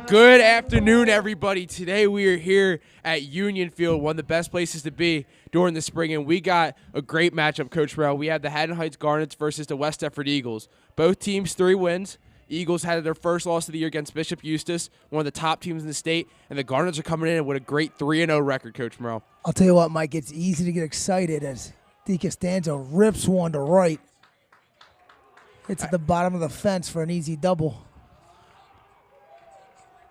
Good afternoon, everybody. Today we are here at Union Field, one of the best places to be during the spring, and we got a great matchup, Coach Morrell. We have the Haddon Heights Garnets versus the West Effort Eagles. Both teams 3 wins. Eagles had their first loss of the year against Bishop Eustis, one of the top teams in the state, and the Garnets are coming in with a great 3-0 record, Coach Morrell. I'll tell you what, Mike, it's easy to get excited as DeCostanzo rips one to right. It's at the bottom of the fence for an easy double.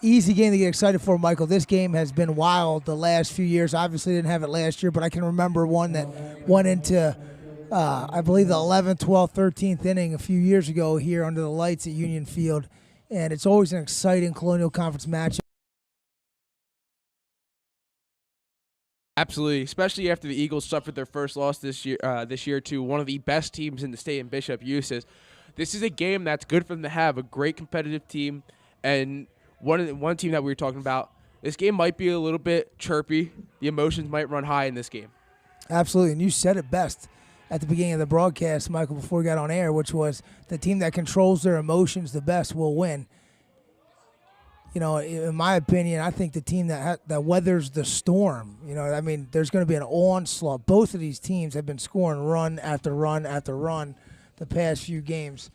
Easy game to get excited for, Michael. This game has been wild the last few years. Obviously didn't have it last year, but I can remember one that went into, I believe, the 11th, 12th, 13th inning a few years ago here under the lights at Union Field. And it's always an exciting Colonial Conference matchup. Absolutely, especially after the Eagles suffered their first loss this year to one of the best teams in the state in Bishop Eustis. This is a game that's good for them to have, a great competitive team, and one team that we were talking about, this game might be a little bit chirpy. The emotions might run high in this game. Absolutely, and you said it best at the beginning of the broadcast, Michael, before we got on air, which was the team that controls their emotions the best will win. You know, in my opinion, I think the team that weathers the storm, I mean, there's going to be an onslaught. Both of these teams have been scoring run after run after run the past few games,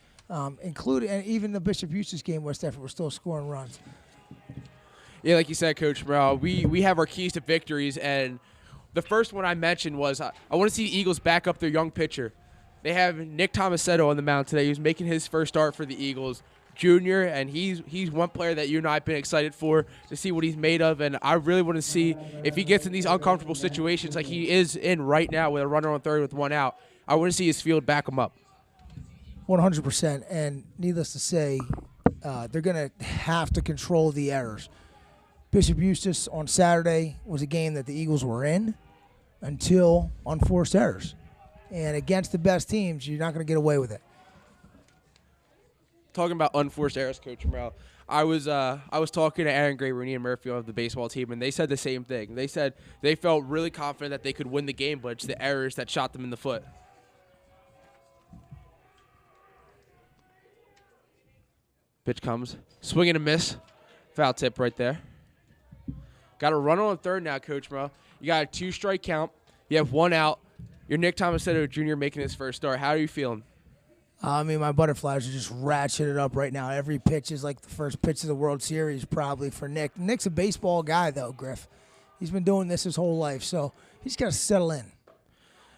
including and even the Bishop Eustis game, West Effort was still scoring runs. Yeah, like you said, Coach Morrell, we have our keys to victories, and the first one I mentioned was I want to see the Eagles back up their young pitcher. They have Nick Tomasetto on the mound today. He's making his first start for the Eagles, junior, and he's one player that you and I have been excited for to see what he's made of, and I really want to see if he gets in these uncomfortable situations like he is in right now with a runner on third with one out. I want to see his field back him up. 100%, and needless to say, they're going to have to control the errors. Bishop Eustis on Saturday was a game that the Eagles were in until unforced errors. And against the best teams, you're not going to get away with it. Talking about unforced errors, Coach Morrell, I was talking to Aaron Gray, Rooney, and Murphy of the baseball team, and they said the same thing. They said they felt really confident that they could win the game, but it's the errors that shot them in the foot. Pitch comes. Swing and a miss. Foul tip right there. Got a runner on third now, Coach Morrell. You got a 2-strike count. You have one out. You're Nick Tomasetto Jr. making his first start. How are you feeling? I mean, my butterflies are just ratcheted up right now. Every pitch is like the first pitch of the World Series probably for Nick. Nick's a baseball guy, though, Griff. He's been doing this his whole life, so he's got to settle in.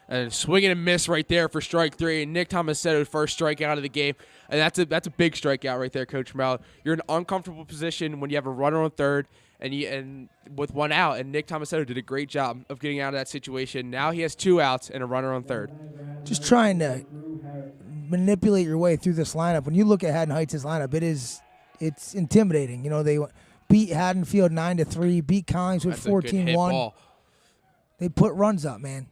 And swing and a miss right there for strike 3. And Nick Tomasetto's first strikeout of the game. And that's a big strikeout right there, Coach Morrell. You're in an uncomfortable position when you have a runner on third and with one out. And Nick Tomasetto did a great job of getting out of that situation. Now he has 2 outs and a runner on third. Just trying to manipulate your way through this lineup. When you look at Haddon Heights' lineup, it's intimidating. You know, they beat Haddonfield 9-3, beat Collingswood 14-1. They put runs up, man.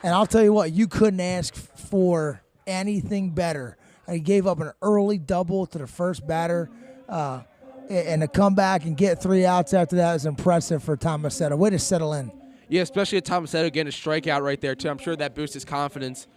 And I'll tell you what, you couldn't ask for anything better. He gave up an early double to the first batter, and to come back and get 3 outs after that is impressive for Tomasetto. Way to settle in. Yeah, especially at Tomasetto getting a strikeout right there, too. I'm sure that boosts his confidence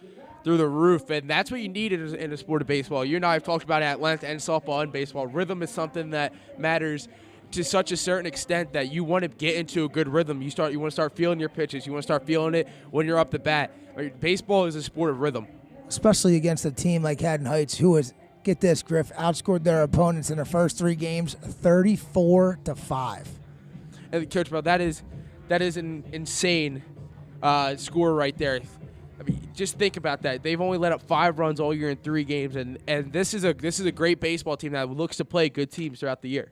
through the roof, and that's what you need in the sport of baseball. You and I have talked about it at length, and softball and baseball. Rhythm is something that matters to such a certain extent that you want to get into a good rhythm. You want to start feeling your pitches. You want to start feeling it when you're up the bat. Baseball is a sport of rhythm. Especially against a team like Haddon Heights, who has, get this, Griff, outscored their opponents in their first 3 games 34-5. And Coach Bell, that is an insane score right there. I mean, just think about that. They've only let up 5 runs all year in 3 games, and this is a great baseball team that looks to play good teams throughout the year.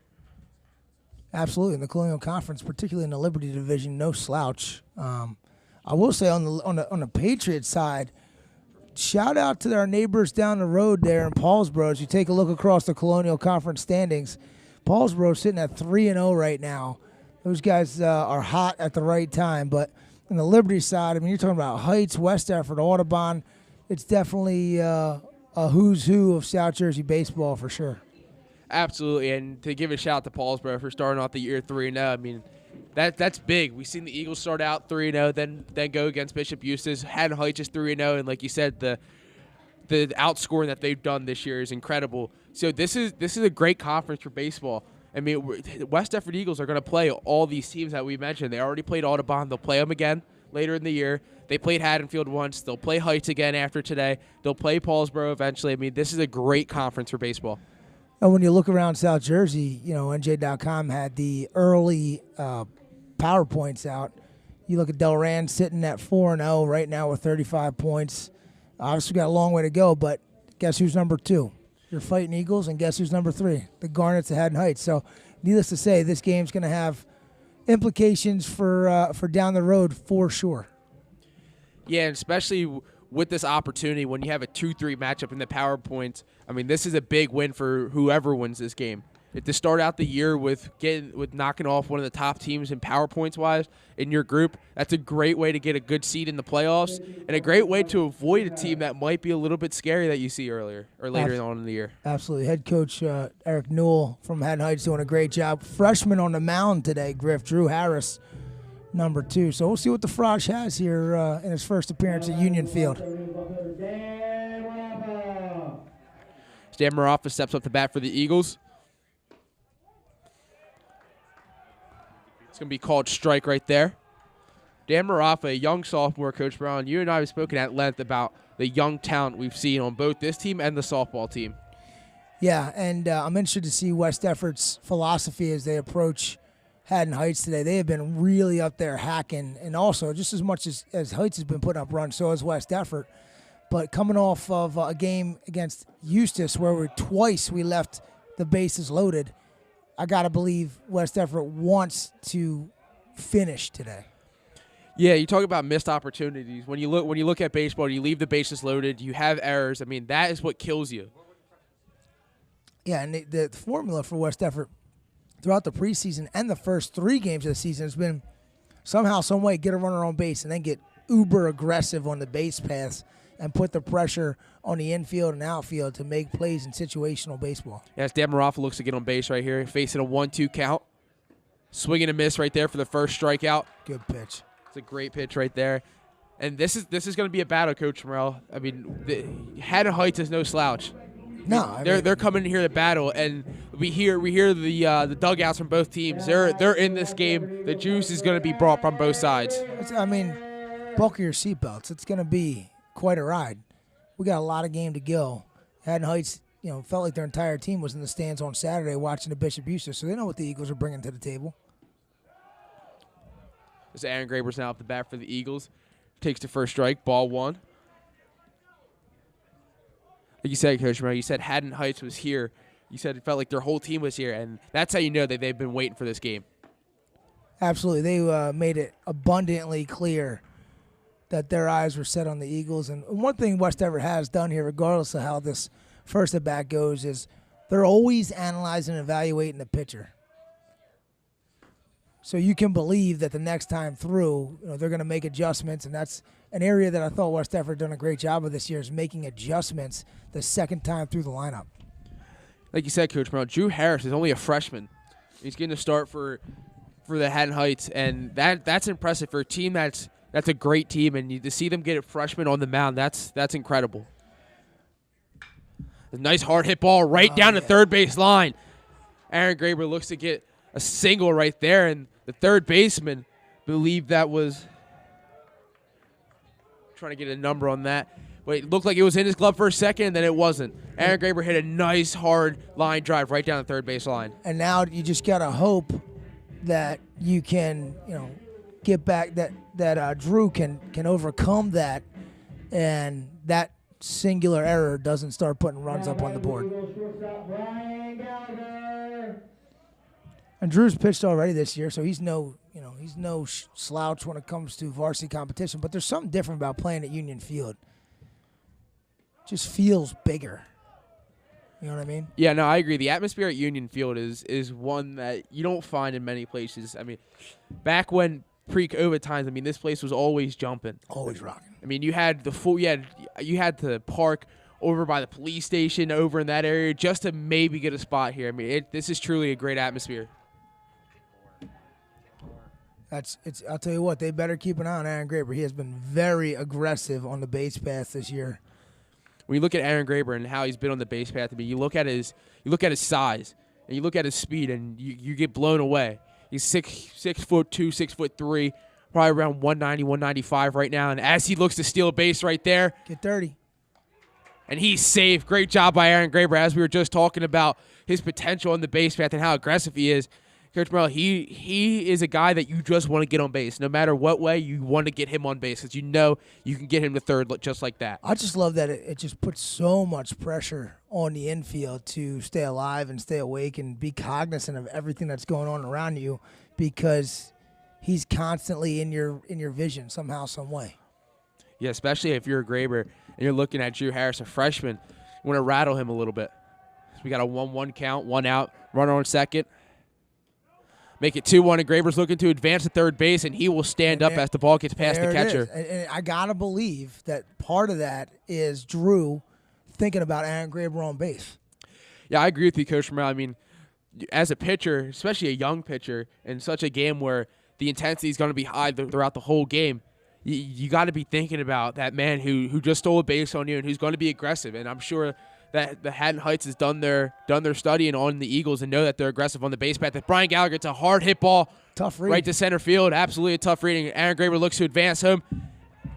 Absolutely, in the Colonial Conference, particularly in the Liberty Division, no slouch. I will say on the Patriots side, shout out to our neighbors down the road there in Paulsboro. As you take a look across the Colonial Conference standings, Paulsboro sitting at 3-0 right now. Those guys are hot at the right time. But in the Liberty side, I mean, you're talking about Heights, West Effort, Audubon. It's definitely a who's who of South Jersey baseball for sure. Absolutely, and to give a shout out to Paulsboro for starting off the year 3-0. I mean, that's big. We've seen the Eagles start out 3-0, then go against Bishop Eustis. Haddon Heights is 3-0, and like you said, the the outscoring that they've done this year is incredible. So this is a great conference for baseball. I mean, West Effort Eagles are going to play all these teams that we mentioned. They already played Audubon. They'll play them again later in the year. They played Haddonfield once. They'll play Heights again after today. They'll play Paulsboro eventually. I mean, this is a great conference for baseball. And when you look around South Jersey, NJ.com had the early PowerPoints out. You look at Delran sitting at 4-0 right now with 35 points. Obviously, got a long way to go, but guess who's number 2? Your Fighting Eagles, and guess who's number 3? The Garnets at Haddon Heights. So, needless to say, this game's going to have implications for down the road for sure. Yeah, and especially with this opportunity when you have a 2-3 matchup in the PowerPoints. I mean, this is a big win for whoever wins this game. To start out the year with knocking off one of the top teams in PowerPoints wise in your group, that's a great way to get a good seed in the playoffs and a great way to avoid a team that might be a little bit scary that you see earlier or later on in the year. Absolutely. Head coach Eric Newell from Haddon Heights doing a great job. Freshman on the mound today, Drew Harris, number 2. So we'll see what the Frosh has here in his first appearance at Union Field. Stan Marafa steps up to bat for the Eagles. It's going to be called strike right there. Dan Marafa, a young sophomore, Coach Brown, you and I have spoken at length about the young talent we've seen on both this team and the softball team. Yeah, and I'm interested to see West Effort's philosophy as they approach Haddon Heights today. They have been really up there hacking, and also just as much as Heights has been putting up runs, so has West Effort. But coming off of a game against Eustis where twice we left the bases loaded, I got to believe West Effort wants to finish today. Yeah, you talk about missed opportunities. When you look at baseball, you leave the bases loaded, you have errors. I mean, that is what kills you. Yeah, and the formula for West Effort throughout the preseason and the first 3 games of the season has been somehow, some way, get a runner on base and then get uber aggressive on the base paths and put the pressure on the infield and outfield to make plays in situational baseball. Yes, Dan Marafa looks to get on base right here, facing a 1-2 count. Swinging a miss right there for the first strikeout. Good pitch. It's a great pitch right there. And this is going to be a battle, Coach Morrell. I mean, Haddon Heights is no slouch. No, they're coming in here to battle, and we hear the dugouts from both teams. They're in this game. The juice is going to be brought from both sides. Buckle your seatbelts. It's going to be quite a ride. We got a lot of game to go. Haddon Heights, felt like their entire team was in the stands on Saturday watching the Bishop Eustis, so they know what the Eagles are bringing to the table. This Aaron Graber's now up the bat for the Eagles. Takes the first strike, ball 1. Like you said, Coach Morrell, you said Haddon Heights was here. You said it felt like their whole team was here, and that's how you know that they've been waiting for this game. Absolutely. They made it abundantly clear that their eyes were set on the Eagles. And one thing West Everett has done here, regardless of how this first at-bat goes, is they're always analyzing and evaluating the pitcher. So you can believe that the next time through, they're going to make adjustments, and that's an area that I thought West Effort done a great job of this year, is making adjustments the second time through the lineup. Like you said, Coach Brown, Drew Harris is only a freshman. He's getting to start for the Haddon Heights, and that's impressive for a team that's a great team, and to see them get a freshman on the mound, that's incredible. A nice hard hit ball right down the third base line. Aaron Graber looks to get a single right there, and the third baseman believed that was trying to get a number on that. But it looked like it was in his glove for a second, and then it wasn't. Aaron Graber hit a nice hard line drive right down the third base line. And now you just got to hope that you can, get back, that Drew can overcome that, and that singular error doesn't start putting runs up on the board. And Drew's pitched already this year, so he's no slouch when it comes to varsity competition. But there's something different about playing at Union Field. Just feels bigger. You know what I mean? Yeah, no, I agree. The atmosphere at Union Field is one that you don't find in many places. I mean, back when pre-COVID times, this place was always jumping, always rocking. You had you had to park over by the police station over in that area just to maybe get a spot here. This is truly a great atmosphere. I'll tell you what, they better keep an eye on Aaron Graber. He has been very aggressive on the base path this year. when you look at Aaron Graber and how he's been on the base path, I mean, you look at his size and you look at his speed, and you get blown away. He's 6'2", 6'3", probably around 190, 195 right now. And as he looks to steal a base right there, get dirty. And he's safe. Great job by Aaron Graber. As we were just talking about his potential on the base path and how aggressive he is, Coach Morrell, he is a guy that you just want to get on base. No matter what way, you want to get him on base because you know you can get him to third just like that. I just love that it just puts so much pressure on the infield to stay alive and stay awake and be cognizant of everything that's going on around you because he's constantly in your vision somehow, some way. Yeah, especially if you're a Graber and you're looking at Drew Harris, a freshman, you want to rattle him a little bit. So we got a 1-1 count, 1 out, runner on second. Make it 2-1, and Graber's looking to advance to third base, and he will stand up as the ball gets past the catcher. And I got to believe that part of that is Drew thinking about Aaron Graber on base. Yeah, I agree with you, Coach Morrell. I mean, as a pitcher, especially a young pitcher, in such a game where the intensity is going to be high throughout the whole game, you got to be thinking about that man who just stole a base on you and who's going to be aggressive. And I'm sure that the Haddon Heights has done their studying on the Eagles and know that they're aggressive on the base path. That Brian Gallagher gets a hard hit ball tough read right to center field. Absolutely a tough reading. Aaron Graber looks to advance him,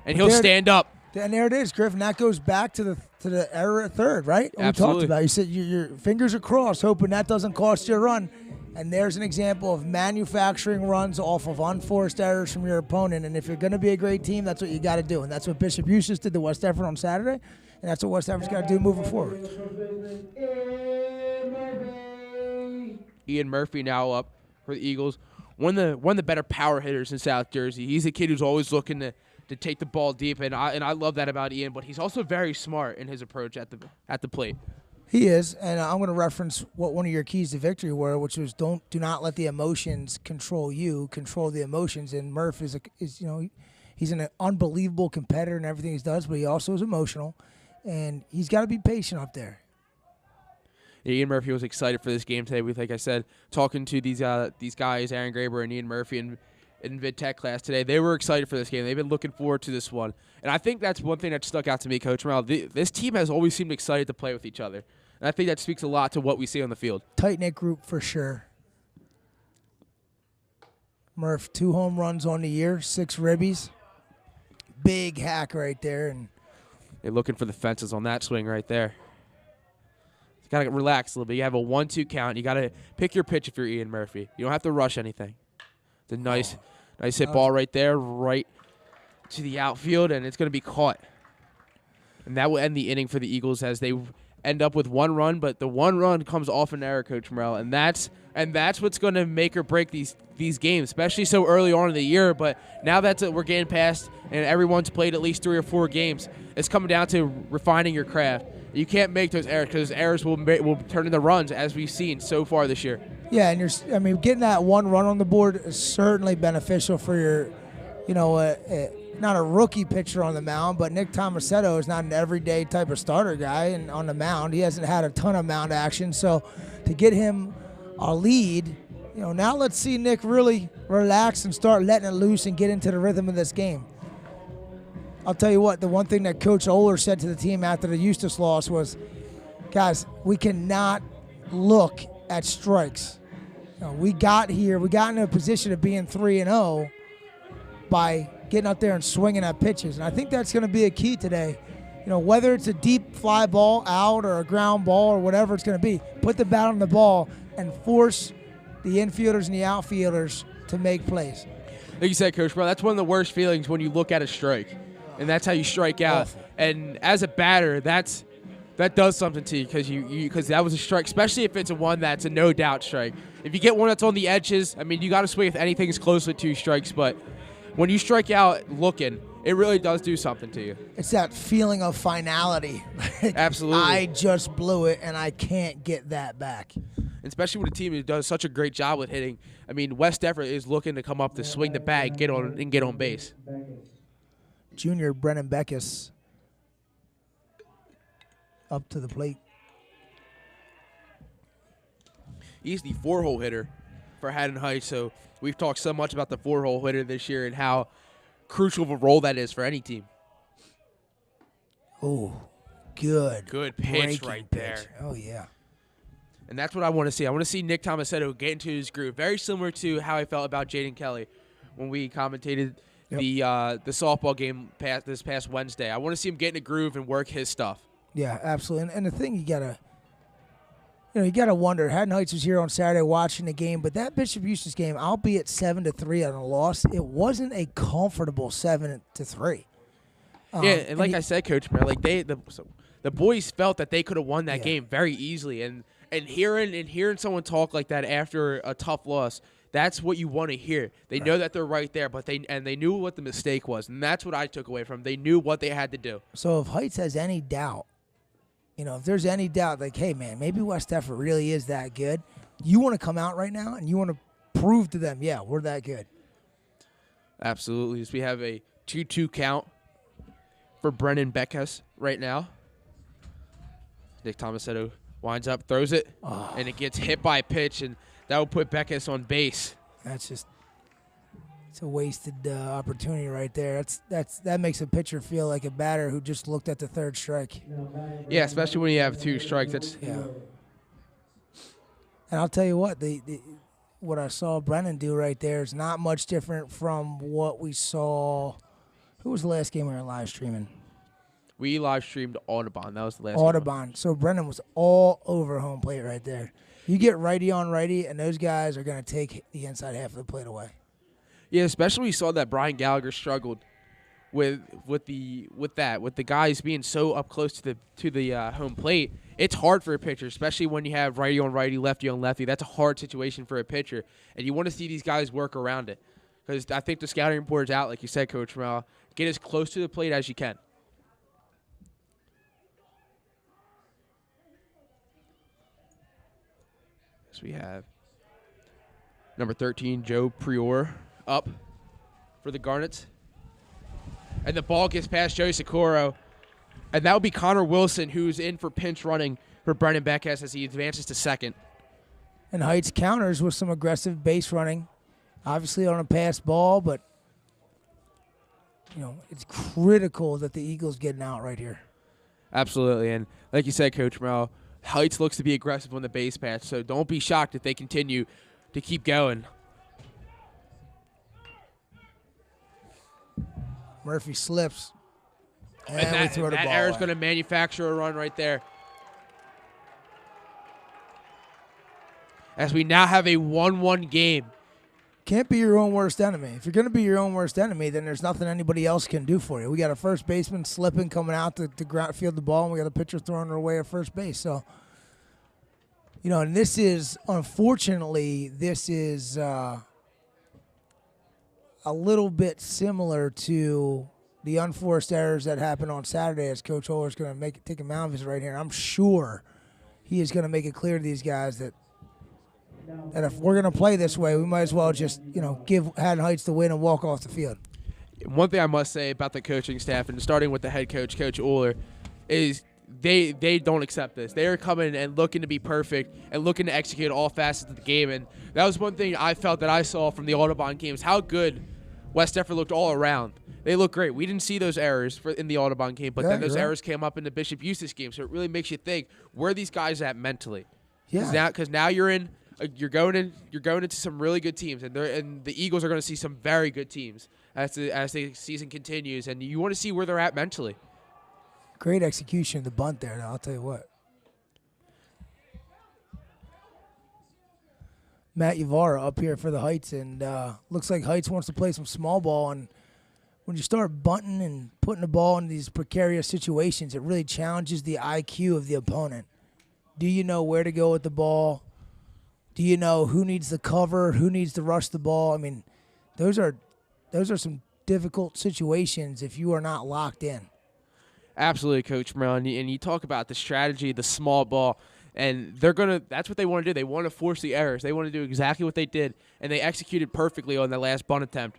and he'll stand up. And there it is, Griffin. That goes back to the error at third, right? Absolutely. We talked about. You said your fingers are crossed, hoping that doesn't cost you a run. And there's an example of manufacturing runs off of unforced errors from your opponent. And if you're going to be a great team, that's what you got to do. And that's what Bishop Eustace did to West Effort on Saturday. And that's what West Effort's got to do moving forward. Ian Murphy now up for the Eagles. One of the better power hitters in South Jersey. He's a kid who's always looking to take the ball deep, and I love that about Ian. But he's also very smart in his approach at the plate. He is, and I'm going to reference what one of your keys to victory were, which was do not let the emotions control you, control the emotions. And Murph is he's an unbelievable competitor in everything he does, but he also is emotional, and he's got to be patient up there. Yeah, Ian Murphy was excited for this game today. Like I said, talking to these guys, Aaron Graber and Ian Murphy in Vid Tech class today, they were excited for this game. They've been looking forward to this one. And I think that's one thing that stuck out to me, Coach Morrell. This team has always seemed excited to play with each other. And I think that speaks a lot to what we see on the field. Tight-knit group for sure. Murph, 2 home runs on the year, 6 ribbies. Big hack right there. And they're looking for the fences on that swing right there. You got to relax a little bit. You have a 1-2 count. You got to pick your pitch if you're Ian Murphy. You don't have to rush anything. It's a nice hit ball right there, right to the outfield, and it's going to be caught. And that will end the inning for the Eagles as they end up with 1 run, but the 1 run comes off an error, Coach Morrell, and that's what's going to make or break these games, especially so early on in the year. But now that we're getting past and everyone's played at least 3 or 4 games, it's coming down to refining your craft. You can't make those errors because those errors will turn into runs, as we've seen so far this year. Yeah, and getting that 1 run on the board is certainly beneficial for your, not a rookie pitcher on the mound, but Nick Tomasetto is not an everyday type of starter guy and on the mound. He hasn't had a ton of mound action, so to get him a lead, now let's see Nick really relax and start letting it loose and get into the rhythm of this game. I'll tell you what, the one thing that Coach Oler said to the team after the Eustace loss was, guys, we cannot look at strikes. We got into a position of being 3-0 by getting out there and swinging at pitches. And I think that's going to be a key today. Whether it's a deep fly ball out or a ground ball or whatever it's going to be, put the bat on the ball and force the infielders and the outfielders to make plays. Like you said, Coach Brown, that's one of the worst feelings when you look at a strike. And that's how you strike out. Awful. And as a batter, that does something to you because that was a strike, especially if it's one that's a no-doubt strike. If you get one that's on the edges, I mean, you got to swing if anything's close to 2 strikes. But when you strike out looking, it really does do something to you. It's that feeling of finality. Absolutely. I just blew it, and I can't get that back. Especially with a team who does such a great job with hitting. I mean, West Effort is looking to come up to swing the bat and get on base. Junior Brennan Beckus up to the plate. He's the 4-hole hitter for Haddon Heights, so we've talked so much about the 4-hole hitter this year and how crucial of a role that is for any team. Oh, good pitch breaking right pitch. there. Oh, yeah. And that's what I want to see. I want to see Nick Tomasetto get into his groove. Very similar to how I felt about Jaden Kelly when we commentated the softball game this past Wednesday. I want to see him get in a groove and work his stuff. Yeah, absolutely. And the thing you gotta wonder. Haddon Heights was here on Saturday watching the game, but that Bishop Eustace game, albeit 7-3 on a loss, it wasn't a comfortable 7-3. Yeah, and like I said, Coach Morrell, like the boys felt that they could have won that game very easily, and hearing someone talk like that after a tough loss, that's what you want to hear. They know that they're right there, but they knew what the mistake was, and that's what I took away from them. They knew what they had to do. So if Heights has any doubt, if there's any doubt, like, hey, man, maybe West Effort really is that good, you want to come out right now and you want to prove to them, yeah, we're that good. Absolutely. So we have a 2-2 count for Brennan Beckus right now. Nick Tomasetto winds up, throws it, and it gets hit by a pitch, and that will put Beckus on base. It's a wasted opportunity right there. That makes a pitcher feel like a batter who just looked at the third strike. Yeah, especially when you have 2 strikes. Yeah. And I'll tell you what, what I saw Brennan do right there is not much different from what we saw. Who was the last game we were live streaming? We live streamed Audubon. That was the last Audubon. So Brennan was all over home plate right there. You get righty on righty, and those guys are going to take the inside half of the plate away. Yeah, especially we saw that Brian Gallagher struggled with the guys being so up close to the home plate. It's hard for a pitcher, especially when you have righty on righty, lefty on lefty. That's a hard situation for a pitcher, and you want to see these guys work around it. Because I think the scouting report is out, like you said, Coach Morrell. Get as close to the plate as you can. So we have number 13, Joe Prior, up for the Garnets. And the ball gets past Joey Socorro. And that would be Connor Wilson, who's in for pinch running for Brennan Beckus as he advances to second. And Heights counters with some aggressive base running. Obviously on a pass ball, but it's critical that the Eagles getting out right here. Absolutely. And like you said, Coach Morrell, Heights looks to be aggressive on the base pass, so don't be shocked if they continue to keep going. Murphy slips. And we throw the that ball error is away. going to manufacture a run right there. As we now have a 1-1 game. Can't be your own worst enemy. If you're going to be your own worst enemy, then there's nothing anybody else can do for you. We got a first baseman slipping, coming out to ground field the ball, and we got a pitcher throwing her away at first base. So, and this is, unfortunately, a little bit similar to the unforced errors that happened on Saturday, as Coach Holler's going to take a mound of his right here. I'm sure he is going to make it clear to these guys that if we're going to play this way, we might as well just, give Haddon Heights the win and walk off the field. One thing I must say about the coaching staff, and starting with the head coach, Coach Uller, is they don't accept this. They are coming and looking to be perfect and looking to execute all facets of the game. And that was one thing I felt that I saw from the Audubon games, how good West Effort looked all around. They look great. We didn't see those errors in the Audubon game, but then those errors came up in the Bishop Eustace game. So it really makes you think, where are these guys at mentally? Yeah. Because now you're going into some really good teams, and the Eagles are going to see some very good teams as the season continues, and you want to see where they're at mentally. Great execution of the bunt there, I'll tell you what. Matt Yavara up here for the Heights, and looks like Heights wants to play some small ball, and when you start bunting and putting the ball in these precarious situations, it really challenges the IQ of the opponent. Do you know where to go with the ball? Do you know who needs the cover, who needs to rush the ball? I mean, those are some difficult situations if you are not locked in. Absolutely, Coach Morrell. And you talk about the strategy, the small ball, and that's what they want to do. They want to force the errors. They want to do exactly what they did, and they executed perfectly on that last bunt attempt.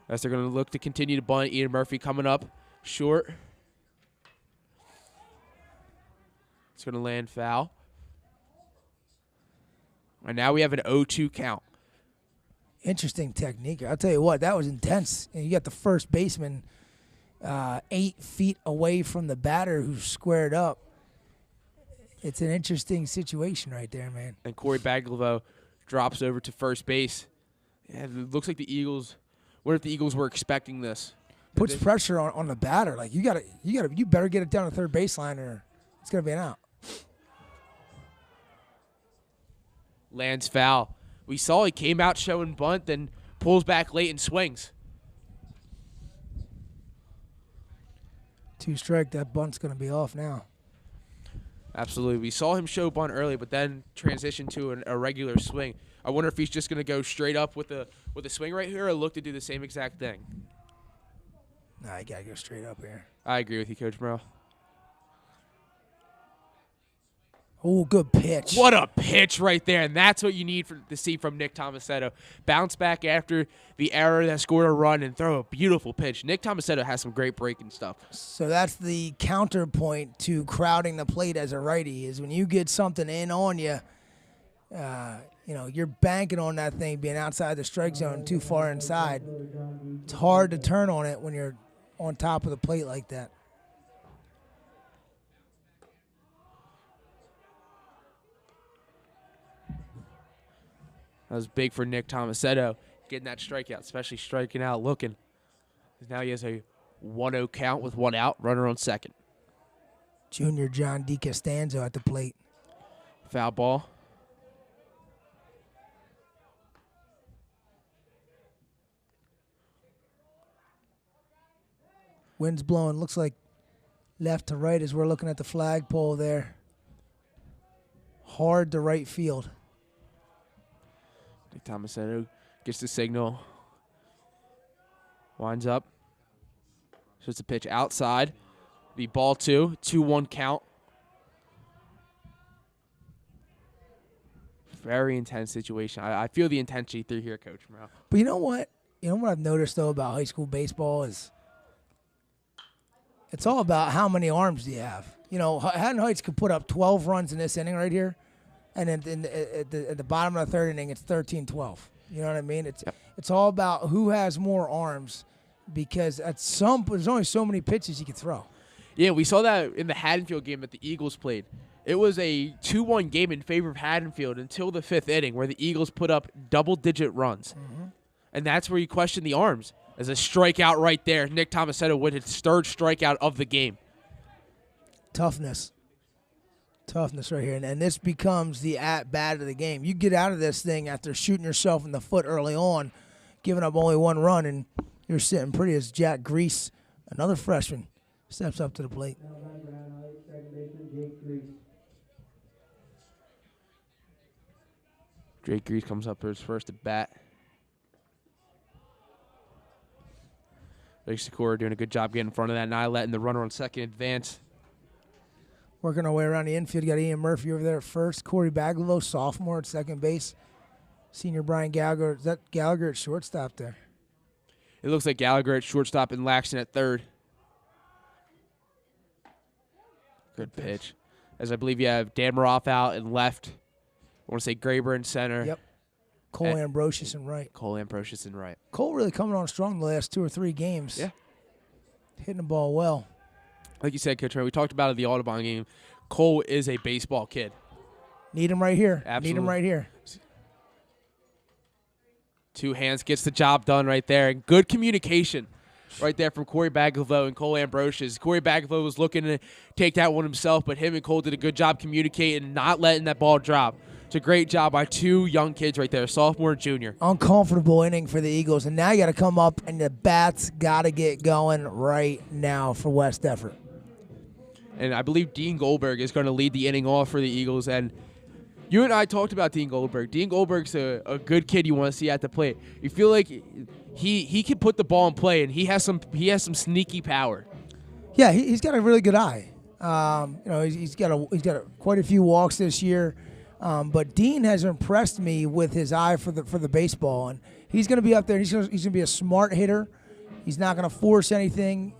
As they're going to look to continue to bunt. Ian Murphy coming up short. It's going to land foul. And now we have an 0-2 count. Interesting technique. I'll tell you what, that was intense. And you got the first baseman 8 feet away from the batter who's squared up. It's an interesting situation right there, man. And Corey Baglivo drops over to first base. Yeah, it looks like the Eagles. What if the Eagles were expecting this? Puts pressure on the batter. Like you better get it down to third baseline or it's gonna be an out. Lands foul. We saw he came out showing bunt, then pulls back late and swings. 2 strike. That bunt's gonna be off now. Absolutely. We saw him show bunt early, but then transition to a regular swing. I wonder if he's just going to go straight up with a swing right here or look to do the same exact thing. Nah, you got to go straight up here. I agree with you, Coach Morrell. Oh, good pitch. What a pitch right there, and that's what you need to see from Nick Tomasetto. Bounce back after the error that scored a run and throw a beautiful pitch. Nick Tomasetto has some great breaking stuff. So that's the counterpoint to crowding the plate as a righty is when you get something in on you, you're banking on that thing being outside the strike zone too far inside. It's hard to turn on it when you're on top of the plate like that. That was big for Nick Tomasetto, getting that strikeout, especially striking out looking. Now he has a 1-0 count with 1 out, runner on second. Junior John DiCostanzo at the plate. Foul ball. Wind's blowing. Looks like left to right as we're looking at the flagpole there. Hard to right field. Nick Tomasetto gets the signal. Winds up. So it's a pitch outside. The ball 2. 2-1 count. Very intense situation. I feel the intensity through here, Coach Morrell. But you know what? You know what I've noticed, though, about high school baseball is it's all about how many arms do you have. You know, Haddon Heights could put up 12 runs in this inning right here, and then at the bottom of the third inning, it's 13-12. You know what I mean? It's all about who has more arms because there's only so many pitches you can throw. Yeah, we saw that in the Haddonfield game that the Eagles played. It was a 2-1 game in favor of Haddonfield until the 5th inning where the Eagles put up double-digit runs. Mm-hmm. And that's where you question the arms. As a strikeout right there, Nick Tomasetto with his 3rd strikeout of the game. Toughness right here. And this becomes the at-bat of the game. You get out of this thing after shooting yourself in the foot early on, giving up only 1 run, and you're sitting pretty as Jack Grease, another freshman, steps up to the plate. Jake Grease comes up for his first at bat. Blake Sikora doing a good job getting in front of that, and I letting the runner on second advance. Working our way around the infield. You got Ian Murphy over there at first. Corey Baglivo, sophomore at second base. Senior Brian Gallagher. Is that Gallagher at shortstop there? It looks like Gallagher at shortstop and Laxton at third. Good pitch. As I believe you have Dan Maroff out and left. I want to say Graber in center. Yep. Cole Ambrosius in right. Cole Ambrosius in right. Cole really coming on strong the last 2 or 3 games. Yeah. Hitting the ball well. Like you said, Coach Ray, we talked about it at the Audubon game. Cole is a baseball kid. Need him right here. Absolutely. Need him right here. 2 hands gets the job done right there. And good communication right there from Corey Baglivo and Cole Ambrosius. Corey Baglivo was looking to take that one himself, but him and Cole did a good job communicating and not letting that ball drop. It's a great job by 2 young kids right there, sophomore and junior. Uncomfortable inning for the Eagles, and now you got to come up, and the bats got to get going right now for West Effort. And I believe Dean Goldberg is going to lead the inning off for the Eagles. And you and I talked about Dean Goldberg. Dean Goldberg's a good kid you want to see at the plate. You feel like he can put the ball in play, and he has some sneaky power. Yeah, he's got a really good eye. He's got quite a few walks this year. But Dean has impressed me with his eye for the baseball, and he's going to be up there. He's going to be a smart hitter. He's not going to force anything.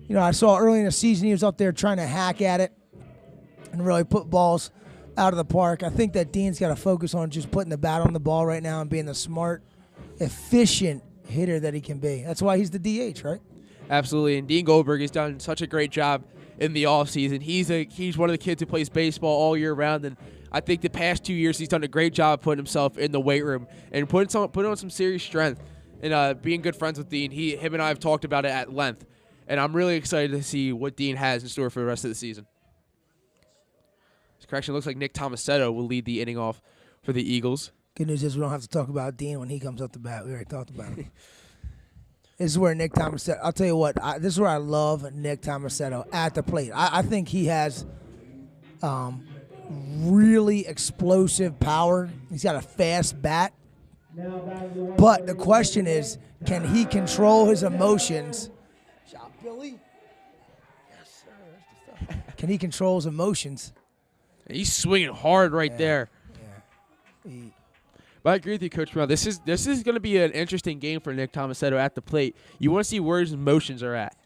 I saw early in the season he was up there trying to hack at it and really put balls out of the park. I think that Dean's got to focus on just putting the bat on the ball right now and being the smart, efficient hitter that he can be. That's why he's the DH, right? Absolutely, and Dean Goldberg has done such a great job in the offseason. He's one of the kids who plays baseball all year round, and I think the past 2 years he's done a great job putting himself in the weight room and putting on some serious strength and being good friends with Dean. Him and I have talked about it at length, and I'm really excited to see what Dean has in store for the rest of the season. This correction looks like Nick Tomasetto will lead the inning off for the Eagles. Good news is we don't have to talk about Dean when he comes up the bat. We already talked about him. This is where Nick Tomasetto, I'll tell you what, this is where I love Nick Tomasetto at the plate. I think he has really explosive power. He's got a fast bat. But the question is, can he control his emotions? Shot, Billy. Yes, sir. That's the stuff. Can he control his emotions? He's swinging hard right there. Yeah. But I agree with you, Coach Morrell. This is going to be an interesting game for Nick Tomasetto at the plate. You want to see where his emotions are at.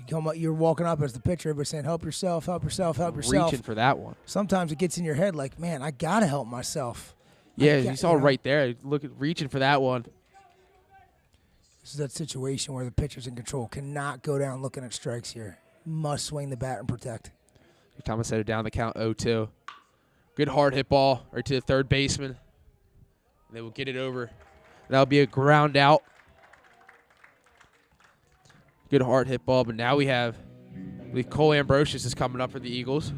You're walking up as the pitcher, everybody's saying, help yourself, help yourself, help yourself. Reaching for that one. Sometimes it gets in your head like, man, I got to help myself. Yeah, you saw right there. Reaching for that one. This is that situation where the pitcher's in control. Cannot go down looking at strikes here. Must swing the bat and protect. Tomasetto down the count 0-2. Good hard hit ball right to the third baseman. They will get it over. That'll be a ground out. Good hard hit ball, but now we have Cole Ambrosius is coming up for the Eagles.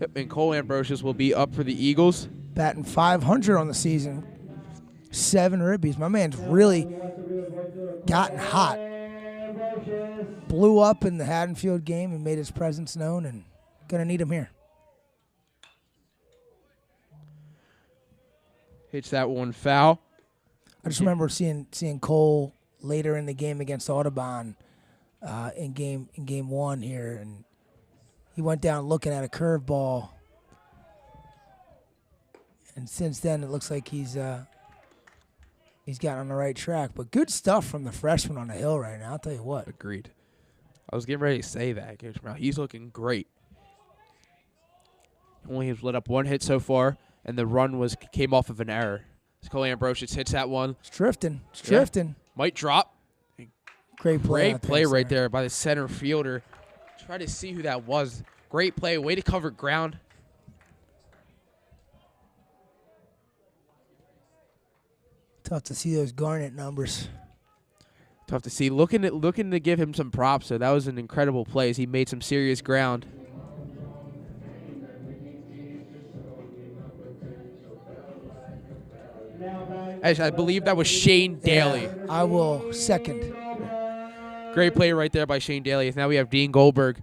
Yep, and Cole Ambrosius will be up for the Eagles. Batting .500 on the season. 7 ribbies. My man's really gotten hot. Blew up in the Haddon game and made his presence known, and going to need him here. Hits that one foul. I just remember seeing Cole later in the game against Audubon in game 1 here, and he went down looking at a curveball. And since then, it looks like he's gotten on the right track. But good stuff from the freshman on the hill right now, I'll tell you what. Agreed. I was getting ready to say that, Coach Morrell. He's looking great. Only has let up 1 hit so far, and the run came off of an error. Cole Ambrosius hits that one. It's drifting. It's drifting. Might drop. Great play. Great play right there by the center fielder. Try to see who that was. Great play. Way to cover ground. Tough to see those Garnet numbers. Tough to see. Looking to give him some props. So that was an incredible play as he made some serious ground. I believe that was Shane Daly. Yeah, I will second. Great play right there by Shane Daly. Now we have Dean Goldberg.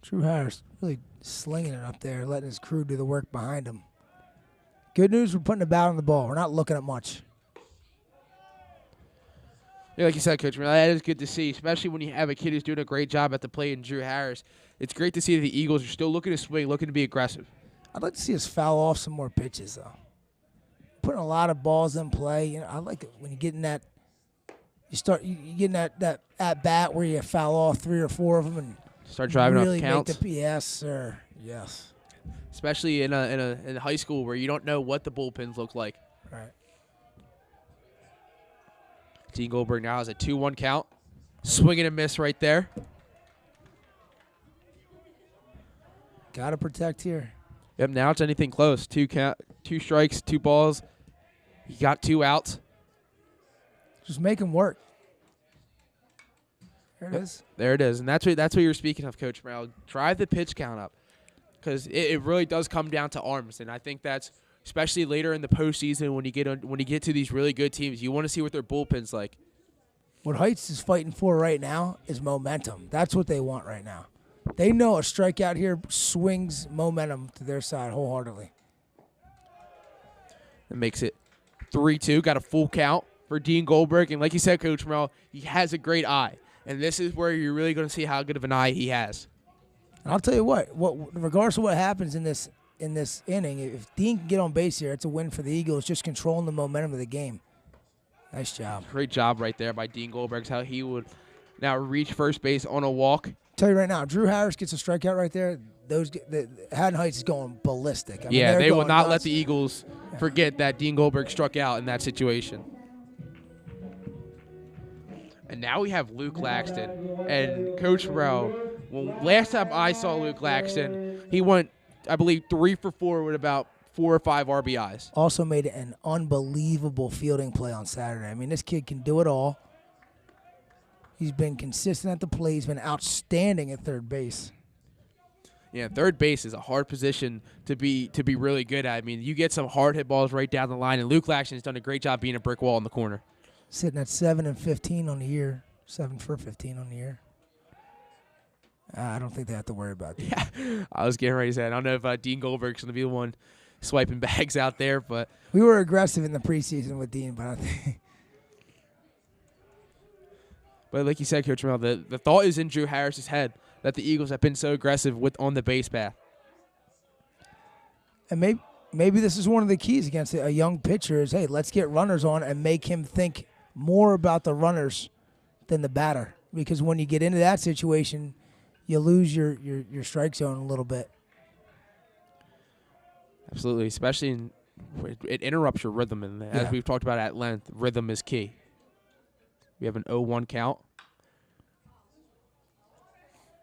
Drew Harris really slinging it up there, letting his crew do the work behind him. Good news, we're putting the bat on the ball. We're not looking at much. Yeah, like you said, Coach, that is good to see, especially when you have a kid who's doing a great job at the plate in Drew Harris. It's great to see that the Eagles are still looking to swing, looking to be aggressive. I'd like to see us foul off some more pitches, though. Putting a lot of balls in play. You know, I like it when you get in that. You get in that at bat where you foul off 3 or 4 of them and start driving really up counts. Make the, yes, sir. Yes. Especially in high school where you don't know what the bullpens look like. Right. Dean Goldberg now has a 2-1 count. Swing and a miss right there. Got to protect here. Yep, now it's anything close. 2 strikes, 2 balls. He got 2 outs. Just make him work. There it is. There it is. And that's what you were speaking of, Coach Morrell. Drive the pitch count up because it really does come down to arms. And I think that's especially later in the postseason when you get to these really good teams, you want to see what their bullpen's like. What Heights is fighting for right now is momentum. That's what they want right now. They know a strikeout here swings momentum to their side wholeheartedly. That makes it 3-2. Got a full count for Dean Goldberg. And like you said, Coach Morrell, he has a great eye. And this is where you're really going to see how good of an eye he has. And I'll tell you what, regardless of what happens in this inning, if Dean can get on base here, it's a win for the Eagles, just controlling the momentum of the game. Nice job. Great job right there by Dean Goldberg, how he would Now reach first base on a walk. Tell you right now, Drew Harris gets a strikeout right there. Haddon Heights is going ballistic. I mean, Yeah, they will not nuts. let the Eagles forget that Dean Goldberg struck out in that situation. And now we have Luke Laxton. And Coach Morrell, well, last time I saw Luke Laxton, he went, I believe, 3 for 4 with about 4 or 5 RBIs. Also made an unbelievable fielding play on Saturday. I mean, this kid can do it all. He's been consistent at the plate. He's been outstanding at third base. Yeah, third base is a hard position to be really good at. I mean, you get some hard hit balls right down the line, and Luke Laxton has done a great job being a brick wall in the corner. Sitting at 7 and 15 on the year. 7 for 15 on the year. I don't think they have to worry about that. Yeah, I was getting ready to say, I don't know if Dean Goldberg's going to be the one swiping bags out there, but we were aggressive in the preseason with Dean, but I think. But like you said, Coach Morrell, the thought is in Drew Harris's head that the Eagles have been so aggressive on the base path. And maybe this is one of the keys against a young pitcher is, hey, let's get runners on and make him think more about the runners than the batter. Because when you get into that situation, you lose your strike zone a little bit. Absolutely, especially it interrupts your rhythm. And as we've talked about at length, rhythm is key. We have an 0-1 count.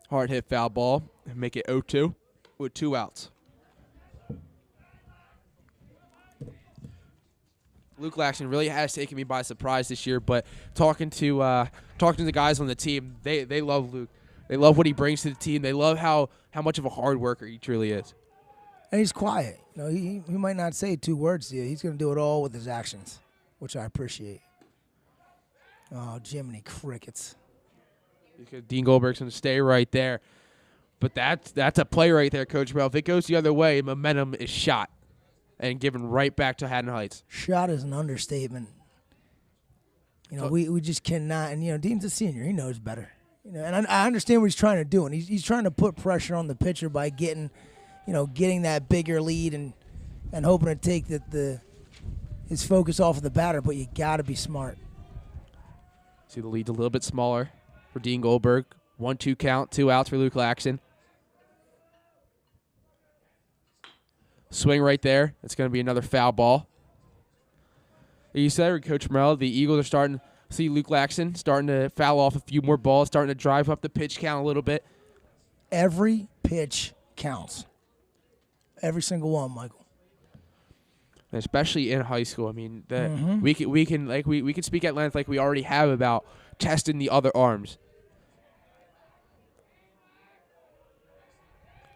Hard hit foul ball. Make it 0-2 with 2 outs. Luke Laxton really has taken me by surprise this year, but talking to the guys on the team, they love Luke. They love what he brings to the team. They love how much of a hard worker he truly is. And he's quiet. You know, he might not say 2 words to you. He's going to do it all with his actions, which I appreciate. Oh, Jiminy crickets. Because Dean Goldberg's going to stay right there. But that's a play right there, Coach Morrell. If it goes the other way, momentum is shot and given right back to Haddon Heights. Shot is an understatement. You know, we just cannot. And, you know, Dean's a senior. He knows better. You know, and I understand what he's trying to do. And he's trying to put pressure on the pitcher by getting that bigger lead and hoping to take his focus off of the batter. But you got to be smart. See the lead's a little bit smaller for Dean Goldberg. 1-2 count, 2 outs for Luke Laxton. Swing right there. It's going to be another foul ball. You said, Coach Morrell, the Eagles are starting to see Luke Laxton starting to foul off a few more balls, starting to drive up the pitch count a little bit. Every pitch counts. Every single one, Michael. Especially in high school. I mean, we can speak at length like we already have about testing the other arms.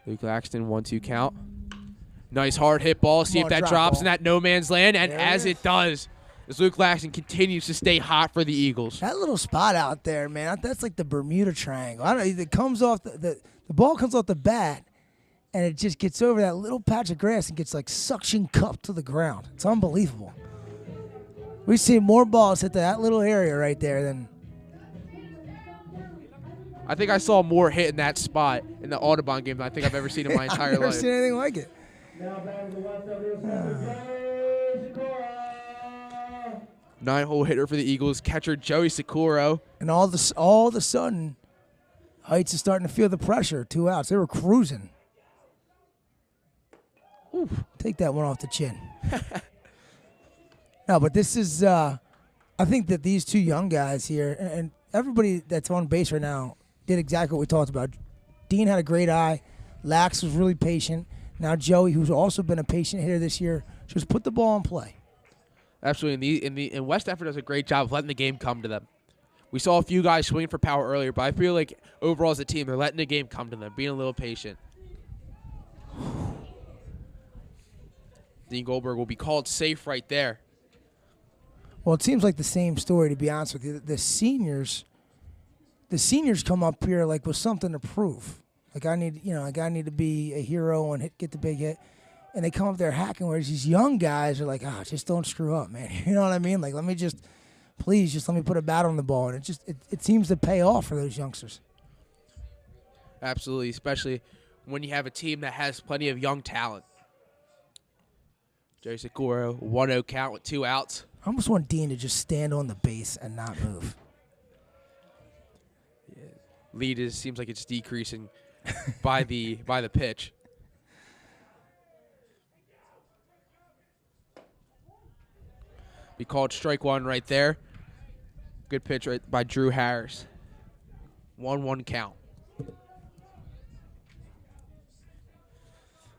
Luke Laxton, 1-2 count. Nice hard hit ball. See if that drops in that no man's land, and as it does, as Luke Laxton continues to stay hot for the Eagles. That little spot out there, man, that's like the Bermuda Triangle. I don't know. It comes off the ball comes off the bat. And it just gets over that little patch of grass and gets like suction cupped to the ground. It's unbelievable. We've seen more balls hit that little area right there than. I think I saw more hit in that spot in the Audubon game than I think I've ever seen in my entire I've never life. seen anything like it. 9-hole hitter for the Eagles, catcher Joey Sikoro. And all of a sudden, Heights is starting to feel the pressure. 2 outs. They were cruising. Oof, take that one off the chin. No, but this is, I think that these 2 young guys here, and everybody that's on base right now did exactly what we talked about. Dean had a great eye. Lax was really patient. Now Joey, who's also been a patient hitter this year, just put the ball in play. Absolutely. And West Effort does a great job of letting the game come to them. We saw a few guys swing for power earlier, but I feel like overall as a team, they're letting the game come to them, being a little patient. Dean Goldberg will be called safe right there. Well, it seems like the same story, to be honest with you. The seniors come up here like with something to prove. Like I need to be a hero and get the big hit. And they come up there hacking, whereas these young guys are like, just don't screw up, man. You know what I mean? Like, please let me put a bat on the ball. And it seems to pay off for those youngsters. Absolutely, especially when you have a team that has plenty of young talent. Joey Sikoro, 1-0 count with 2 outs. I almost want Dean to just stand on the base and not move. lead seems like it's decreasing by the pitch. Be called strike one right there. Good pitch right by Drew Harris. 1-1 count.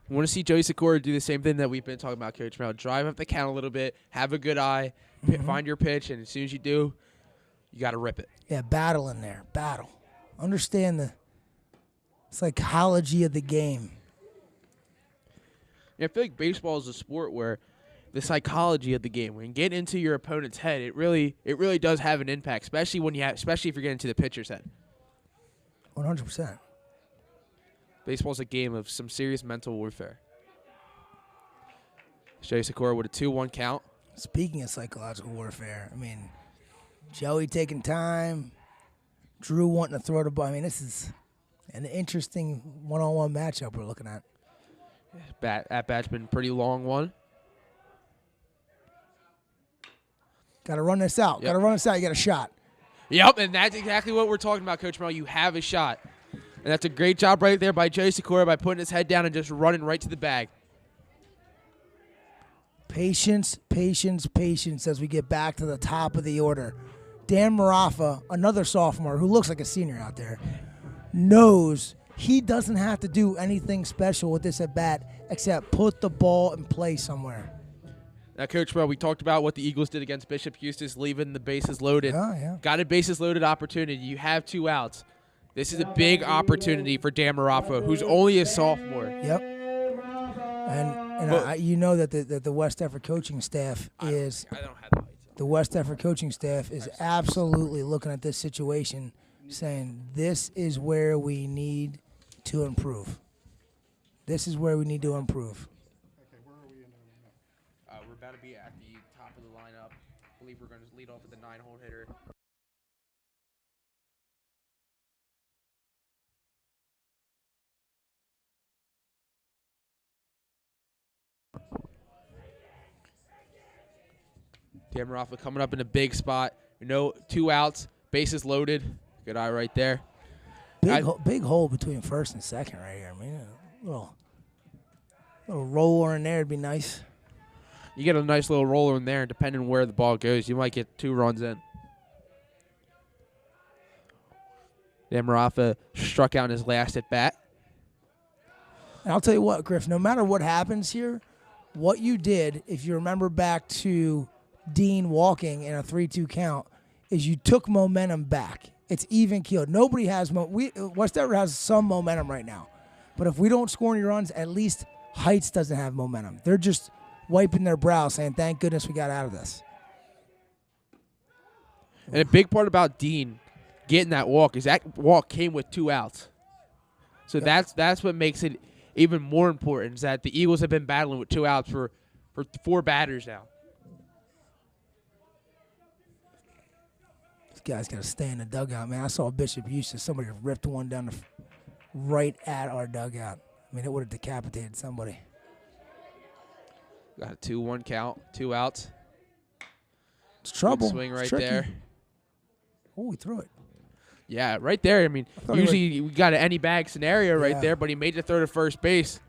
I want to see Joey Sikora do the same thing that we've been talking about, Coach Morrell. Drive up the count a little bit, have a good eye, find your pitch, and as soon as you do, you got to rip it. Yeah, battle in there. Battle. Understand the psychology of the game. Yeah, I feel like baseball is a sport where the psychology of the game, when you get into your opponent's head, it really does have an impact, especially if you're getting into the pitcher's head. 100%. Baseball's a game of some serious mental warfare. Joey Sikora with a 2-1 count. Speaking of psychological warfare, I mean, Joey taking time, Drew wanting to throw the ball. I mean, this is an interesting one-on-one matchup we're looking at. That bat's been a pretty long one. Got to run this out. Yep. Got to run this out. You got a shot. Yep, and that's exactly what we're talking about, Coach Morrell. You have a shot. And that's a great job right there by Joey Sikora by putting his head down and just running right to the bag. Patience, patience, patience as we get back to the top of the order. Dan Marafa, another sophomore who looks like a senior out there, knows he doesn't have to do anything special with this at bat except put the ball in play somewhere. Now, Coach Morrell, we talked about what the Eagles did against Bishop Eustace, leaving the bases loaded. Yeah. Got a bases loaded opportunity. You have 2 outs. This is a big opportunity for Dan Marafa, who's only a sophomore. Yep. And you know that the West Effort coaching staff is I don't have the lights. the West Effort coaching staff is absolutely looking at this situation, saying this is where we need to improve. This is where we need to improve. Okay, where are we in there now? We're about to be at the top of the lineup. I believe we're going to lead off with the 9-hole hitter. Dan Marafa coming up in a big spot. 2 outs, bases loaded. Good eye right there. Big hole between first and second right here. I mean, a little roller in there would be nice. You get a nice little roller in there, and depending on where the ball goes, you might get 2 runs in. Dan Marafa struck out in his last at bat. And I'll tell you what, Griff, no matter what happens here, what you did, if you remember back to Dean walking in a 3-2 count, is you took momentum back. It's even keeled. Nobody has West Everett has some momentum right now. But if we don't score any runs, at least Heights doesn't have momentum. They're just wiping their brow saying, thank goodness we got out of this. And a big part about Dean getting that walk is that walk came with 2 outs. So that's what makes it even more important, is that the Eagles have been battling with 2 outs for 4 batters now. This guy's got to stay in the dugout, man. I saw Bishop Eustace. Somebody ripped one down right at our dugout. I mean, it would have decapitated somebody. Got a 2-1 count, 2 outs. It's trouble. Good swing right tricky. there. Oh, he threw it. Yeah, right there. I mean, usually we got an any bag scenario right there, but he made the throw to first base.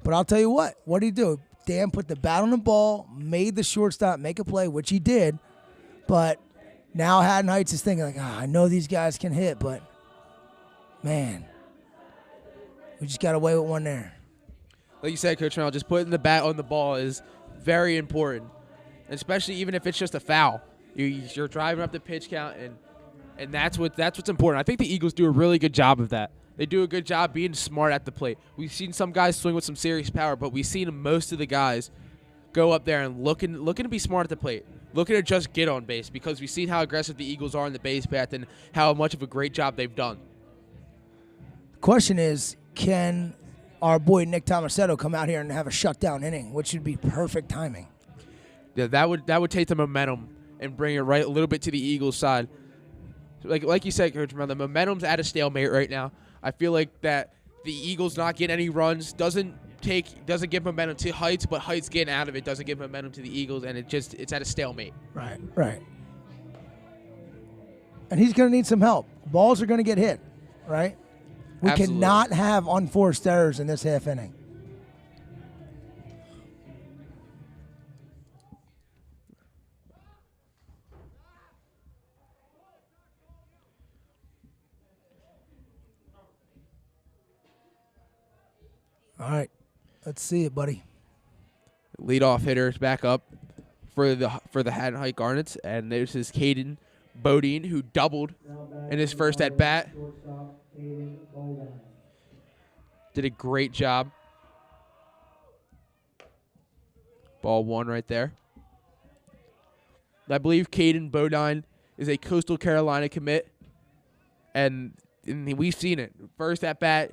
But I'll tell you what did he do? Dan put the bat on the ball, made the shortstop make a play, which he did. But now Haddon Heights is thinking, like, I know these guys can hit, but, man, we just got away with one there. Like you said, Coach Morrell, just putting the bat on the ball is very important, especially even if it's just a foul. You're driving up the pitch count, and that's what's important. I think the Eagles do a really good job of that. They do a good job being smart at the plate. We've seen some guys swing with some serious power, but we've seen most of the guys go up there and looking to be smart at the plate, looking to just get on base, because we've seen how aggressive the Eagles are in the base path and how much of a great job they've done. The question is, can our boy Nick Tomasetto come out here and have a shutdown inning, which would be perfect timing? Yeah, that would take the momentum and bring it right a little bit to the Eagles' side. Like you said, Coach Morrell, the momentum's at a stalemate right now. I feel like that the Eagles not getting any runs doesn't give momentum to Heights, but Heights getting out of it doesn't give momentum to the Eagles, and it's at a stalemate. Right. And he's going to need some help. Balls are going to get hit. right? We Absolutely. cannot have unforced errors in this half inning. All right, let's see it, buddy. Leadoff hitter is back up for the Haddon Heights Garnets, and this is Caden Bodine, who doubled in his first at bat. Did a great job. Ball one right there. I believe Caden Bodine is a Coastal Carolina commit, and we've seen it. First at bat,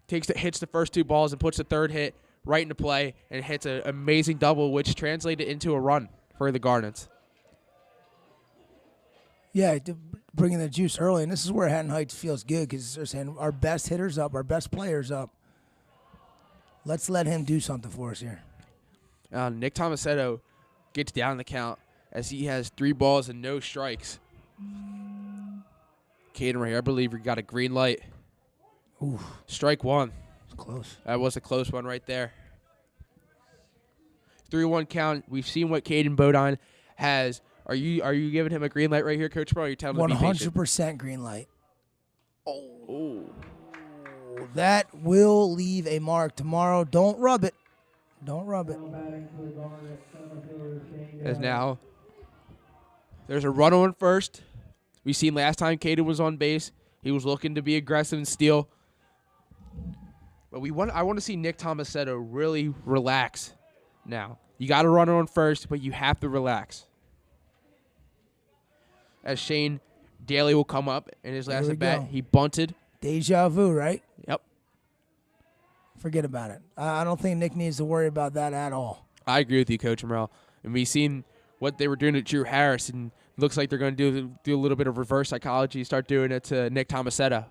hits the first two balls and puts the third hit right into play and hits an amazing double, which translated into a run for the Garnets. Yeah, bringing the juice early, and this is where Haddon Heights feels good because they're saying our best hitters up, our best players up. Let's let him do something for us here. Nick Tomasetto gets down the count as he has 3 balls and no strikes. Caden right here, I believe we got a green light. Ooh, Strike one. it's close. That was a close one right there. 3-1 count. We've seen what Caden Bodine has. Are you giving him a green light right here, Coach Morrell? Are you telling him to be patient? 100% green light. Oh. That will leave a mark tomorrow. Don't rub it. Don't rub it. As now there's a run on first. We seen last time Caden was on base. He was looking to be aggressive and steal. But I want to see Nick Tomasetto really relax now. You got to run on first, but you have to relax. As Shane Daly will come up in his last at bat, he bunted. Deja vu, right? Yep. Forget about it. I don't think Nick needs to worry about that at all. I agree with you, Coach Morrell. And we've seen what they were doing to Drew Harris, and it looks like they're going to do a little bit of reverse psychology, start doing it to Nick Tomasetto.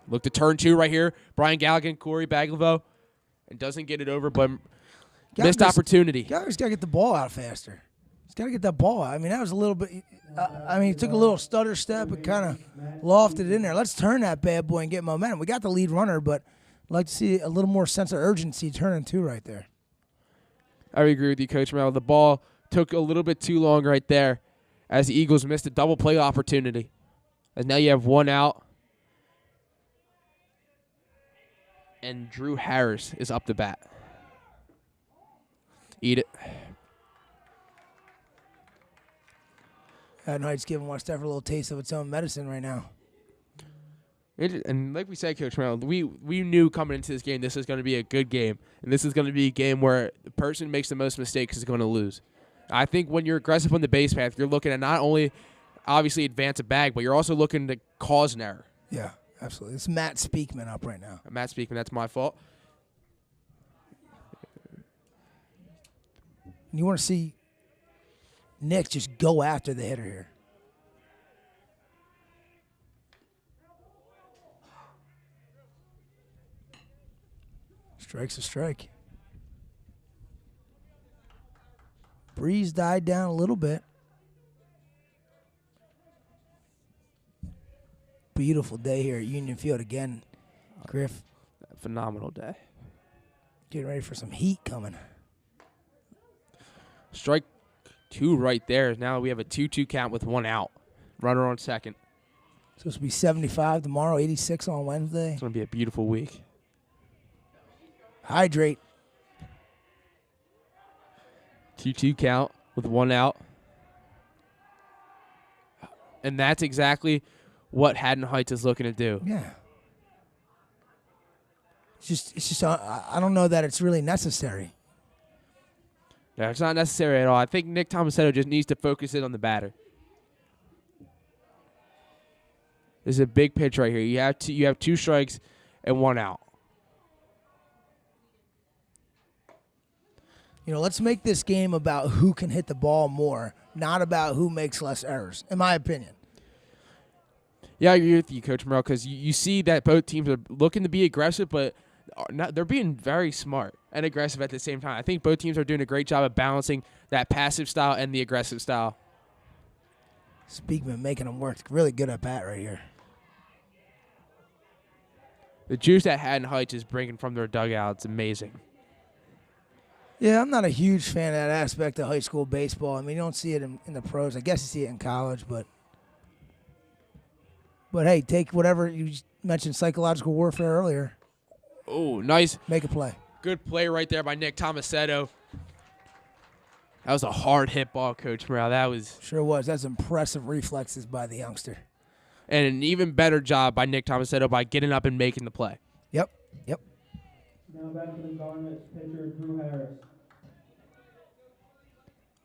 Look to turn 2 right here. Brian Galligan, Corey Baglivo, and doesn't get it over, but missed opportunity. Gallagher's got to get the ball out faster. He's got to get that ball out. I mean, that was a little bit. He took a little stutter step and kind of lofted it in there. Let's turn that bad boy and get momentum. We got the lead runner, but I'd like to see a little more sense of urgency turning 2 right there. I agree with you, Coach Morrell. The ball took a little bit too long right there as the Eagles missed a double play opportunity. As now you have 1 out. And Drew Harris is up to bat. Eat it. Haddon Heights giving West Effort a little taste of its own medicine right now. And like we said, Coach Morrell, we knew coming into this game this is going to be a good game. And this is going to be a game where the person who makes the most mistakes is going to lose. I think when you're aggressive on the base path, you're looking at not only obviously advance a bag, but you're also looking to cause an error. Yeah, absolutely. It's Matt Speakman up right now. Matt Speakman, that's my fault. You want to see Nick just go after the hitter here. Strike's a strike. Breeze died down a little bit. Beautiful day here at Union Field again, Griff. Phenomenal day. Getting ready for some heat coming. Strike 2 right there. Now we have a 2-2 count with 1 out. Runner on second. Supposed to be 75 tomorrow, 86 on Wednesday. It's going to be a beautiful week. Hydrate. 2-2 count with 1 out. And that's exactly what Haddon Heights is looking to do. Yeah. It's just. I don't know that it's really necessary. Yeah, it's not necessary at all. I think Nick Tomasetto just needs to focus in on the batter. This is a big pitch right here. You have 2 strikes and 1 out. Let's make this game about who can hit the ball more, not about who makes less errors, in my opinion. Yeah, I agree with you, Coach Morrell, because you see that both teams are looking to be aggressive, but they're being very smart and aggressive at the same time. I think both teams are doing a great job of balancing that passive style and the aggressive style. Speakman making them work. Really good at bat right here. The juice that Haddon Heights is bringing from their dugout is amazing. Yeah, I'm not a huge fan of that aspect of high school baseball. I mean, you don't see it in the pros. I guess you see it in college, but hey, take whatever you mentioned, psychological warfare earlier. Oh, nice. Make a play. Good play right there by Nick Tomasetto. That was a hard hit ball, Coach Morrell. That was Sure was. That's impressive reflexes by the youngster. and an even better job by Nick Tomasetto by getting up and making the play. Yep. Now back to the Garnets pitcher, Drew Harris.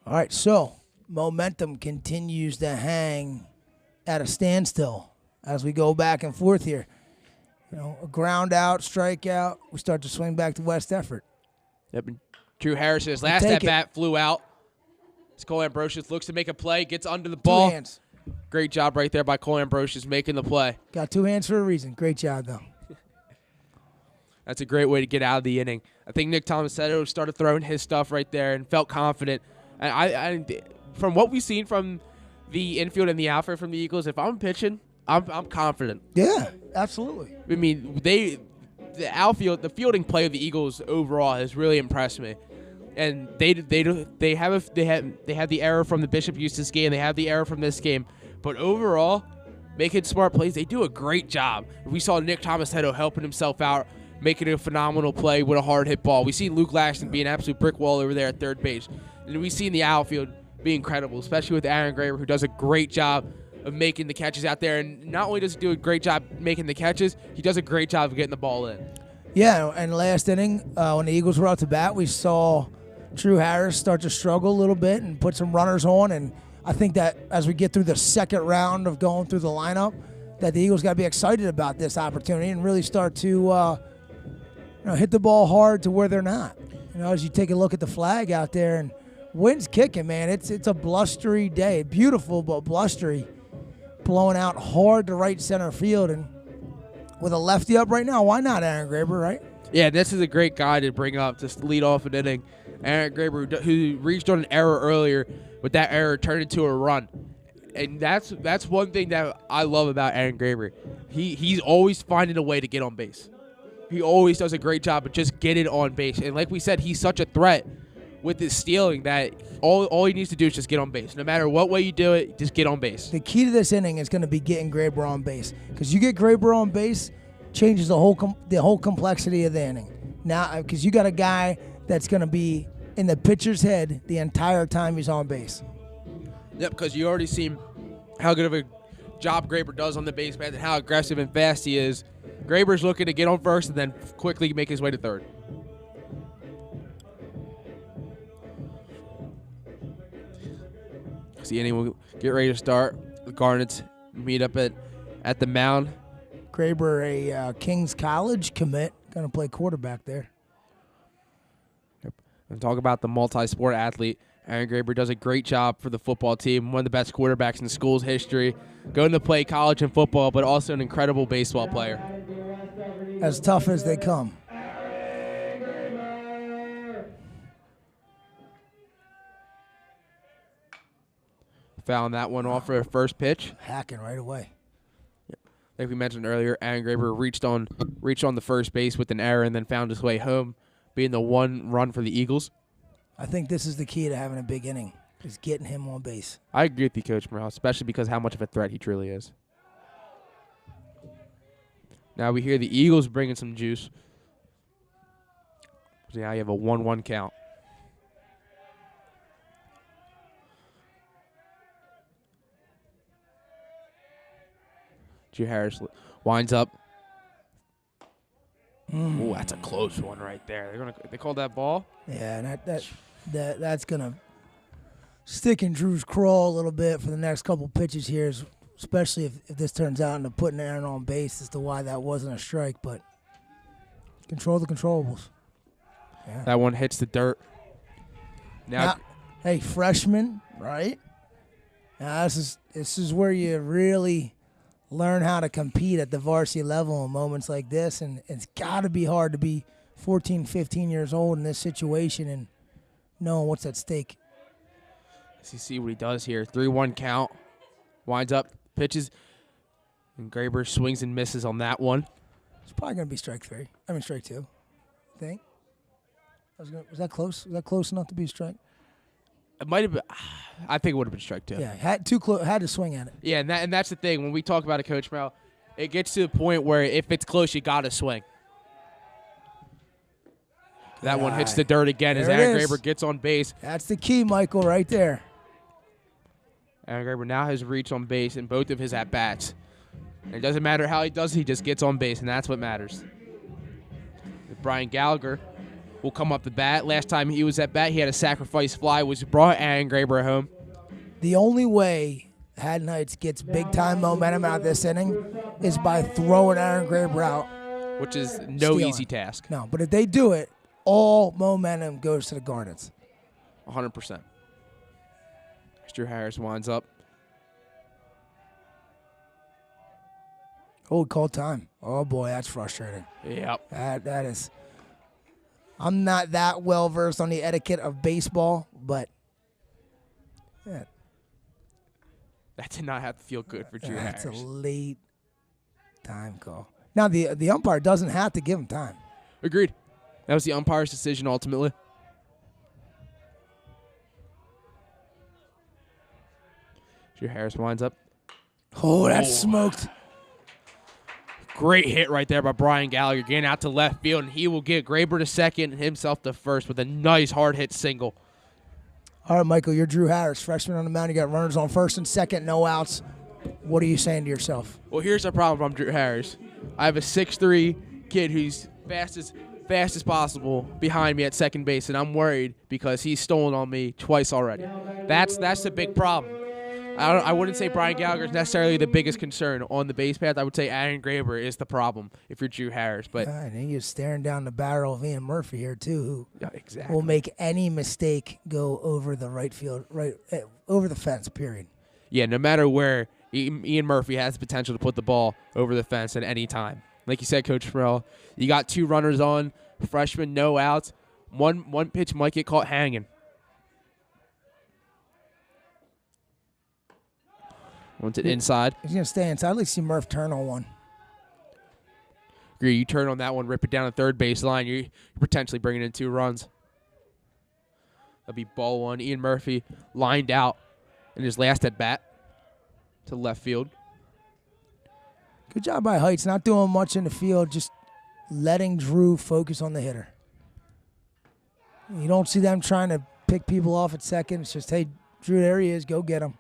All right, so momentum continues to hang at a standstill as we go back and forth here. You know, a ground out, strikeout, we start to swing back to West effort. Yep. Drew Harris's last take at bat flew out. Cole Ambrosius looks to make a play, gets under the ball. 2 hands. Great job right there by Cole Ambrosius making the play. Got 2 hands for a reason. Great job, though. That's a great way to get out of the inning. I think Nick Tomasetto started throwing his stuff right there and felt confident. And I from what we've seen from the infield and the outfield from the Eagles, if I'm pitching, I'm confident. Yeah, absolutely. I mean, the fielding play of the Eagles overall has really impressed me. And they have the error from the Bishop Eustace game, they have the error from this game, but overall, making smart plays, they do a great job. We saw Nick Tomasetto helping himself out, making a phenomenal play with a hard hit ball. We see Luke Lashton be an absolute brick wall over there at third base, and we see in the outfield be incredible, especially with Aaron Graber, who does a great job of making the catches out there. And not only does he do a great job making the catches, he does a great job of getting the ball in. Yeah, and last inning, when the Eagles were out to bat, we saw Drew Harris start to struggle a little bit and put some runners on. And I think that as we get through the second round of going through the lineup, that the Eagles got to be excited about this opportunity and really start to hit the ball hard to where they're not. You know, as you take a look at the flag out there, and wind's kicking, man. It's a blustery day. Beautiful, but blustery. Blowing out hard to right center field. And with a lefty up right now, why not Aaron Graber, right? Yeah, this is a great guy to bring up to lead off an inning. Aaron Graber, who reached on an error earlier, but that error turned into a run. And that's one thing that I love about Aaron Graber. He's always finding a way to get on base. He always does a great job of just getting on base. And like we said, he's such a threat with his stealing that all he needs to do is just get on base. No matter what way you do it, just get on base. The key to this inning is going to be getting Graber on base, because you get Graber on base, changes the whole complexity of the inning. Now, because you got a guy that's going to be in the pitcher's head the entire time he's on base. Yep, because you already seen how good of a job Graber does on the base path and how aggressive and fast he is. Graber's looking to get on first and then quickly make his way to third. The inning will get ready to start. The Garnets meet up at the mound. Graber, a King's College commit, going to play quarterback there. Yep. And talk about the multi-sport athlete. Aaron Graber does a great job for the football team, one of the best quarterbacks in school's history, going to play college and football, but also an incredible baseball player. As tough as they come. Fouling that one off for a first pitch. Hacking right away. Like we mentioned earlier, Aaron Graber reached on the first base with an error and then found his way home, being the one run for the Eagles. I think this is the key to having a big inning, is getting him on base. I agree with you, Coach Morrell, especially because how much of a threat he truly is. Now we hear the Eagles bringing some juice. So now you have a 1-1 count. Drew Harris winds up. Oh, that's a close one right there. They called that ball. Yeah, and that's gonna stick in Drew's craw a little bit for the next couple pitches here, especially if this turns out into putting Aaron on base as to why that wasn't a strike. But control the controllables. Yeah. That one hits the dirt. Now, hey, freshman, right? Now this is where you really learn how to compete at the varsity level in moments like this, and it's got to be hard to be 14, 15 years old in this situation and knowing what's at stake. Let's see what he does here. 3-1 count. Winds up, pitches, and Graber swings and misses on that one. It's probably going to be strike 3. I mean, strike 2. I think. Was that close? Was that close enough to be a strike? It might have been. I think it would have been strike 2. Yeah, had to swing at it. Yeah, and that's the thing. When we talk about it, Coach Morrell, it gets to the point where if it's close, you got to swing. That one hits the dirt again as Aaron Graber gets on base. That's the key, Michael, right there. Aaron Graber now has reach on base in both of his at-bats. And it doesn't matter how he does it, he just gets on base, and that's what matters. Brian Gallagher will come up the bat. Last time he was at bat, he had a sacrifice fly, which brought Aaron Graber home. The only way Haddon Heights gets big-time momentum out of this inning is by throwing Aaron Graber out. Which is no easy task. No, but if they do it, all momentum goes to the Garnets. 100%. Drew Harris winds up. Oh, called time. Oh, boy, that's frustrating. Yep. That is. I'm not that well-versed on the etiquette of baseball, but yeah. That did not have to feel good for Drew Harris. That's a late time call. Now, the umpire doesn't have to give him time. Agreed. That was the umpire's decision ultimately. Drew Harris winds up. Oh, that's smoked. Great hit right there by Brian Gallagher, getting out to left field, and he will get Graber to second and himself to first with a nice hard hit single. All right, Michael, you're Drew Harris, freshman on the mound. You got runners on first and second, no outs. What are you saying to yourself? Well, here's the problem. I'm Drew Harris. I have a 6'3" kid who's fast as possible behind me at second base, and I'm worried because he's stolen on me twice already. That's the big problem. I wouldn't say Brian Gallagher is necessarily the biggest concern on the base path. I would say Aaron Graber is the problem if you're Drew Harris. But and then you're staring down the barrel of Ian Murphy here too, who exactly will make any mistake go over the right field, over the fence. Period. Yeah, no matter where, Ian Murphy has the potential to put the ball over the fence at any time. Like you said, Coach Morrell, you got 2 runners on, freshman, no outs. One pitch might get caught hanging. Wants it inside. He's going to stay inside. I'd like to see Murph turn on one. Agree. You turn on that one, rip it down the third baseline. You're potentially bringing in 2 runs. That'll be ball 1. Ian Murphy lined out in his last at bat to left field. Good job by Heights. Not doing much in the field, just letting Drew focus on the hitter. You don't see them trying to pick people off at second. It's just, hey, Drew, there he is. Go get him.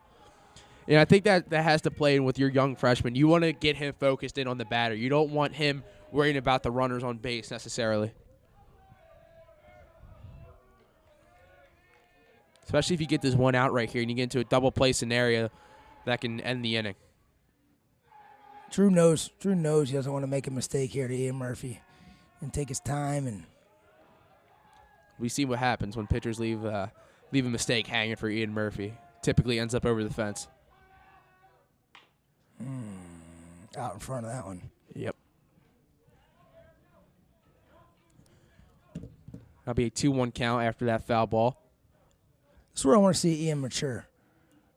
And I think that has to play in with your young freshman. You want to get him focused in on the batter. You don't want him worrying about the runners on base necessarily. Especially if you get this one out right here and you get into a double play scenario that can end the inning. Drew knows he doesn't want to make a mistake here to Ian Murphy and take his time. And we see what happens when pitchers leave a mistake hanging for Ian Murphy. Typically ends up over the fence. Out in front of that one. Yep. That'll be a 2-1 count after that foul ball. This is where I want to see Ian mature.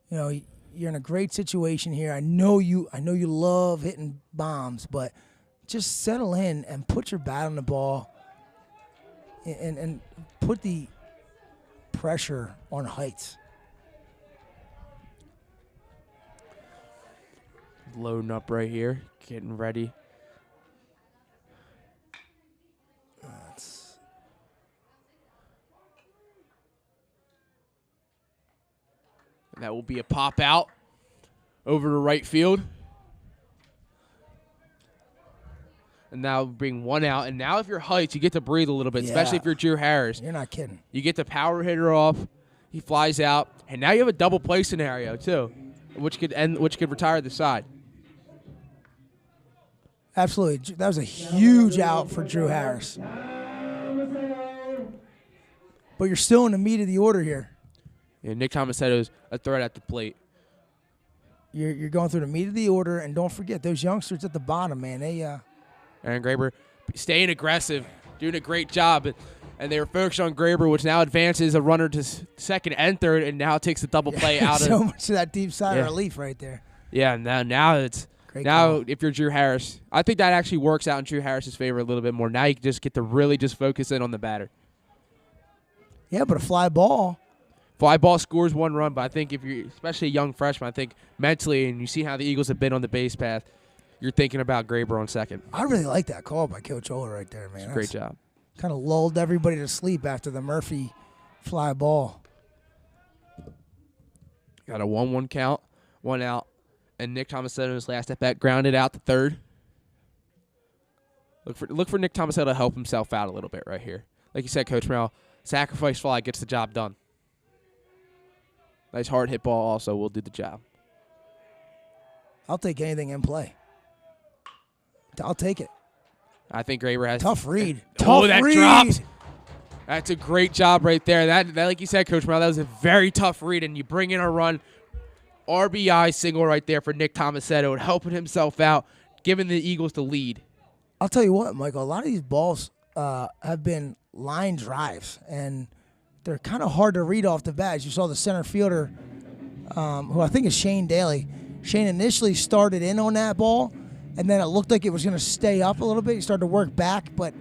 You know, you're in a great situation here. I know you love hitting bombs, but just settle in and put your bat on the ball and put the pressure on Heights. Loading up right here, getting ready. And that will be a pop out over to right field. And now bring 1 out. And now if you're Heights, you get to breathe a little bit, especially if you're Drew Harris. You're not kidding. You get the power hitter off. He flies out. And now you have a double play scenario, too, which could retire the side. Absolutely. That was a huge out for Drew Harris. But you're still in the meat of the order here. Yeah, Nick Tomasetto's a threat at the plate. You're going through the meat of the order, and don't forget, those youngsters at the bottom, man, they Aaron Graber staying aggressive, doing a great job. And they were focused on Graber, which now advances a runner to second and third, and now takes the double play out of so much of that deep side of relief right there. Yeah, now it's Great now call. if you're Drew Harris, I think that actually works out in Drew Harris's favor a little bit more. Now you can just get to really just focus in on the batter. Yeah, but a fly ball. Fly ball scores 1 run, but I think if you're especially a young freshman, I think mentally, and you see how the Eagles have been on the base path, you're thinking about Graber on second. I really like that call by Coach Oler right there, man. Great job. Kind of lulled everybody to sleep after the Murphy fly ball. Got a 1-1 count, 1 out, and Nick Tomasetto's last at bat grounded out to third. Look for Nick Tomasetto to help himself out a little bit right here. Like you said, Coach Morrell, sacrifice fly gets the job done. Nice hard hit ball also will do the job. I'll take anything in play. I'll take it. I think Graber has Tough read. Oh, Tough that read. dropped. That's a great job right there. That like you said, Coach Morrell, that was a very tough read, and you bring in a run. RBI single right there for Nick Tomasetto, helping himself out, giving the Eagles the lead. I'll tell you what, Michael, a lot of these balls have been line drives, and they're kind of hard to read off the bat. As you saw the center fielder, who I think is Shane Daly. Shane initially started in on that ball, and then it looked like it was going to stay up a little bit. He started to work back, but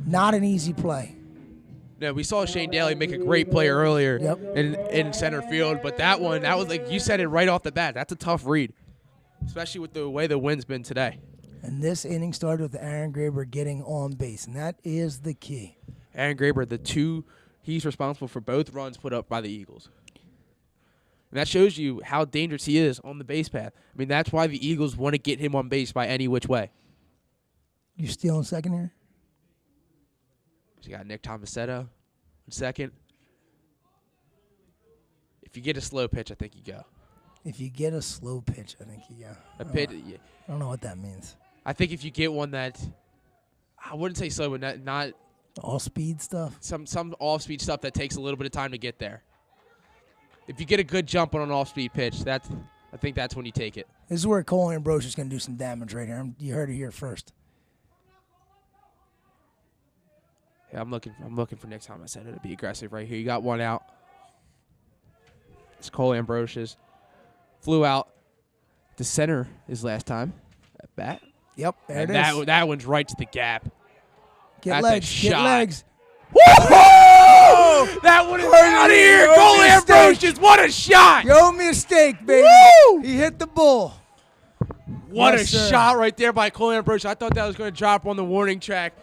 not an easy play. No, we saw Shane Daly make a great play earlier Yep. in center field, but that was like you said it right off the bat. That's a tough read, especially with the way the wind's been today. And this inning started with Aaron Graber getting on base, and that is the key. Aaron Graber, he's responsible for both runs put up by the Eagles. And that shows you how dangerous he is on the base path. I mean, that's why the Eagles want to get him on base by any which way. You stealing second here? So you got Nick Tomasetto in second. If you get a slow pitch, I think you go. If you get a slow pitch, I think you go. A pitch, I don't know what that means. I think if you get one that, I wouldn't say slow, but not All speed stuff? some off-speed stuff that takes a little bit of time to get there. If you get a good jump on an off-speed pitch, I think that's when you take it. This is where Cole Ambrose is going to do some damage right here. You heard it here first. Yeah, I'm looking for Nick Tomasetto to be aggressive right here. You got 1 out. It's Cole Ambrosius. Flew out to center his last time at bat. Yep, there And it is. that one's right to the gap. Get that's a legs, get shot. legs. Woo! That one is out of here. Yo, Cole mistake. Ambrosius, what a shot! Yo, mistake, baby. Woo! He hit the bull. What Yes, a sir. shot right there by Cole Ambrosius. I thought that was going to drop on the warning track.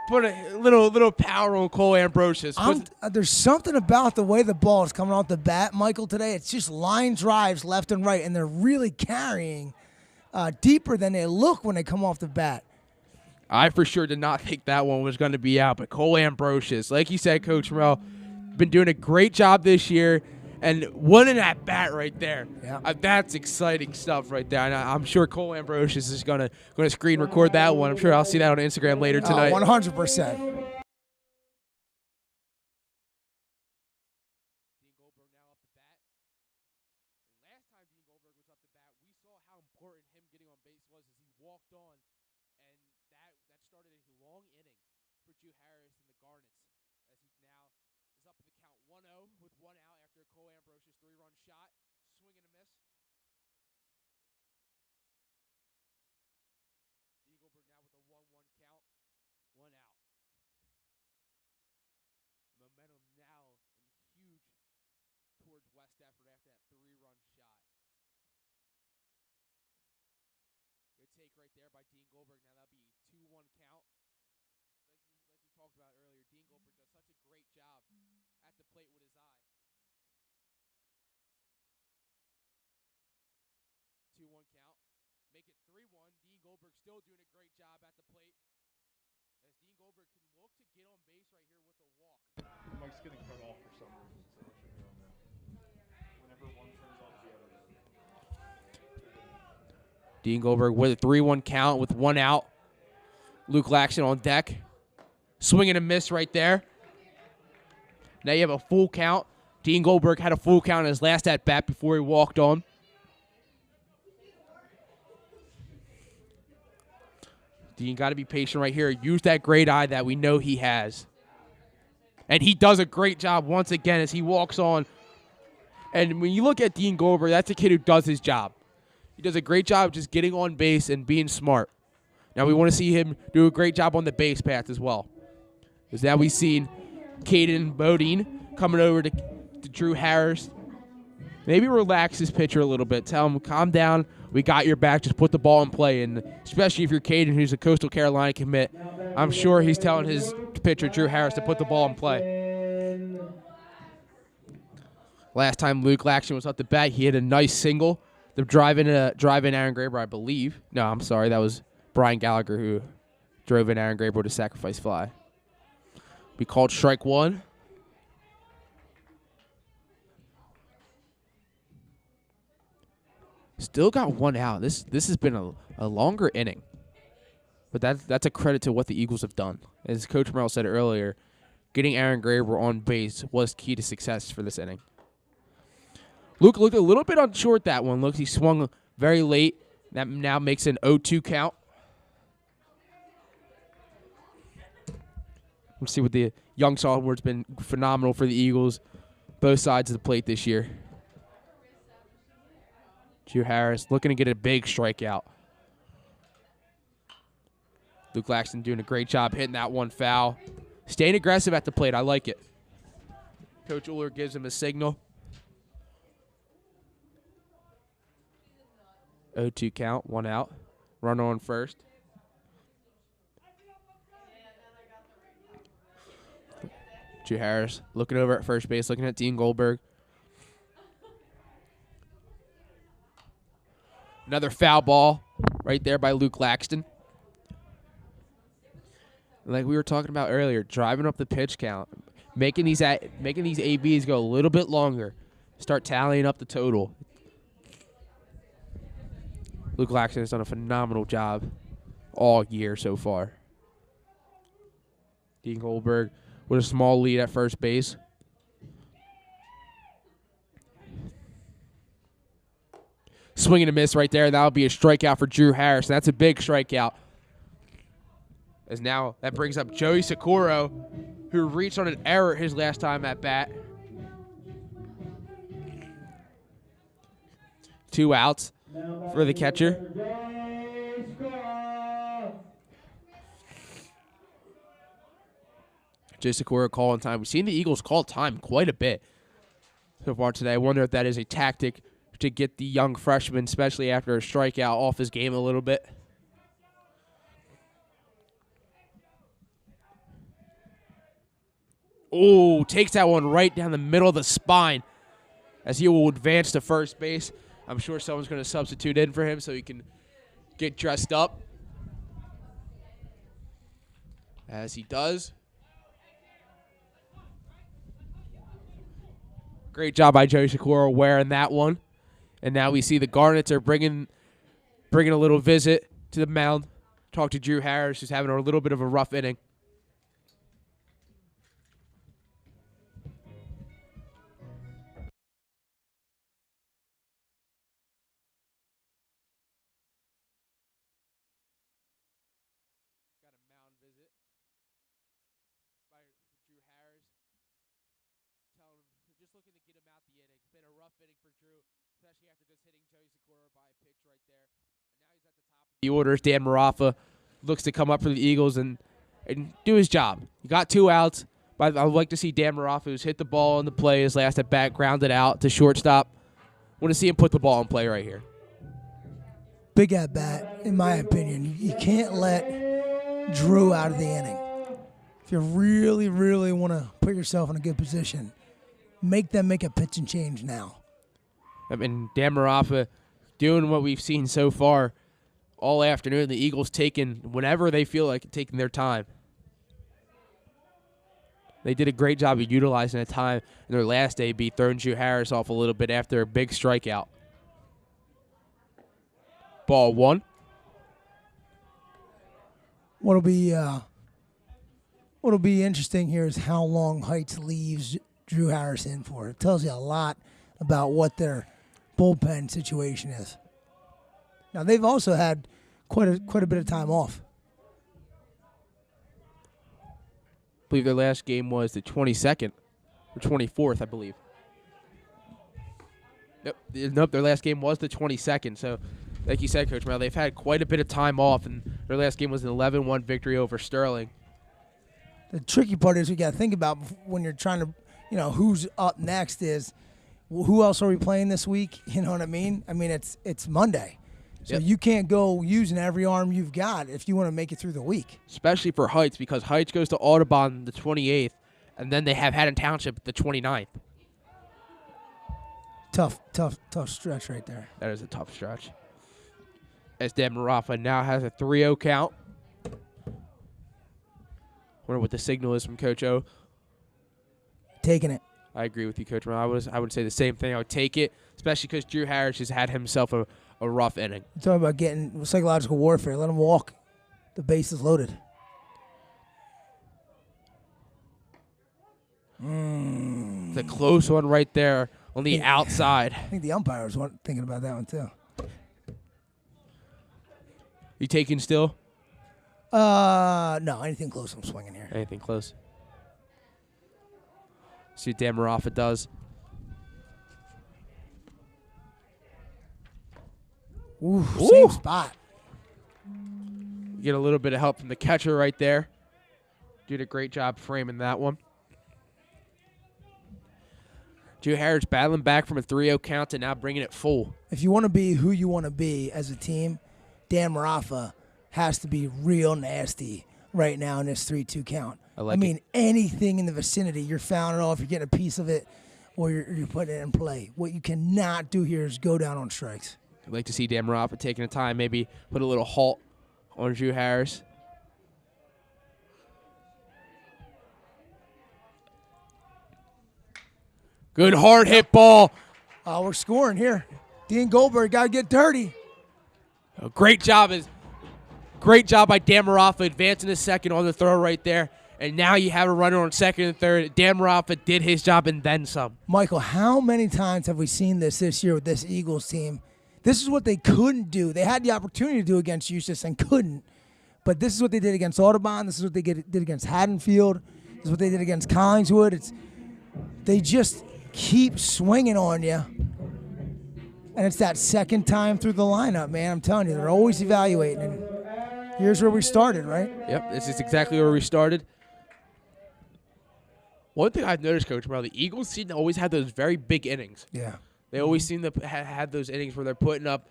Put a little power on Cole Ambrosius. There's something about the way the ball is coming off the bat, Michael, today. It's just line drives left and right, and they're really carrying deeper than they look when they come off the bat. I for sure did not think that one was going to be out, but Cole Ambrosius, like you said, Coach Morrell, been doing a great job this year, and winning that bat right there. Yeah. That's exciting stuff right there. And I'm sure Cole Ambrosius is going to screen record that one. I'm sure I'll see that on Instagram later tonight. 100%. Drew Harris and the Garnets as he now is up in the count 1-0 with 1 out after a Cole Ambrosius 3-run shot. Swing and a miss. Diegelberg now with a 1-1 count. 1 out. Momentum now in huge towards West Effort after that 3-run shot. Good take right there by Dean Goldberg. Now that'll be 2-1 count. Talked about earlier, Dean Goldberg does such a great job at the plate with his eye. 2-1 count. Make it 3-1. Dean Goldberg still doing a great job at the plate. As Dean Goldberg can look to get on base right here with a walk. Mike's getting cut off for some reason, so it should be on there. Whenever one turns off the other. Dean Goldberg with a 3-1 count with 1 out. Luke Laxton on deck. Swing and a miss right there. Now you have a full count. Dean Goldberg had a full count in his last at-bat before he walked on. Dean got to be patient right here. Use that great eye that we know he has. And he does a great job once again as he walks on. And when you look at Dean Goldberg, that's a kid who does his job. He does a great job just getting on base and being smart. Now we want to see him do a great job on the base path as well. Because now we've seen Caden Bodine coming over to Drew Harris. Maybe relax his pitcher a little bit. Tell him, calm down. We got your back. Just put the ball in play. And especially if you're Caden, who's a Coastal Carolina commit, I'm sure he's telling his pitcher, Drew Harris, to put the ball in play. Last time Luke Laxton was up the bat, he hit a nice single. The drive in Aaron Graber, I believe. No, I'm sorry. That was Brian Gallagher who drove in Aaron Graber with a sacrifice fly. We called strike one. Still got one out. This has been a longer inning. But that's a credit to what the Eagles have done. As Coach Morrell said earlier, getting Aaron Graber on base was key to success for this inning. Luke looked a little bit unshort that one. Looks he swung very late. That now makes an 0-2 count. Let's see what the young sophomore's been phenomenal for the Eagles, both sides of the plate this year. Drew Harris looking to get a big strikeout. Luke Laxton doing a great job hitting that one foul. Staying aggressive at the plate. I like it. Coach Uller gives him a signal. 0-2 count, one out. Runner on first. Drew Harris looking over at first base, looking at Dean Goldberg. Another foul ball right there by Luke Laxton. Like we were talking about earlier, driving up the pitch count, making these ABs go a little bit longer, start tallying up the total. Luke Laxton has done a phenomenal job all year so far. Dean Goldberg with a small lead at first base. Swing and a miss right there. That would be a strikeout for Drew Harris. That's a big strikeout. As now that brings up Joey Socorro, who reached on an error his last time at bat. 2 outs for the catcher. Joey Socorro calling time. We've seen the Eagles call time quite a bit so far today. I wonder if that is a tactic to get the young freshman, especially after a strikeout, off his game a little bit. Oh, takes that one right down the middle of the spine as he will advance to first base. I'm sure someone's going to substitute in for him so he can get dressed up. As he does. Great job by Joey Socorro wearing that one. And now we see the Garnets are bringing a little visit to the mound. Talk to Drew Harris, who's having a little bit of a rough inning. Got a mound visit by Drew Harris. Telling him, just looking to get him out the inning. It's been a rough inning for Drew, especially after just hitting Joey Socorro by a pitch right there. And now he's at the top of the orders. Dan Marafa looks to come up for the Eagles and do his job. He got 2 outs, but I would like to see Dan Marafa, who's hit the ball in the play his last at bat, grounded out to shortstop. Want to see him put the ball in play right here. Big at bat, in my opinion. You can't let Drew out of the inning. If you really, really want to put yourself in a good position, make them make a pitch and change now. I mean, Dan Marafa doing what we've seen so far all afternoon. The Eagles taking whenever they feel like taking their time. They did a great job of utilizing that time in their last AB, throwing Drew Harris off a little bit after a big strikeout. Ball 1. What'll be interesting here is how long Heights leaves Drew Harris in for. It tells you a lot about what their bullpen situation is. Now they've also had quite a bit of time off. I believe their last game was the 22nd or 24th, I believe. Yep. Nope. Their last game was the 22nd. So, like you said, Coach Morrell, they've had quite a bit of time off, and their last game was an 11-1 victory over Sterling. The tricky part is we got to think about when you're trying to, who's up next is who else are we playing this week? You know what I mean? I mean, it's Monday. So Yep. you can't go using every arm you've got if you want to make it through the week. Especially for Heights, because Heights goes to Audubon the 28th, and then they have Haddon Township the 29th. Tough stretch right there. That is a tough stretch. As Dan Marafa now has a 3-0 count. Wonder what the signal is from Coach O. Taking it. I agree with you, Coach Morrell. I would say the same thing. I would take it, especially because Drew Harris has had himself a rough inning. You're talking about getting psychological warfare. Let him walk. The base is loaded. It's a close one right there on the outside. I think the umpire was thinking about that one too. You taking still? No, anything close I'm swinging here. Anything close? See what Dan Marafa does. Ooh, same spot. Get a little bit of help from the catcher right there. Did a great job framing that one. Drew Harris battling back from a 3-0 count to now bringing it full. If you want to be who you want to be as a team, Dan Marafa has to be real nasty right now in this 3-2 count. I mean, anything in the vicinity, you're fouling it off, you're getting a piece of it, or you're putting it in play. What you cannot do here is go down on strikes. I'd like to see Dan Marafa taking a time, maybe put a little halt on Drew Harris. Good hard hit ball. We're scoring here. Dean Goldberg got to get dirty. Great job by Dan Marafa advancing the second on the throw right there. And now you have a runner on second and third. Dan Marafa did his job and then some. Michael, how many times have we seen this year with this Eagles team? This is what they couldn't do. They had the opportunity to do against Eustis and couldn't. But this is what they did against Audubon. This is what they did against Haddonfield. This is what they did against Collingswood. They just keep swinging on you. And it's that second time through the lineup, man. I'm telling you, they're always evaluating. And here's where we started, right? Yep, this is exactly where we started. One thing I've noticed, Coach Morrell, the Eagles seem to always have those very big innings. Yeah. They always seem to have those innings where they're putting up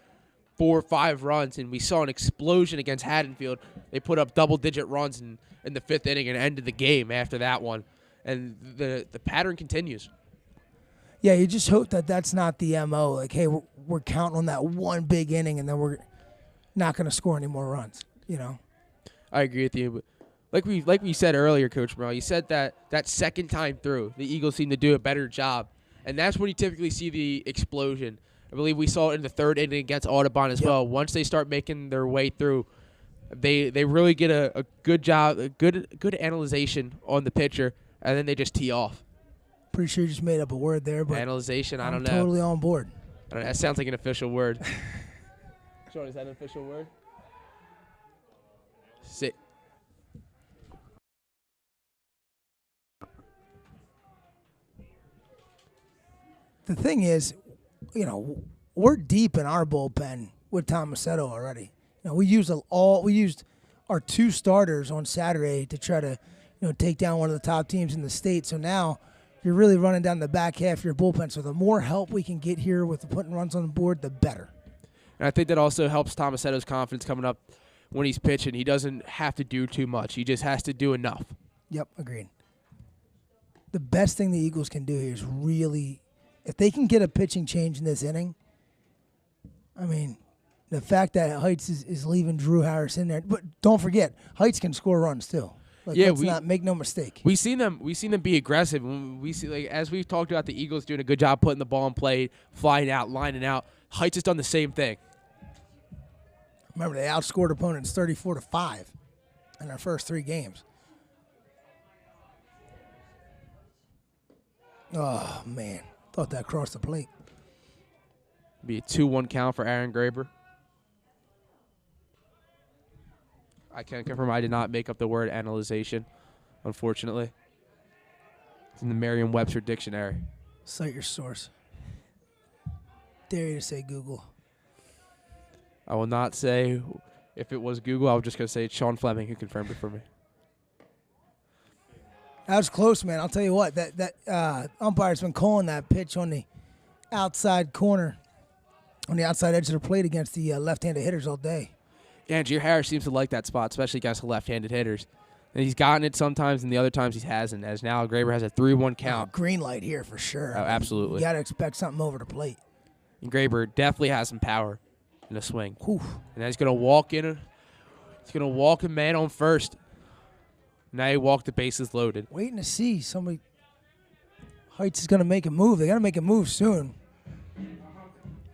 4 or 5 runs, and we saw an explosion against Haddonfield. They put up double-digit runs in the 5th inning and ended the game after that one. And the pattern continues. Yeah, you just hope that that's not the MO. Like, hey, we're counting on that one big inning, and then we're not going to score any more runs, you know? I agree with you. But like we said earlier, Coach Morrell, you said that second time through, the Eagles seem to do a better job. And that's when you typically see the explosion. I believe we saw it in the 3rd inning against Audubon as well. Once they start making their way through, they really get a good job, a good analyzation on the pitcher, and then they just tee off. Pretty sure you just made up a word there, but Analyzation, I don't I'm know. totally on board. I don't know. That sounds like an official word. Sean, is that an official word? Sit. The thing is, you know, we're deep in our bullpen with Tomasetto already. You know, we used our 2 starters on Saturday to try to, take down one of the top teams in the state. So now you're really running down the back half of your bullpen. So the more help we can get here with putting runs on the board, the better. And I think that also helps Tomasetto's confidence coming up when he's pitching. He doesn't have to do too much. He just has to do enough. Yep, agreed. The best thing the Eagles can do here is really, if they can get a pitching change in this inning, I mean, the fact that Heights is leaving Drew Harris in there, but don't forget, Heights can score runs too. Let's not make no mistake. We've seen them be aggressive. We see, as we've talked about, the Eagles doing a good job putting the ball in play, flying out, lining out. Heights has done the same thing. Remember, they outscored opponents 34-5 in their first 3 games. Oh man, thought that crossed the plate. Be a 2-1 count for Aaron Graber. I can confirm I did not make up the word analyzation, unfortunately. It's in the Merriam-Webster dictionary. Cite your source. dare you to say Google. I will not say if it was Google. I was just going to say it's Sean Fleming who confirmed it for me. That was close, man. I'll tell you what. That umpire's been calling that pitch on the outside corner, on the outside edge of the plate against the left-handed hitters all day. Yeah, and Drew Harris seems to like that spot, especially against the left-handed hitters. And he's gotten it sometimes, and the other times he hasn't, as now Graber has a 3-1 count. Green light here for sure. Oh, absolutely. You got to expect something over the plate. And Graber definitely has some power in the swing. Whew. And then he's going to walk in. He's going to walk a man on first. Now he walked the bases loaded. Waiting to see somebody. Heights is going to make a move. They got to make a move soon.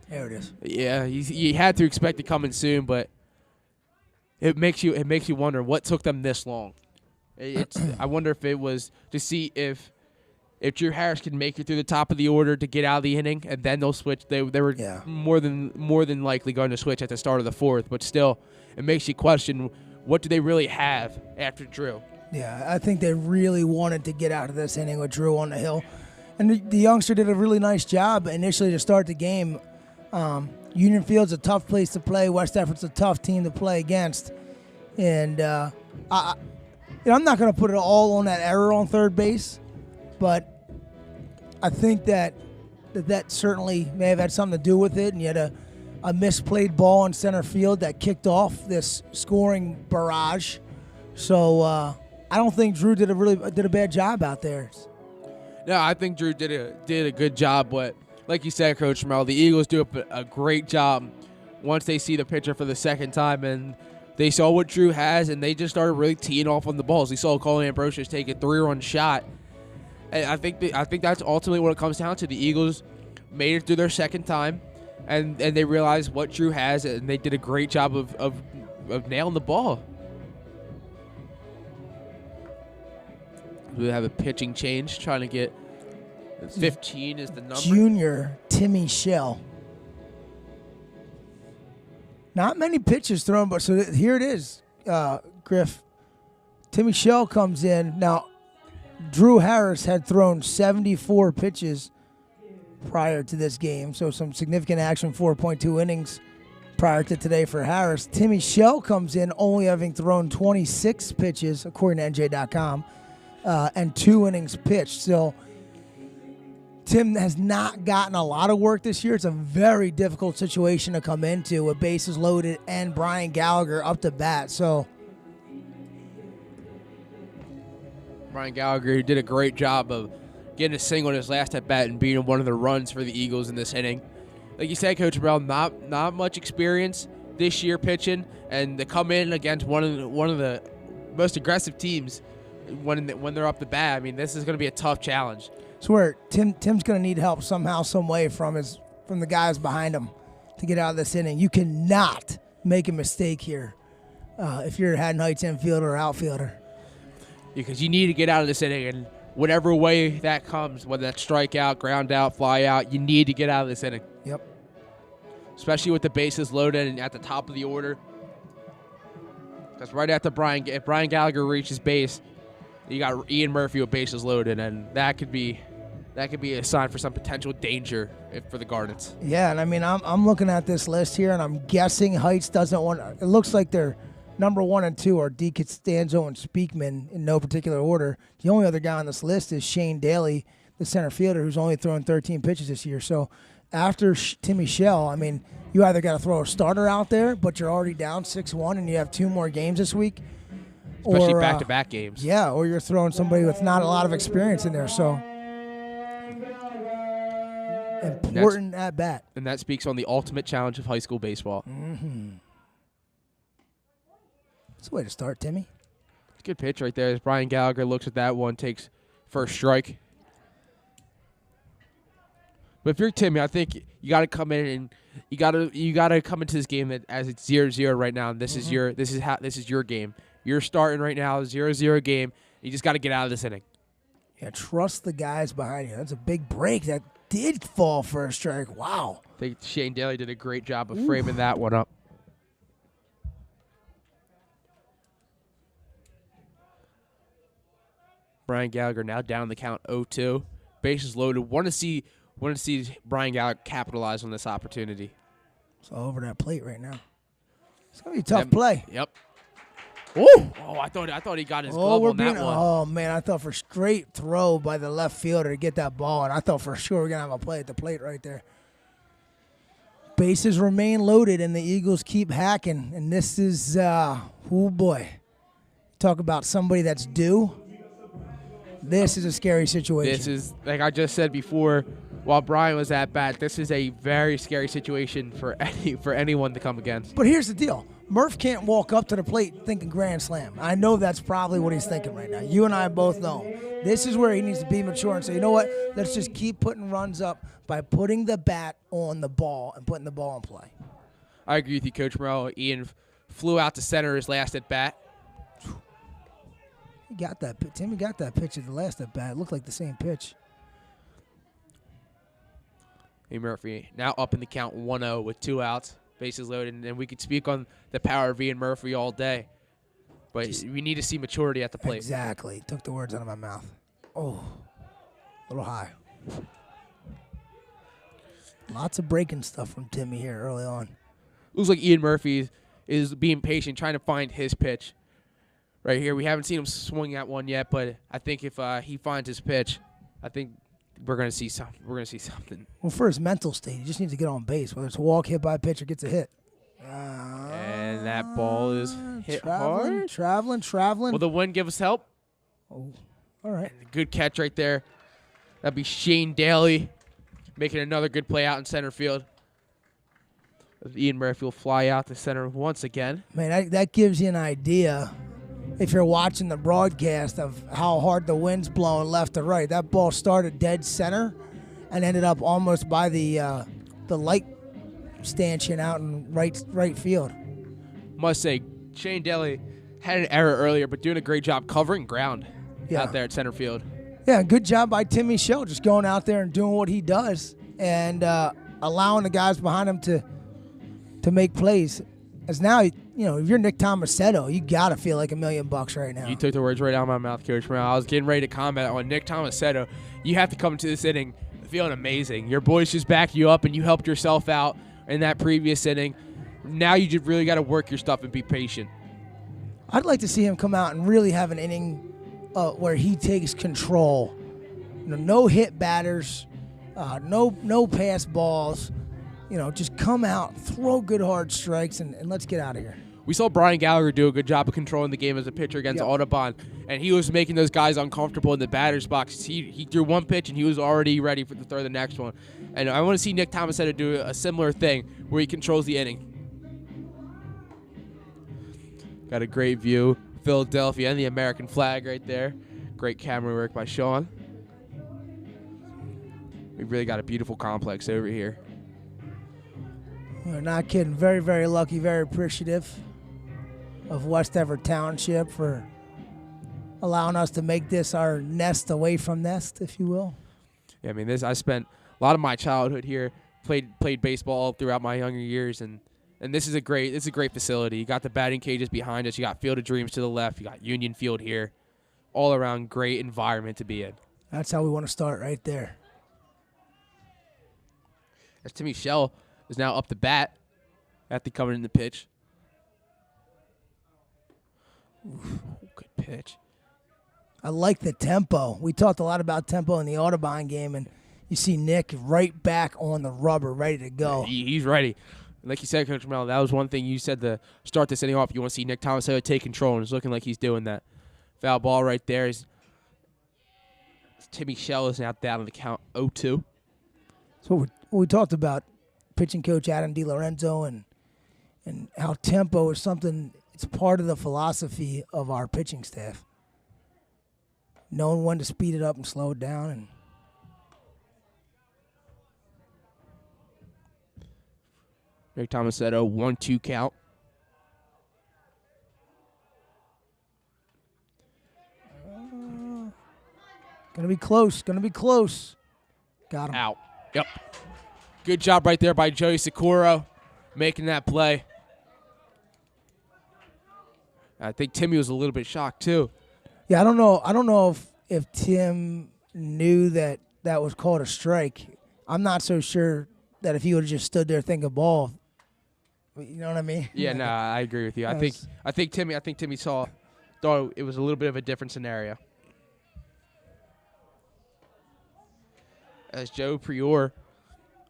There it is. Yeah, you had to expect it coming soon, but it makes you wonder what took them this long. I wonder if it was to see if Drew Harris can make it through the top of the order to get out of the inning, and then they'll switch. They were more than likely going to switch at the start of the fourth, but still, it makes you question what do they really have after Drew. Yeah, I think they really wanted to get out of this inning with Drew on the hill, and the youngster did a really nice job initially to start the game. Union Field's a tough place to play. West Effort's a tough team to play against, and I'm not going to put it all on that error on third base, but I think that certainly may have had something to do with it, and you had a misplayed ball in center field that kicked off this scoring barrage. So I don't think Drew did a bad job out there. No, I think Drew did a good job, but like you said, Coach Morrell, the Eagles do a great job once they see the pitcher for the second time, and they saw what Drew has, and they just started really teeing off on the balls. We saw Colin Ambrosius take a 3-run shot, and I think that's ultimately what it comes down to. The Eagles made it through their second time, and they realized what Drew has, and they did a great job of nailing the ball. We have a pitching change, trying to get 15 is the number. Junior Timmy Shell. Not many pitches thrown, but so here it is, Griff. Timmy Shell comes in. Now, Drew Harris had thrown 74 pitches prior to this game, so some significant action, 4.2 innings prior to today for Harris. Timmy Shell comes in only having thrown 26 pitches, according to NJ.com, and 2 innings pitched. So Tim has not gotten a lot of work this year. It's a very difficult situation to come into with bases loaded and Brian Gallagher up to bat. So Brian Gallagher, who did a great job of getting a single in his last at bat and being one of the runs for the Eagles in this inning. Like you said, Coach Morrell, not much experience this year pitching, and to come in against one of the most aggressive teams when they're up the bat. I mean, this is going to be a tough challenge. Swear, Tim's going to need help somehow, some way from the guys behind him to get out of this inning. You cannot make a mistake here if you're a Haddon Heights infielder or outfielder. Because you need to get out of this inning, and whatever way that comes, whether that's strikeout, ground out, fly out, you need to get out of this inning. Yep. Especially with the bases loaded and at the top of the order. Because right after if Brian Gallagher reaches base, you got Ian Murphy with bases loaded, and that could be a sign for some potential danger for the Garnets. Yeah, and I mean, I'm looking at this list here, and I'm guessing Heights doesn't want. It looks like they're number 1 and 2 are D. Costanzo and Speakman in no particular order. The only other guy on this list is Shane Daly, the center fielder, who's only thrown 13 pitches this year. So after Timmy Shell, I mean, you either got to throw a starter out there, but you're already down 6-1, and you have 2 more games this week. Especially back-to-back games. Yeah, or you're throwing somebody with not a lot of experience in there. So important at bat. And that speaks on the ultimate challenge of high school baseball. Mm-hmm. That's a way to start, Timmy. Good pitch right there as Brian Gallagher looks at that one, takes first strike. But if you're Timmy, I think you got to come in and you got to come into this game as it's 0-0 right now. And this is your game. You're starting right now, 0-0 game. You just got to get out of this inning. Yeah, trust the guys behind you. That's a big break. That did fall for a strike. Wow. I think Shane Daly did a great job of framing that one up. Brian Gallagher now down the count 0-2. Bases loaded. Want to see Want to see Brian Gallagher capitalize on this opportunity. So over that plate right now. It's gonna be a tough play. Yep. Ooh. Oh, I thought he got his glove on that one. Oh man, I thought for straight throw by the left fielder to get that ball, and I thought for sure we're gonna have a play at the plate right there. Bases remain loaded, and the Eagles keep hacking. And this is, oh boy, talk about somebody that's due. This is a scary situation. This is, like I just said before, while Brian was at bat, this is a very scary situation for anyone to come against. But here's the deal. Murph can't walk up to the plate thinking grand slam. I know that's probably what he's thinking right now. You and I both know. This is where he needs to be mature and say, you know what, let's just keep putting runs up by putting the bat on the ball and putting the ball in play. I agree with you, Coach Morrell. Ian flew out to center his last at bat. He got that. Timmy got that pitch at the last at bat. It looked like the same pitch. Hey, Murphy now up in the count 1-0 with 2 outs, bases loaded, and we could speak on the power of Ian Murphy all day, but we need to see maturity at the plate. Exactly. Took the words out of my mouth. Oh, a little high. Lots of breaking stuff from Timmy here early on. Looks like Ian Murphy is being patient, trying to find his pitch. Right here, we haven't seen him swing at one yet, but I think if he finds his pitch, I think we're gonna see something. We're gonna see something. Well, for his mental state, he just needs to get on base, whether it's a walk, hit by a pitch, or gets a hit. And that ball is hit hard. Traveling. Will the wind give us help? Oh, all right. Good catch right there. That'd be Shane Daly making another good play out in center field. Ian Murphy will fly out to center once again. Man, that gives you an idea, if you're watching the broadcast, of how hard the wind's blowing left to right. That ball started dead center and ended up almost by the light stanchion out in right field. Must say, Shane Daly had an error earlier, but doing a great job covering ground out there at center field. Yeah, good job by Timmy Shell, just going out there and doing what he does and allowing the guys behind him to make plays. As now, if you're Nick Tomasetto, you got to feel like $1 million right now. You took the words right out of my mouth, Coach Morrell. I was getting ready to comment on Nick Tomasetto. You have to come into this inning feeling amazing. Your boys just backed you up, and you helped yourself out in that previous inning. Now you just really got to work your stuff and be patient. I'd like to see him come out and really have an inning where he takes control. No hit batters, no pass balls. Just come out, throw good hard strikes, and let's get out of here. We saw Brian Gallagher do a good job of controlling the game as a pitcher against Audubon, and he was making those guys uncomfortable in the batter's box. He threw one pitch, and he was already ready to throw the next one. And I want to see Nick Tomasetto do a similar thing where he controls the inning. Got a great view. Philadelphia and the American flag right there. Great camera work by Sean. We've really got a beautiful complex over here. We're not kidding. Very, very lucky, very appreciative of West Everett Township for allowing us to make this our nest away from nest, if you will. Yeah, I spent a lot of my childhood here, played baseball throughout my younger years, and this is a great facility. You got the batting cages behind us. You got Field of Dreams to the left. You got Union Field here. All around great environment to be in. That's how we want to start right there. As Timmy Shell is now up to bat after coming in the pitch. Ooh, good pitch. I like the tempo. We talked a lot about tempo in the Audubon game, and you see Nick right back on the rubber, ready to go. He's ready. Like you said, Coach Morrell, that was one thing you said to start this inning off. You want to see Nick Tomasetto take control, and it's looking like he's doing that. Foul ball right there. Timmy Shell is now down on the count 0-2. So we talked about pitching coach Adam DiLorenzo and how tempo is something, it's part of the philosophy of our pitching staff. Knowing when to speed it up and slow it down. And Nick Tomasetto, 1-2 count. Gonna be close. Got him. Out. Yep. Good job right there by Joey Sikoro making that play. I think Timmy was a little bit shocked too. Yeah, I don't know if Tim knew that was called a strike. I'm not so sure that if he would have just stood there thinking ball, you know what I mean? Yeah, no, I agree with you. I think Timmy thought it was a little bit of a different scenario. As Joe Prior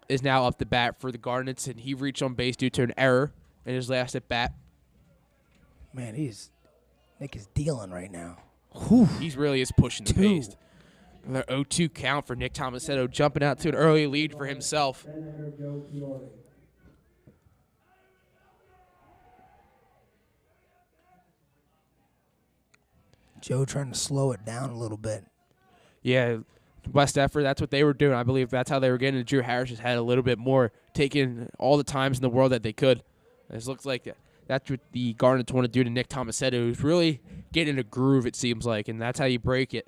is now up to bat for the Garnets, and he reached on base due to an error in his last at bat. Man, Nick is dealing right now. He really is pushing the pace. Another 0-2 count for Nick Tomasetto, jumping out to an early lead for himself. Senator Joe Fiore. Joe trying to slow it down a little bit. Yeah, West effort, that's what they were doing. I believe that's how they were getting. Drew Harris just had a little bit more, taking all the times in the world that they could. It looks like that's what the Garnets want to do to Nick Tomasetto, who's really getting a groove, it seems like, and that's how you break it.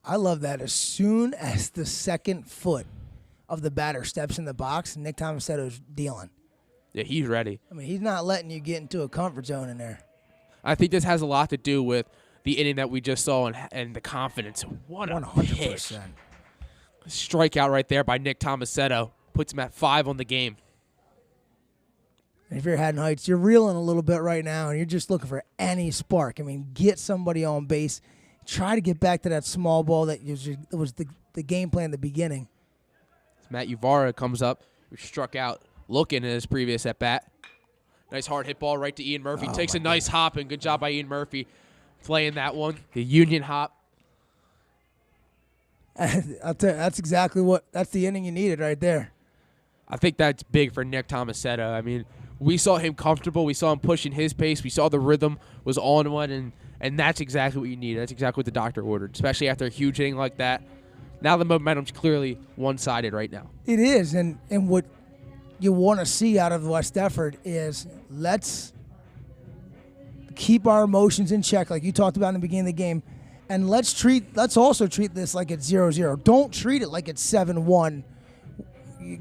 I love that. As soon as the second foot of the batter steps in the box, Nick Tomasetto's dealing. Yeah, he's ready. I mean, he's not letting you get into a comfort zone in there. I think this has a lot to do with the inning that we just saw and the confidence. What a 100%. pitch. Strikeout right there by Nick Tomasetto. Puts him at 5 on the game. And if you're Haddon Heights, you're reeling a little bit right now, and you're just looking for any spark. I mean, get somebody on base. Try to get back to that small ball that was the game plan at the beginning. Matt Uvara comes up, who struck out looking in his previous at-bat. Nice hard hit ball right to Ian Murphy. Takes a nice hop, and good job by Ian Murphy playing that one. The Union hop. I'll tell you, that's the inning you needed right there. I think that's big for Nick Tomasetto. I mean, we saw him comfortable. We saw him pushing his pace. We saw the rhythm was on one, and that's exactly what you need. That's exactly what the doctor ordered, especially after a huge inning like that. Now the momentum's clearly one-sided right now. It is, and what you want to see out of West Effort is let's keep our emotions in check, like you talked about in the beginning of the game, and let's also treat this like it's 0-0. Don't treat it like it's 7-1.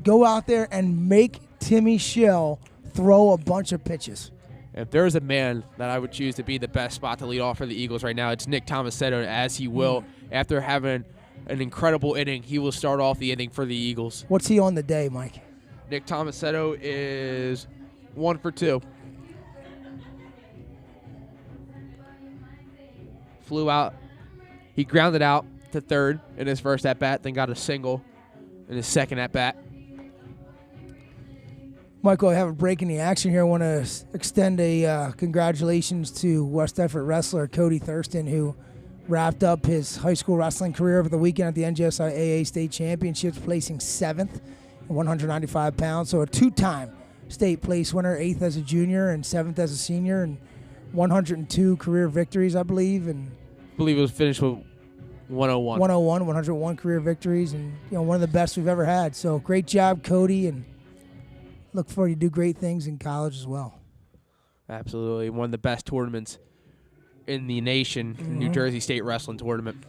Go out there and make Timmy Shell throw a bunch of pitches. If there's a man that I would choose to be the best spot to lead off for the Eagles right now, it's Nick Tomasetto, as he will. After having an incredible inning, he will start off the inning for the Eagles. What's he on the day, Mike? Nick Tomasetto is 1 for 2. Flew out. He grounded out to third in his first at-bat, then got a single in his second at-bat. Michael, I have a break in the action here. I want to extend a congratulations to West Effort wrestler Cody Thurston, who wrapped up his high school wrestling career over the weekend at the NJSIAA State Championships, placing 7th at 195 pounds. So a 2-time state place winner, 8th as a junior and 7th as a senior, and 102 career victories, I believe. And I believe it was finished with 101. 101 career victories, and one of the best we've ever had. So great job, Cody, and look forward to do great things in college as well. Absolutely. One of the best tournaments in the nation, New Jersey State Wrestling Tournament.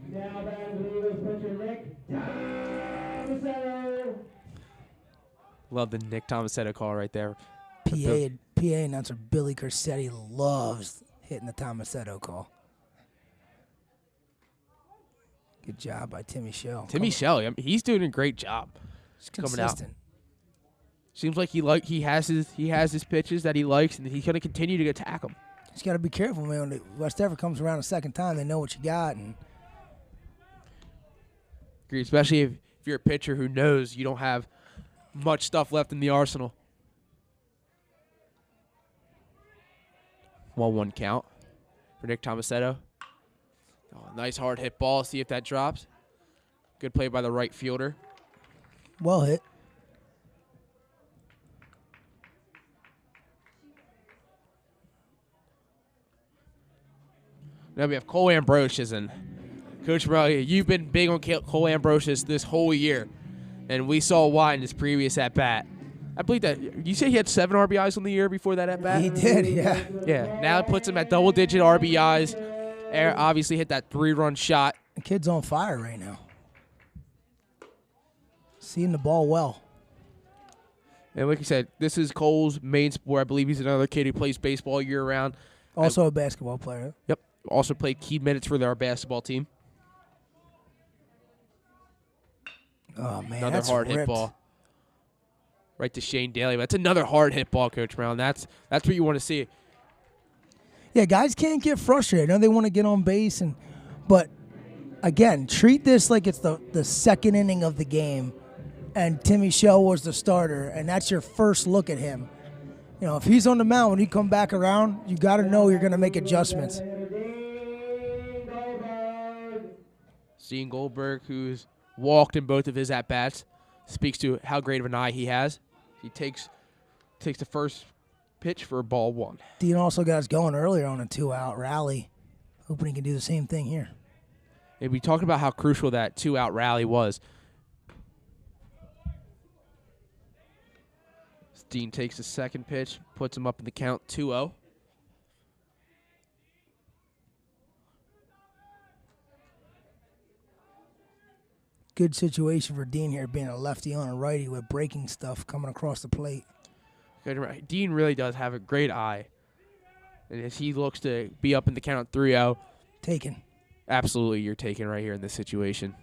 Now back to the Eagles pitcher, Nick Tomasetto. Love the Nick Tomasetto call right there. PA announcer Billy Corsetti loves hitting the Tomasetto call. Good job by Timmy Shell. Timmy Shell, he's doing a great job. He's coming out. consistent. Seems like he has his pitches that he likes, and he's going to continue to attack them. He's got to be careful, man. When West Effort comes around a second time, they know what you got. And especially if you're a pitcher who knows you don't have much stuff left in the arsenal. 1-1 count for Nick Tomasetto. Oh, nice hard hit ball. See if that drops. Good play by the right fielder. Well hit. Now we have Cole Ambrosius, and Coach Morrell, you've been big on Cole Ambrosius this whole year, and we saw why in his previous at-bat. I believe that you say he had 7 RBIs on the year before that at-bat? He did, yeah. Yeah, now it puts him at double-digit RBIs. Obviously hit that 3-run shot. The kid's on fire right now. Seeing the ball well. And like you said, this is Cole's main sport. I believe he's another kid who plays baseball year-round. Also a basketball player. Yep. Also played key minutes for our basketball team. Oh, man, Another that's hard hit ripped. ball. Right to Shane Daly. That's another hard hit ball, Coach Brown. That's what you want to see. Yeah, guys can't get frustrated. I know they want to get on base, but again, treat this like it's the second inning of the game, and Timmy Shell was the starter, and that's your first look at him. You know, if he's on the mound when he come back around, you got to know you're going to make adjustments. Seeing Goldberg, who's walked in both of his at bats, speaks to how great of an eye he has. He takes the first pitch for ball 1. Dean also got us going earlier on a 2-out rally. Hoping he can do the same thing here. And we talked about how crucial that 2-out rally was. Dean takes the second pitch, puts him up in the count 2-0. Good situation for Dean here, being a lefty on a righty with breaking stuff coming across the plate. Dean really does have a great eye. And as he looks to be up in the count 3-0, Taken. absolutely you're taking right here in this situation.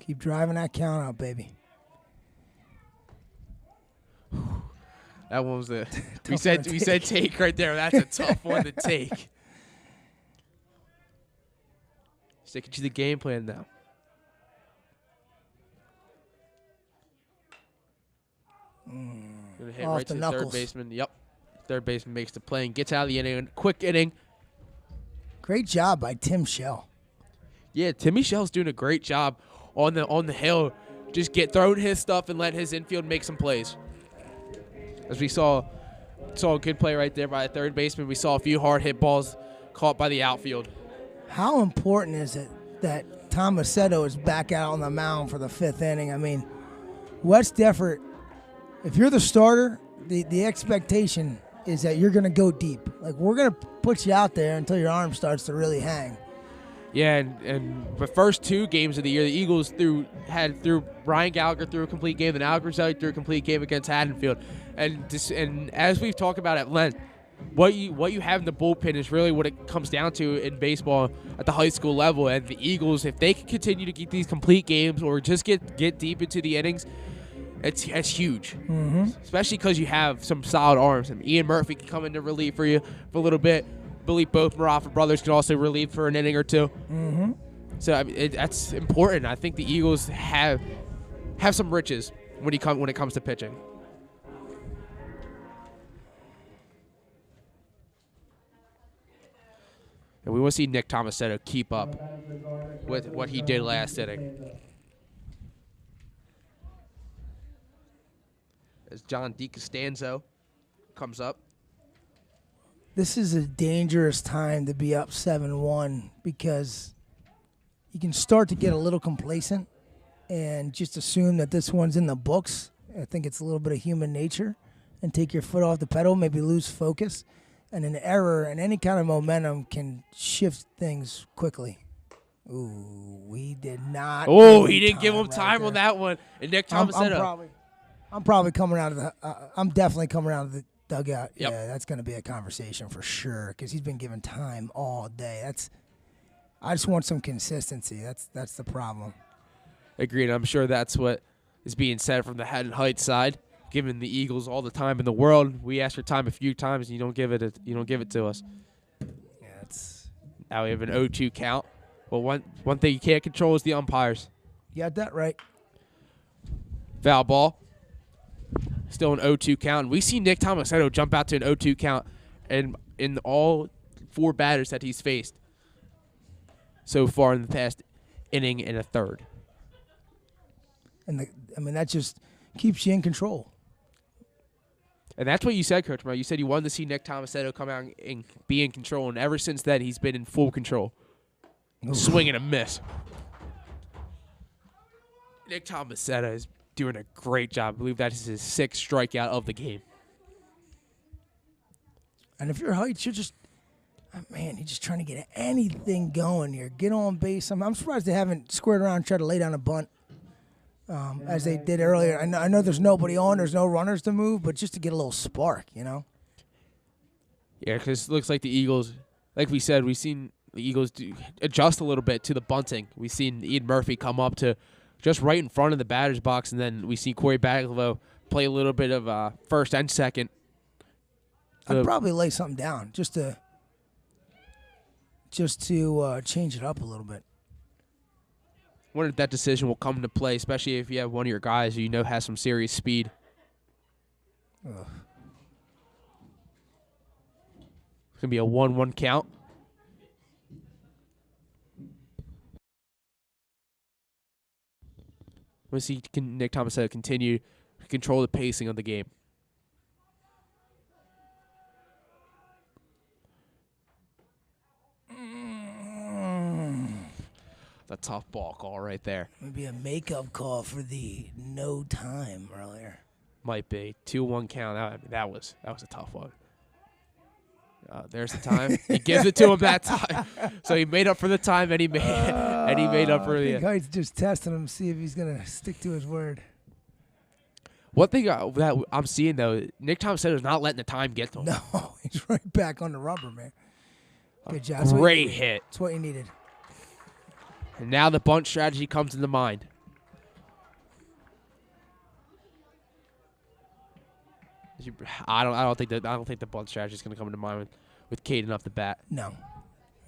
Keep driving that count out, baby. That one was the we Tough one to said take right there. That's a tough one to take. Sticking to the game plan now. Gonna hit Off right the to the third knuckles. baseman. Yep. Third baseman makes the play and gets out of the inning. Quick inning. Great job by Tim Shell. Yeah, Timmy Shell's doing a great job on the hill. Just throwing his stuff and let his infield make some plays. As we saw a good play right there by the third baseman. We saw a few hard hit balls caught by the outfield. How important is it that Tom Macedo is back out on the mound for the 5th inning? I mean, Wes Deffert, if you're the starter, the expectation is that you're going to go deep. Like, we're going to put you out there until your arm starts to really hang. Yeah, and the first 2 games of the year, the Eagles threw Ryan Gallagher threw a complete game, then Al Griselli threw a complete game against Haddonfield. And as we've talked about at length, what you have in the bullpen is really what it comes down to in baseball at the high school level. And the Eagles, if they can continue to get these complete games or just get deep into the innings, it's huge. Mm-hmm. Especially because you have some solid arms. And Ian Murphy can come in to relieve for you for a little bit. I believe both Morrell brothers can also relieve for an inning or 2. Mm-hmm. So I mean, that's important. I think the Eagles have some riches when it comes to pitching. And we want to see Nick Tomasetto keep up with what he did last inning. As John DiCostanzo comes up. This is a dangerous time to be up 7-1 because you can start to get a little complacent and just assume that this one's in the books. I think it's a little bit of human nature, and take your foot off the pedal, maybe lose focus. And an error and any kind of momentum can shift things quickly. Ooh, we did not. Oh, he didn't give him right time on there. that one. And Nick Tomasetto. I'm probably coming out of the. I'm definitely coming out of the dugout. Yep. Yeah, that's going to be a conversation for sure because he's been given time all day. I just want some consistency. That's the problem. Agreed. I'm sure that's what is being said from the Haddon Heights side. Giving the Eagles all the time in the world. We asked for time a few times, and you don't give it to us. Yeah, it's. Now we have an 0-2 count. Well, one thing you can't control is the umpires. You got that right. Foul ball. Still an 0-2 count. And we see Nick Tomasetto jump out to an 0-2 count and in all 4 batters that he's faced so far in the past inning and a third. And that just keeps you in control. And that's what you said, Coach Morrell. You said you wanted to see Nick Tomasetto come out and be in control, and ever since then he's been in full control. Oof. Swing and a miss. Nick Tomasetto is doing a great job. I believe that is his 6th strikeout of the game. And if you're Heights, you're just, you're just trying to get anything going here. Get on base. I'm surprised they haven't squared around and tried to lay down a bunt as they did earlier. I know there's nobody on, there's no runners to move, but just to get a little spark, you know? Yeah, because it looks like the Eagles, like we said, we've seen the Eagles adjust a little bit to the bunting. We've seen Ian Murphy come up to just right in front of the batter's box, and then we see Corey Baglow play a little bit of first and second. I'd probably lay something down just to change it up a little bit. Wonder if that decision will come into play, especially if you have one of your guys who you know has some serious speed. Ugh. It's going to be a 1-1 count. We'll see Nick Tomasetto continue to control the pacing of the game. A tough ball call right there. Maybe a makeup call for the no time earlier. Might be 2-1 count. That was a tough one. There's the time. He gives it to him that time. So he made up for the time, and he made up for I think the. Height's just testing him, see if he's gonna stick to his word. One thing that I'm seeing though, Nick Tomasetto is not letting the time get to him. No, he's right back on the rubber, man. Good job. Great hit. That's what you needed. And now the bunt strategy comes into mind. I don't think the bunt strategy is going to come into mind with Caden off the bat. No.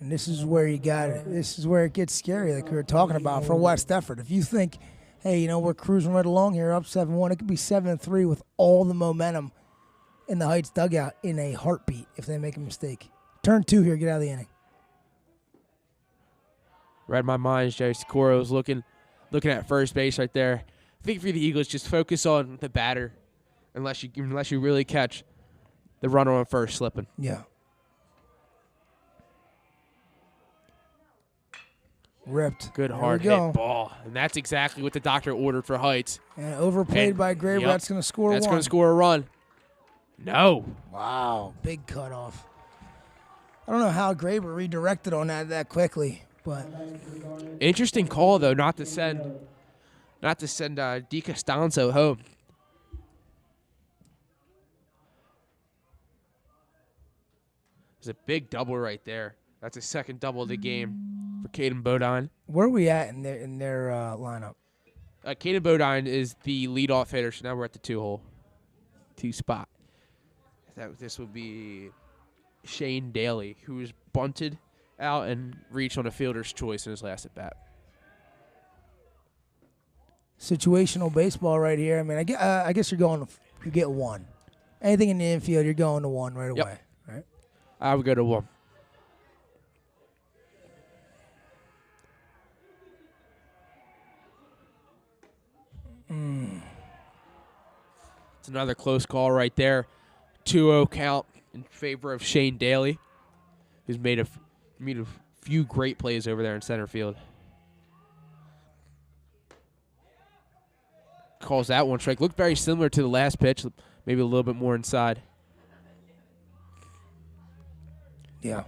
And this is where you got it. This is where it gets scary, like we were talking about for West Effort. If you think, hey, we're cruising right along here, up 7-1, it could be 7-3 with all the momentum in the Heights dugout in a heartbeat if they make a mistake. Turn 2 here, get out of the inning. Read my mind. Jerry Sikora was looking at first base right there. I think for the Eagles, just focus on the batter, unless you really catch the runner on first slipping. Yeah. Ripped. Good hard hit ball, and that's exactly what the doctor ordered for Heights. And overplayed by Graber. Yep, That's going to score That's one. going to score a run. No. Wow, big cutoff. I don't know how Graber redirected on that quickly, but Interesting call though, not to send Di Costanzo home. There's a big double right there. That's a second double of the game for Caden Bodine. where are we at in their lineup? Caden Bodine is the leadoff hitter, so now we're at the 2 spot. This would be Shane Daly, who was bunted out and reached on a fielder's choice in his last at bat. Situational baseball right here. I mean, I guess you get one. Anything in the infield, you're going to one right away. Right? I would go to 1. It's another close call right there. 2-0 count in favor of Shane Daly, who's made a few great plays over there in center field. Calls that one strike. Looked very similar to the last pitch, maybe a little bit more inside. Yeah.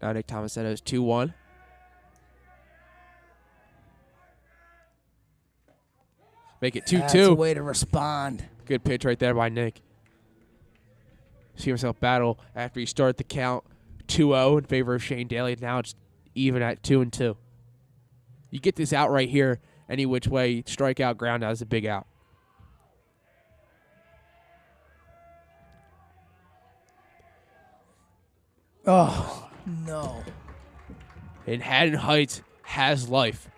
Now Nick Tomasetto is 2-1. Make it 2-2. That's a way to respond. Good pitch right there by Nick. See himself battle after he started the count 2-0 in favor of Shane Daly. Now it's even at 2-2. You get this out right here, any which way, strikeout, ground out is a big out. Oh, no. And Haddon Heights has life.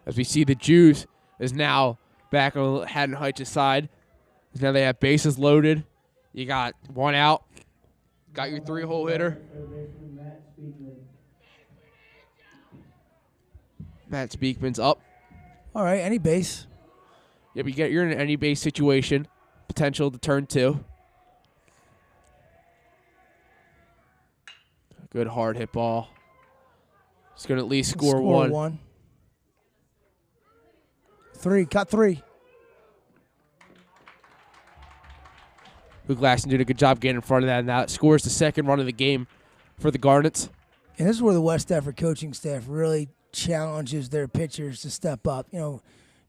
As we see the juice is now back on Haddon Heights' side. Now they have bases loaded. You got one out. Got your 3-hole hitter. Matt Speakman's up. All right, any base. Yep, you're in an any base situation. Potential to turn 2. Good hard hit ball. It's going to at least score one. 3, cut 3. Luke Lassen did a good job getting in front of that, and that scores the second run of the game for the Garnets. And this is where the West Effort coaching staff really challenges their pitchers to step up.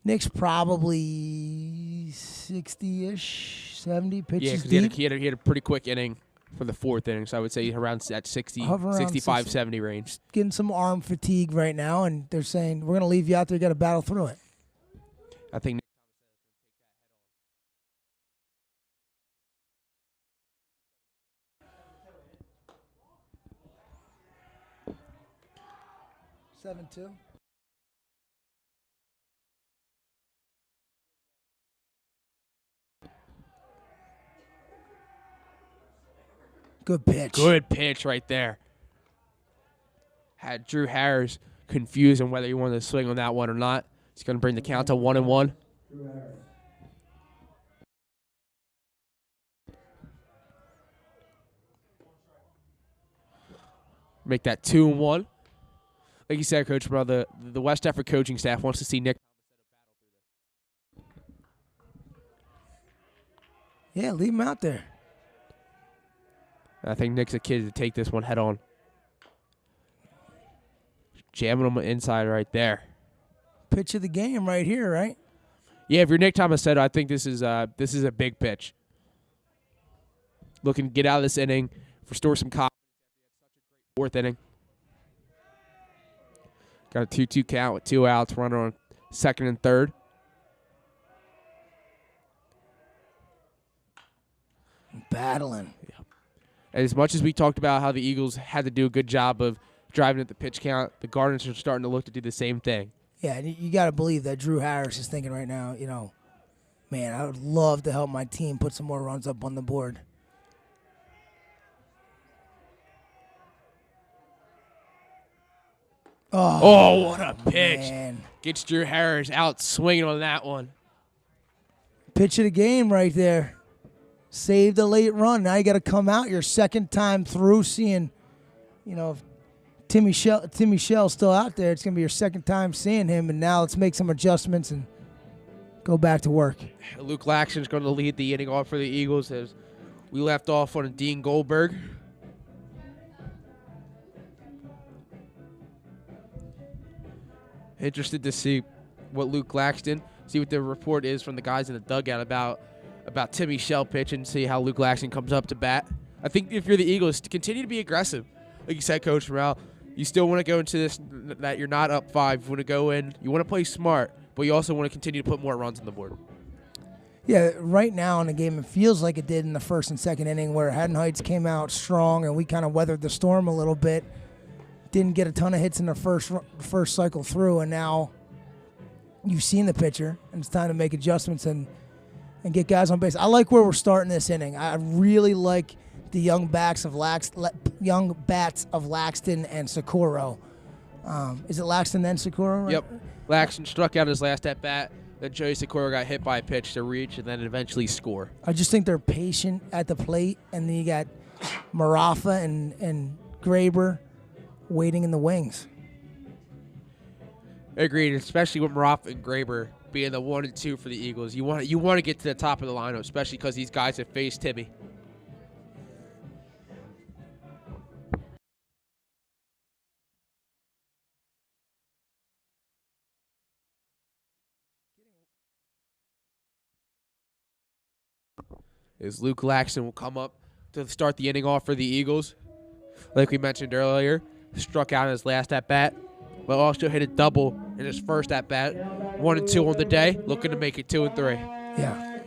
Nick's probably 60-ish, 70 pitches Yeah, because deep. he had a pretty quick inning for the fourth inning. So I would say around that 60, Hover around 65, 60. 70 range. Getting some arm fatigue right now, and they're saying, we're going to leave you out there. You got to battle through it. I think 7-2. Good pitch. good pitch right there. Had Drew Harris confused on whether he wanted to swing on that one or not. He's going to bring the count to 1-1. Make that 2-1. Like you said, Coach Morrell, the West Effort coaching staff wants to see Nick. Yeah, leave him out there. I think Nick's a kid to take this one head on. Jamming him inside right there. Pitch of the game right here, right? Yeah, if you're Nick Tomasetto, I think this is a big pitch. Looking to get out of this inning, restore some confidence. Fourth inning. Got a 2-2 count with 2 outs. Runner on second and third. Battling. As much as we talked about how the Eagles had to do a good job of driving at the pitch count, the Garnets are starting to look to do the same thing. Yeah, and you got to believe that Drew Harris is thinking right now, man, I would love to help my team put some more runs up on the board. Oh, what a pitch. Man. Gets Drew Harris out swinging on that one. Pitch of the game right there. Saved a late run. Now you got to come out your second time through seeing, if Timmy Shell's still out there. It's going to be your second time seeing him, and now let's make some adjustments and go back to work. Luke Laxton's going to lead the inning off for the Eagles as we left off on Dean Goldberg. Interested to see what Luke Laxton, see what the report is from the guys in the dugout about Timmy Shell pitching, see how Luke Laxton comes up to bat. I think if you're the Eagles, to continue to be aggressive. Like you said, Coach Morrell, you still want to go into this that you're not up 5. You want to go in, you want to play smart, but you also want to continue to put more runs on the board. Yeah, right now in the game, it feels like it did in the first and second inning where Haddon Heights came out strong and we kind of weathered the storm a little bit. Didn't get a ton of hits in the first cycle through, and now you've seen the pitcher, and it's time to make adjustments and get guys on base. I like where we're starting this inning. I really like the young bats of Laxton and Socorro. Is it Laxton then Socorro? Right? Yep. Laxton struck out his last at bat. Then Joey Socorro got hit by a pitch to reach and then eventually score. I just think they're patient at the plate, and then you got Marafa and Graber waiting in the wings. Agreed, especially with Morrell and Graber being the 1 and 2 for the Eagles. You want to get to the top of the lineup, especially because these guys have faced Timmy. As Luke Laxton will come up to start the inning off for the Eagles. Like we mentioned earlier, struck out in his last at-bat, but also hit a double in his first at-bat. 1 and 2 on the day, looking to make it 2 and 3. Yeah.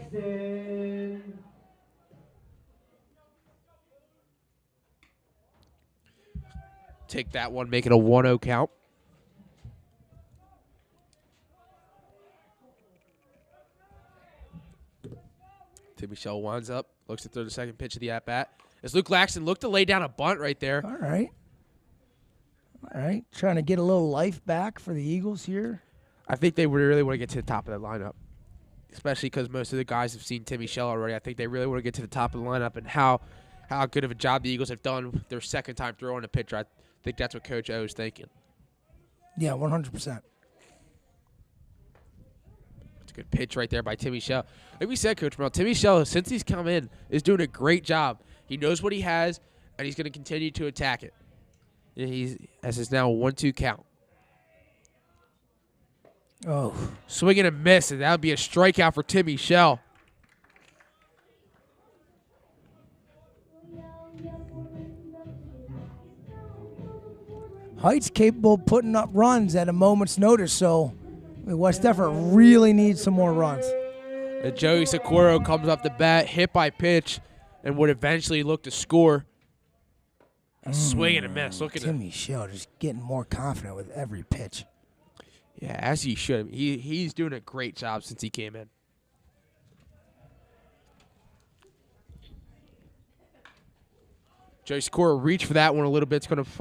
Take that one, make it a 1-0 count. Timmy Shell winds up, looks to throw the second pitch of the at-bat. As Luke Laxton looked to lay down a bunt right there. All right. Trying to get a little life back for the Eagles here. I think they really want to get to the top of that lineup, especially because most of the guys have seen Timmy Shell already. I think they really want to get to the top of the lineup and how good of a job the Eagles have done with their second time throwing a pitcher. I think that's what Coach O is thinking. Yeah, 100%. It's a good pitch right there by Timmy Shell. Like we said, Coach Morrell, Timmy Shell, since he's come in, is doing a great job. He knows what he has, and he's going to continue to attack it. As it's now a 1-2 count. Oh. Swing and a miss, and that would be a strikeout for Timmy Shell. Heights capable of putting up runs at a moment's notice, so West Effort really needs some more runs. And Joey Socorro comes off the bat, hit by pitch, and would eventually look to score. A swing and a miss. Look at him. Timmy Shell just getting more confident with every pitch. Yeah, as he should. He's doing a great job since he came in. Joey Socorro reached for that one a little bit. It's going to fall foul.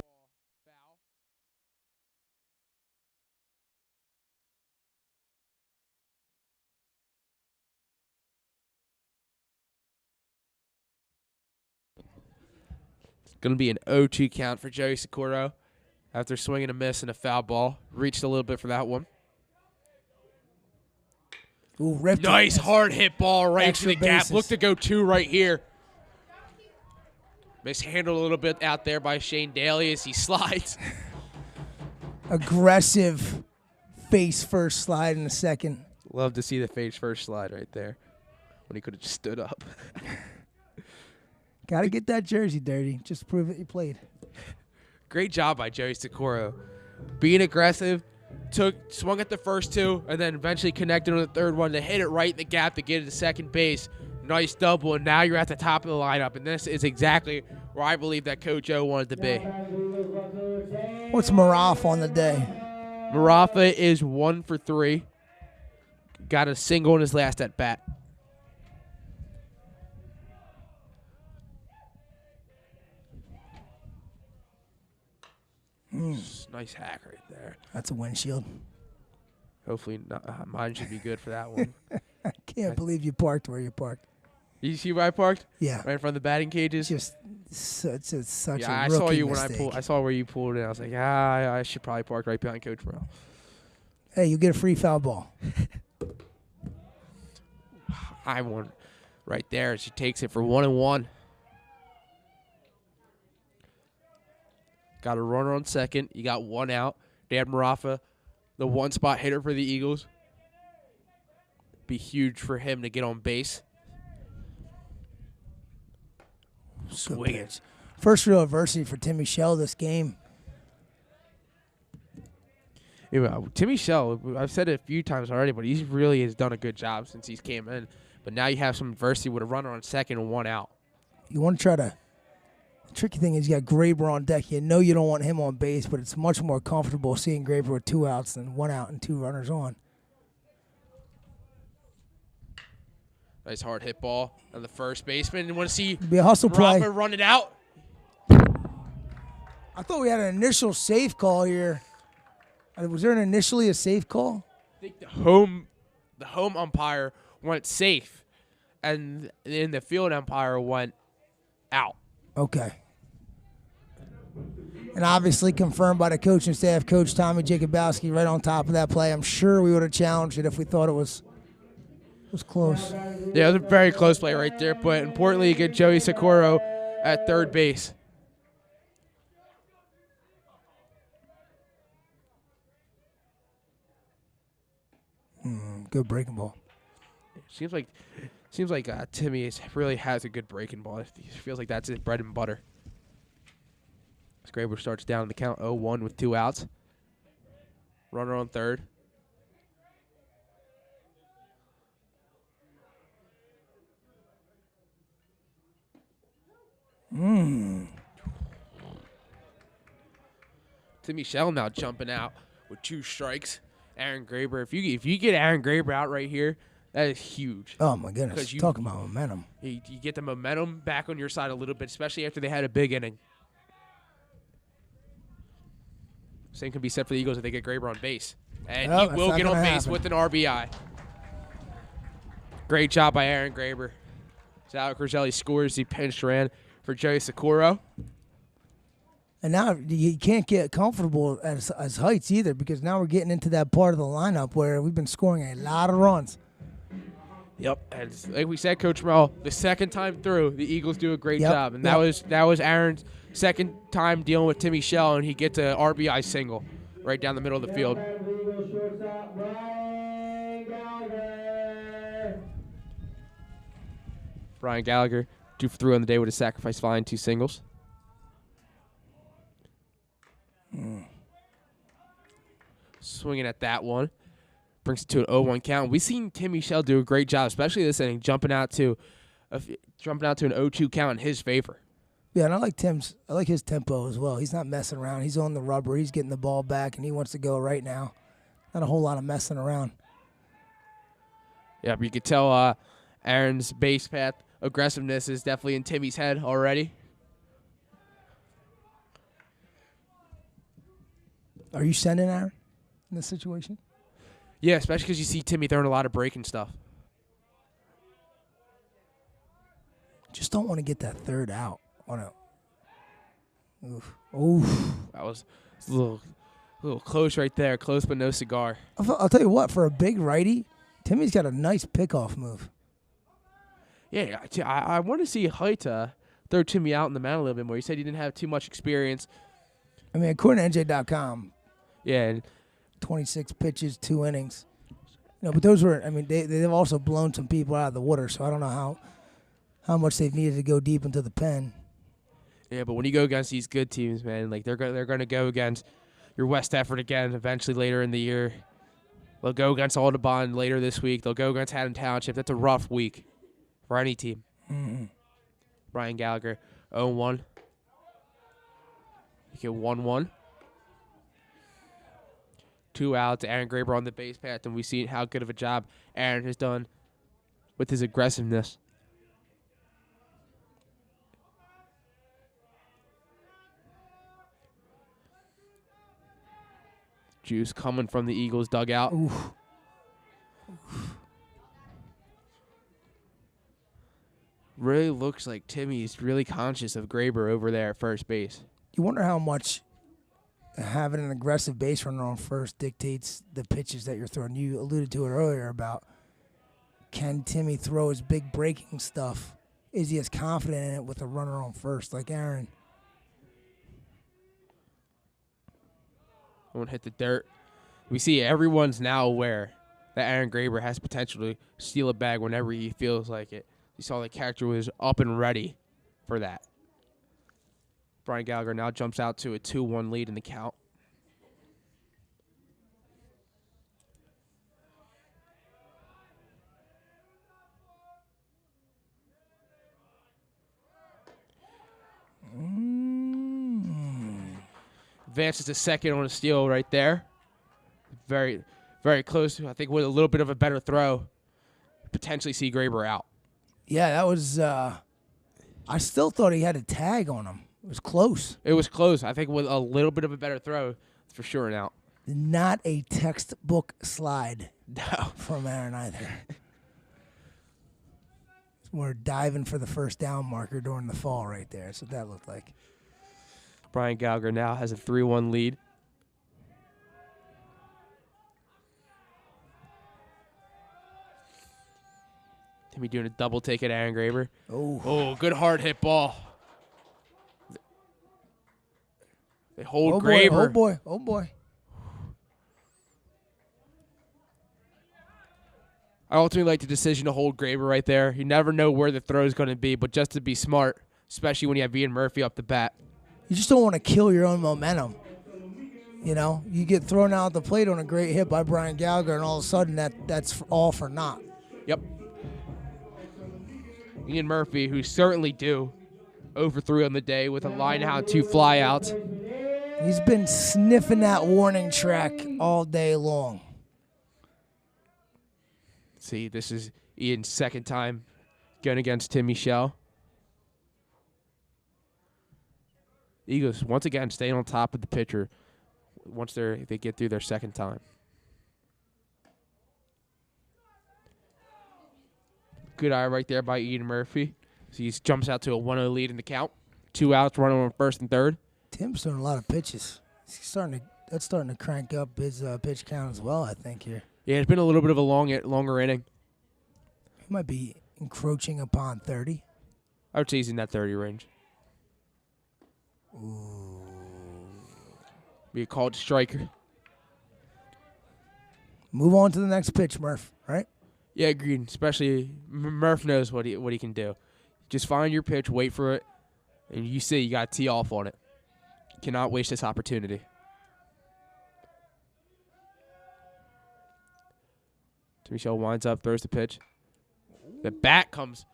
It's going to be an 0-2 count for Joey Socorro after swinging a miss and a foul ball. Reached a little bit for that one. Ooh, ripped Nice it. hard hit ball right to Extra the gap. bases. Look to go 2 right here. Mishandled a little bit out there by Shane Daly as he slides. Aggressive face first slide in the second. Love to see the face first slide right there when he could have just stood up. Got to get that jersey dirty. Just to prove that you played. Great job by Joey Socorro. Being aggressive, swung at the first 2, and then eventually connected on the third one to hit it right in the gap to get it to second base. Nice double, and now you're at the top of the lineup, and this is exactly where I believe that Coach O wanted to be. What's Morrell on the day? Marafa is 1 for 3. Got a single in his last at bat. Nice hack right there. That's a windshield. Hopefully mine should be good for that one. I can't believe you parked where you parked. You see where I parked? Yeah. Right in front of the batting cages? Just such Yeah, a I rookie saw you mistake. when I saw where you pulled it. I was like, I should probably park right behind Coach Morrell. Hey, you get a free foul ball. I won right there. She takes it for 1-1. Got a runner on second. You got 1 out. Dan Marafa, the 1-spot hitter for the Eagles. Be huge for him to get on base. Swinging. First real adversity for Timmy Shell this game. Yeah, Timmy Shell, I've said it a few times already, but he really has done a good job since he's came in. But now you have some adversity with a runner on second and 1 out. You want to try to. The tricky thing is you got Graber on deck. You know you don't want him on base, but it's much more comfortable seeing Graber with 2 outs than 1 out and 2 runners on. Nice hard hit ball on the first baseman. You want to see Be a hustle play. Rafa run it out? I thought we had an initial safe call here. Was there initially a safe call? I think the home umpire went safe, and then the field umpire went out. Okay. And obviously confirmed by the coaching staff, Coach Tommy Jacobowski, right on top of that play. I'm sure we would have challenged it if we thought it was close. Yeah, it was a very close play right there, but importantly, you get Joey Socorro at third base. Good breaking ball. Seems like Timmy really has a good breaking ball. It feels like that's his bread and butter. Graber starts down the count 0-1 with 2 outs. Runner on third. Timmy Shell now jumping out with 2 strikes. Aaron Graber, if you get Aaron Graber out right here, that is huge. Oh, my goodness. Talking about momentum. You get the momentum back on your side a little bit, especially after they had a big inning. Same can be said for the Eagles if they get Graber on base. And he will get on base with an RBI. Great job by Aaron Graber. Alec Roselli scores. He pinched ran for Joey Socorro. And now you can't get comfortable as Heights either, because now we're getting into that part of the lineup where we've been scoring a lot of runs. Yep, and like we said, Coach Morrell, the second time through, the Eagles do a great job, and that was Aaron's second time dealing with Timmy Shell, and he gets an RBI single right down the middle of the field. Brian Gallagher 2 for 3 on the day with a sacrifice fly and 2 singles. Swinging at that one. Brings it to an 0-1 count. We've seen Timmy Shell do a great job, especially this inning, jumping out to an 0-2 count in his favor. Yeah, and I like his tempo as well. He's not messing around. He's on the rubber. He's getting the ball back, and he wants to go right now. Not a whole lot of messing around. Yeah, but you could tell Aaron's base path aggressiveness is definitely in Timmy's head already. Are you sending Aaron in this situation? Yeah, especially because you see Timmy throwing a lot of breaking stuff. Just don't want to get that third out. Oof. That was a little close right there. Close but no cigar. I'll tell you what, for a big righty, Timmy's got a nice pickoff move. Yeah, I want to see Height throw Timmy out in the mound a little bit more. He said he didn't have too much experience. I mean, according to NJ.com, Yeah, and 26 pitches, 2 innings. But those were, I mean, they've also blown some people out of the water, so I don't know how much they've needed to go deep into the pen. yeah, but when you go against these good teams, man, like they're going to go against your West Effort again eventually later in the year. They'll go against Audubon later this week. They'll go against Haddon Township. That's a rough week for any team. Mm-hmm. Brian Gallagher, 0-1. You get 1-1. 2 outs. Aaron Graber on the base path, and we've seen how good of a job Aaron has done with his aggressiveness. Juice coming from the Eagles dugout. Oof. Really looks like Timmy's really conscious of Graber over there at first base. You wonder how much having an aggressive base runner on first dictates the pitches that you're throwing. You alluded to it earlier about, can Timmy throw his big breaking stuff? Is he as confident in it with a runner on first like Aaron? Won't hit the dirt. We see everyone's now aware that Aaron Graber has potential to steal a bag whenever he feels like it. You saw the catcher was up and ready for that. Brian Gallagher now jumps out to a 2-1 lead in the count. Advances to second on a steal right there. Very, very close. I think with a little bit of a better throw, potentially see Graber out. Yeah, that was. I still thought he had a tag on him. It was close. It was close. I think with a little bit of a better throw, it's for sure an out. Not a textbook slide No. from Aaron either. We're diving for the first down marker during the fall right there. That's what that looked like. Brian Gallagher now has a 3-1 lead. Timmy doing a double take at Aaron Graber. Oh, good hard hit ball. They hold Graber. Oh boy. I ultimately like the decision to hold Graber right there. You never know where the throw is going to be, but just to be smart, especially when you have Ian Murphy up the bat. You just don't want to kill your own momentum. You get thrown out the plate on a great hit by Brian Gallagher, and all of a sudden that's all for naught. Yep. Ian Murphy, who's certainly due, 0-3 on the day with a line out, 2 flyouts. He's been sniffing that warning track all day long. See, this is Ian's second time going against Timmy Shell. Eagles, once again, staying on top of the pitcher once they get through their second time. Good eye right there by Ian Murphy. So he jumps out to a 1-0 lead in the count. 2 outs, running on first and third. Tim's throwing a lot of pitches. That's starting to crank up his pitch count as well, I think, here. Yeah, it's been a little bit of a longer inning. He might be encroaching upon 30. I would say he's in that 30 range. Ooh. Be a called striker. Move on to the next pitch, Murph, right? Yeah, agreed. Especially Murph knows what he can do. Just find your pitch, wait for it, and you see you got to tee off on it. Cannot waste this opportunity. Michelle winds up, throws the pitch. The bat comes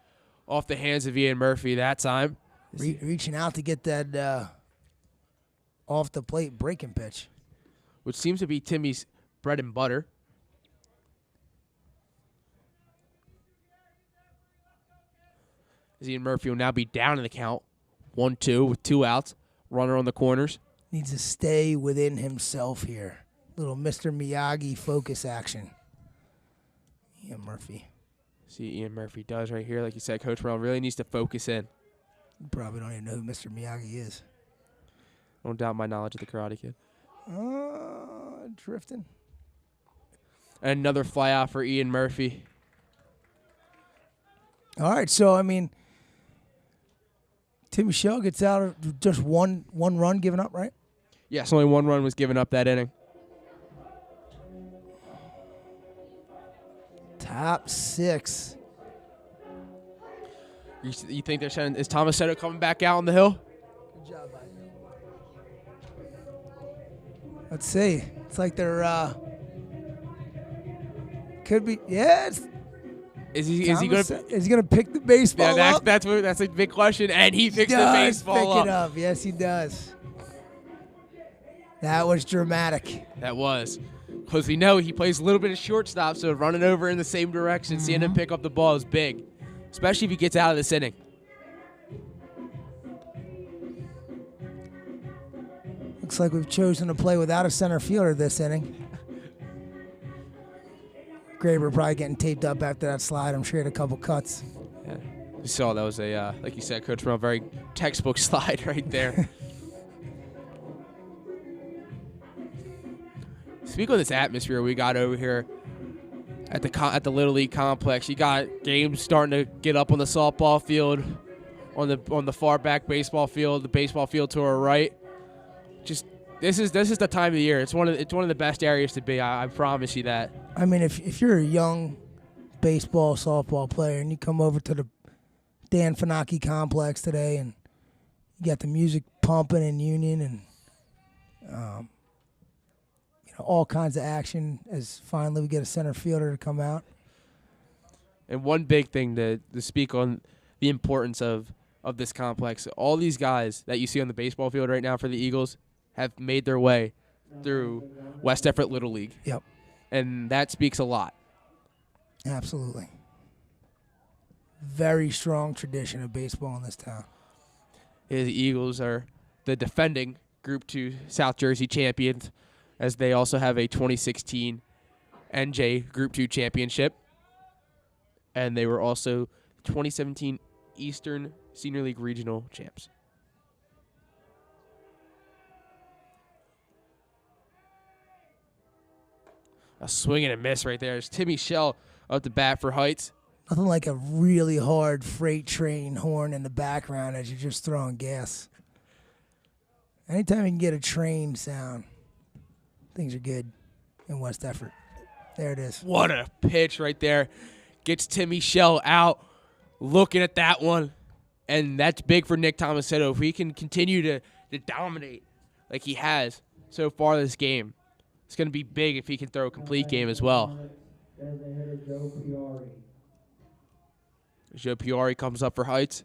off the hands of Ian Murphy that time. Reaching out to get that off the plate breaking pitch, which seems to be Timmy's bread and butter. As Ian Murphy will now be down in the count. 1-2 with 2 outs. Runner on the corners. Needs to stay within himself here. Little Mr. Miyagi focus action. Ian Murphy. See Ian Murphy does right here. Like you said, Coach Morrell really needs to focus in. You probably don't even know who Mr. Miyagi is. Don't doubt my knowledge of the Karate Kid. Drifting. And another fly out for Ian Murphy. All right, so, I mean, Tim Michelle gets out of just one run given up, right? Yes, only 1 run was given up that inning. Top 6. You think they're sending, is Thomas Seto coming back out on the hill? Good job, Isaac. Let's see. It's like they're, could be, yes. Is he going to pick the baseball up? That's a big question, and he picks the baseball pick it up. Yes, he does. That was dramatic. That was. Because we know he plays a little bit of shortstop, so running over in the same direction, seeing him pick up the ball is big, especially if he gets out of this inning. Looks like we've chosen to play without a center fielder this inning. Graber probably getting taped up after that slide. I'm sure he had a couple cuts. Yeah. We saw that was a, like you said, Coach Morrell, very textbook slide right there. Speak of this atmosphere we got over here at the Little League complex. You got games starting to get up on the softball field, on the far back baseball field, the baseball field to our right. Just this is the time of the year. It's one of the best areas to be. I promise you that. I mean, if you're a young baseball, softball player and you come over to the Dan Finocchi complex today and you got the music pumping in Union and all kinds of action as finally we get a center fielder to come out. And one big thing to speak on the importance of this complex, all these guys that you see on the baseball field right now for the Eagles have made their way through West Effort Little League. Yep. And that speaks a lot. Absolutely. Very strong tradition of baseball in this town. The Eagles are the defending Group 2 South Jersey champions, as they also have a 2016 NJ Group 2 championship. And they were also 2017 Eastern Senior League Regional champs. A swing and a miss right there. There's Timmy Shell up the bat for Heights. Nothing like a really hard freight train horn in the background as you're just throwing gas. Anytime you can get a train sound, things are good in West Effort. There it is. What a pitch right there. Gets Timmy Shell out, looking at that one. And that's big for Nick Tomasetto. If he can continue to dominate like he has so far this game, it's going to be big if he can throw a complete game as well. Joe Piari comes up for Heights.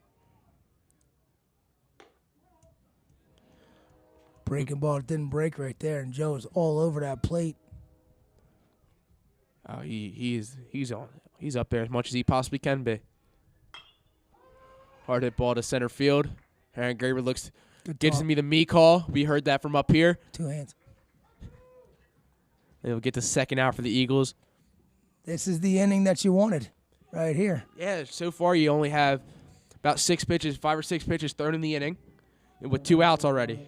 Breaking ball didn't break right there, and Joe is all over that plate. Oh, he's up there as much as he possibly can be. Hard hit ball to center field. Aaron Graber gives me the me call. We heard that from up here. 2 hands. They'll get the second out for the Eagles. This is the inning that you wanted right here. Yeah, so far you only have about 5 or 6 pitches thrown in the inning with 2 outs already.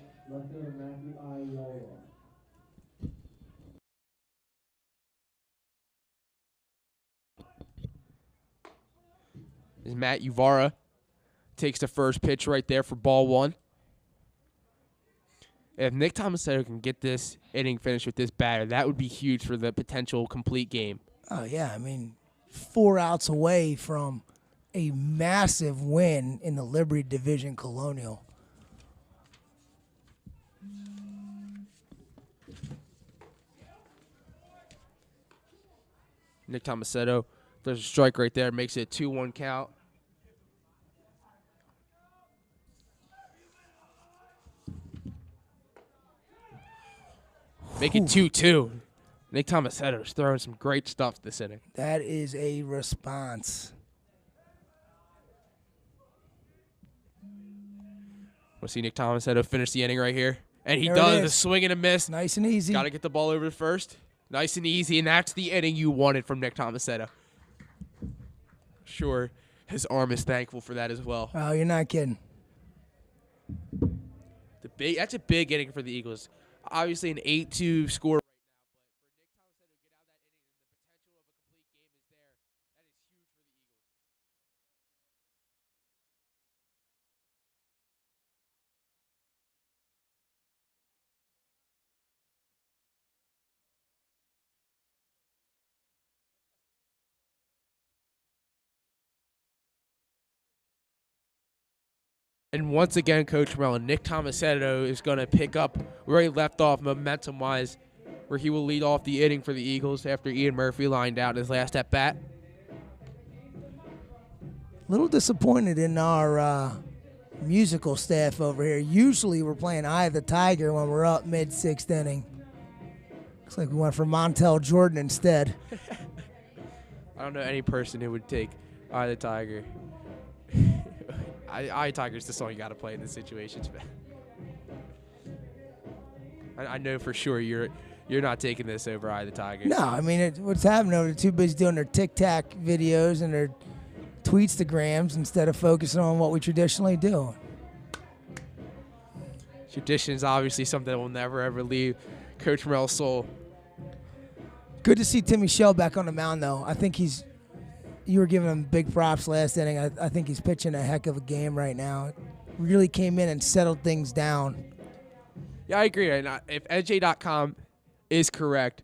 As Matt Uvara takes the first pitch right there for ball 1. If Nick Tomasetto can get this inning finished with this batter, that would be huge for the potential complete game. Oh, yeah. I mean, 4 outs away from a massive win in the Liberty Division Colonial. Nick Tomasetto, there's a strike right there, makes it a 2-1 count. Make it 2-2. Nick Tomasetto's throwing some great stuff this inning. That is a response. We'll see Nick Tomasetto finish the inning right here. And he There it does is. the swing and a miss. Nice and easy. Got to get the ball over to first. Nice and easy, and that's the inning you wanted from Nick Tomasetto. Sure, his arm is thankful for that as well. Oh, you're not kidding. That's a big inning for the Eagles. Obviously, an 8-2 score right now, but for Nick Tomasetto to get out of that inning and the potential of a complete game is there, that is huge for the Eagles. And once again, Coach Morrell, Nick Tomasetto is going to pick up where he left off momentum-wise, where he will lead off the inning for the Eagles after Ian Murphy lined out his last at-bat. A little disappointed in our musical staff over here. Usually we're playing Eye of the Tiger when we're up mid-sixth inning. Looks like we went for Montel Jordan instead. I don't know any person who would take Eye of the Tiger. Eye of the Tiger is the song you got to play in this situation. I know for sure you're not taking this over Eye of the Tiger. No, I mean, what's happening over there? Too busy doing their Tic-Tac videos and their Tweetstagrams instead of focusing on what we traditionally do. Tradition is obviously something that will never, ever leave Coach Morrell's soul. Good to see Timmy Shell back on the mound, though. I think you were giving him big props last inning. I think he's pitching a heck of a game right now. Really came in and settled things down. Yeah, I agree. And if NJ.com is correct,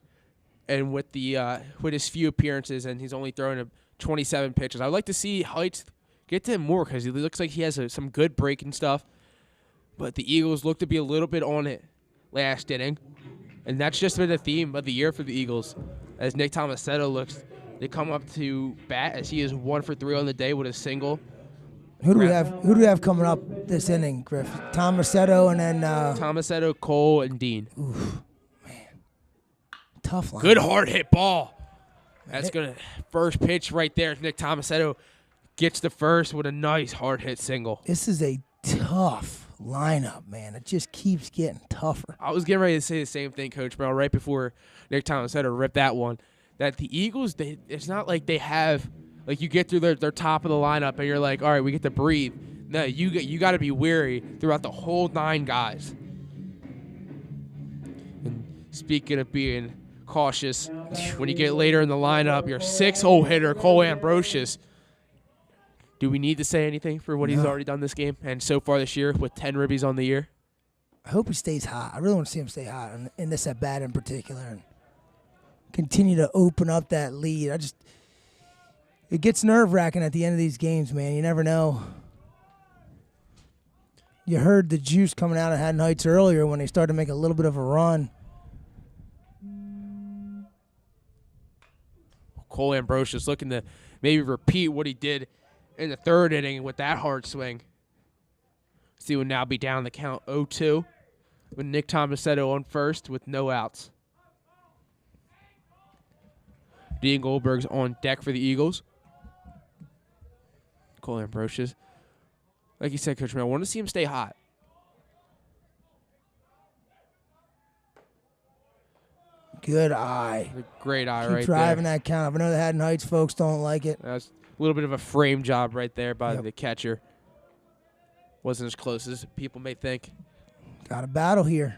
and with his few appearances, and he's only throwing 27 pitches, I'd like to see Heights get to him more because he looks like he has some good breaking stuff. But the Eagles look to be a little bit on it last inning, and that's just been the theme of the year for the Eagles. As Nick Tomasetto looks to come up to bat, as he is 1 for 3 on the day with a single. Who do we have coming up this inning, Griff? Tomasetto and then Tomasetto, Cole, and Dean. Oof, man, tough line. Good hard hit ball. That's gonna first pitch right there. Nick Tomasetto gets the first with a nice hard hit single. This is a tough lineup, man. It just keeps getting tougher. I was getting ready to say the same thing, Coach Morrell, right before Nick Tomasetto ripped that one. That the Eagles, it's not like they have, like you get through their top of the lineup and you're like, all right, we get to breathe. No, you got to be weary throughout the whole 9 guys. And speaking of being cautious, when you get later in the lineup, your 6-hole hitter, Cole Ambrosius. Do we need to say anything for what he's already done this game and so far this year with 10 ribbies on the year? I hope he stays hot. I really want to see him stay hot in this at-bat in particular. And continue to open up that lead. It gets nerve-wracking at the end of these games, man. You never know. You heard the juice coming out of Haddon Heights earlier when they started to make a little bit of a run. Cole Ambrosius looking to maybe repeat what he did in the 3rd inning with that hard swing. So he would now be down the count 0-2 with Nick Tomasetto on first with no outs. Dean Goldberg's on deck for the Eagles. Cole Ambrosius. Like you said, Coach Morrell, I want to see him stay hot. Good eye. A great eye Keep right driving there. that count up. I know the Haddon Heights folks don't like it. That's a little bit of a frame job right there by Yep. the catcher. Wasn't as close as people may think. Got a battle here.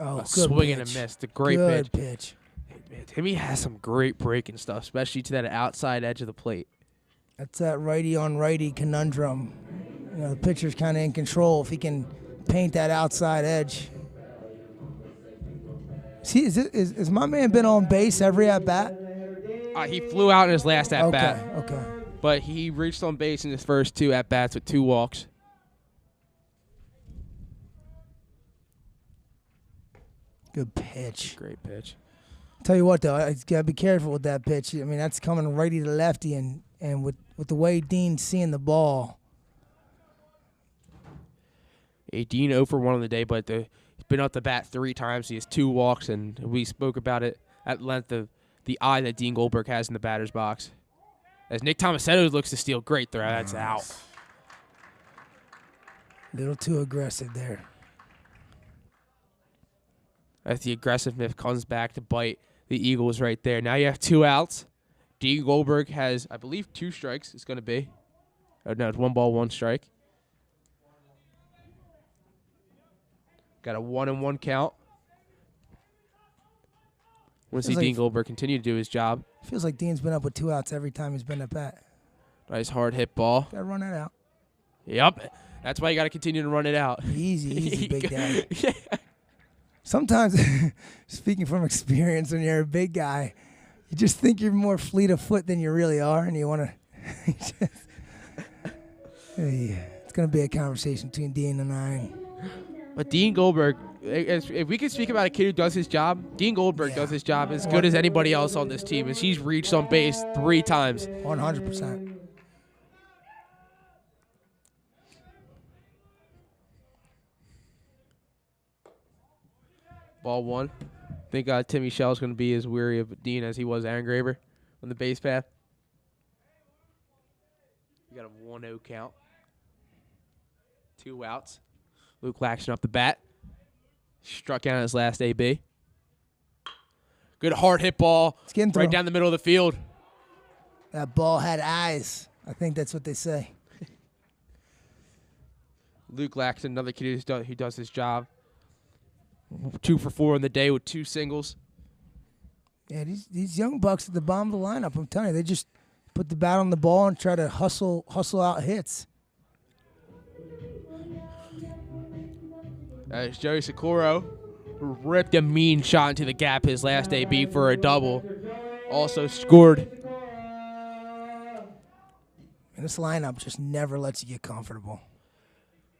Oh, A good swing and a pitch. miss. A great Good pitch. Man, Timmy has some great breaking stuff, especially to that outside edge of the plate. That's that righty on righty conundrum. You know, the pitcher's kind of in control if he can paint that outside edge. See, is my man been on base every at bat? He flew out in his last at bat, Okay. but he reached on base in his first 2 at bats with 2 walks. Good pitch. Great pitch. Tell you what, though, I gotta be careful with that pitch. I mean, that's coming righty to lefty, and with the way Dean's seeing the ball. Dean 0 for 1 on the day, but he's been up the bat 3 times. He has 2 walks, and we spoke about it at length of the eye that Dean Goldberg has in the batter's box. As Nick Tomasetto looks to steal, great throw. That's out. Little too aggressive there. As the aggressiveness comes back to bite the Eagles right there. Now you have 2 outs. Dean Goldberg has, I believe, 2 strikes. It's going to be. Oh, no, it's 1 ball, 1 strike. Got a 1-1 count. Want to see Dean Goldberg continue to do his job. Feels like Dean's been up with 2 outs every time he's been at bat. Nice hard hit ball. Gotta run that out. Yep. That's why you got to continue to run it out. Easy, big daddy. Yeah. Sometimes, speaking from experience, when you're a big guy, you just think you're more fleet of foot than you really are, and you want to. It's going to be a conversation between Dean and I. But Dean Goldberg, if we could speak about a kid who does his job, Dean Goldberg does his job as good as anybody else on this team, as he's reached on base 3 times. 100%. Ball 1. I think Timmy Shell's going to be as weary of Dean as he was Aaron Graber on the base path. You got a 1-0 count. 2 outs. Luke Laxton up the bat. Struck out his last AB. Good hard hit ball. It's getting through. Right down the middle of the field. That ball had eyes. I think that's what they say. Luke Laxton, another kid who does his job. 2 for 4 on the day with 2 singles. Yeah, these young bucks at the bottom of the lineup, I'm telling you, they just put the bat on the ball and try to hustle out hits. As Joey Socorro ripped a mean shot into the gap his last AB for a double. Also scored. And this lineup just never lets you get comfortable.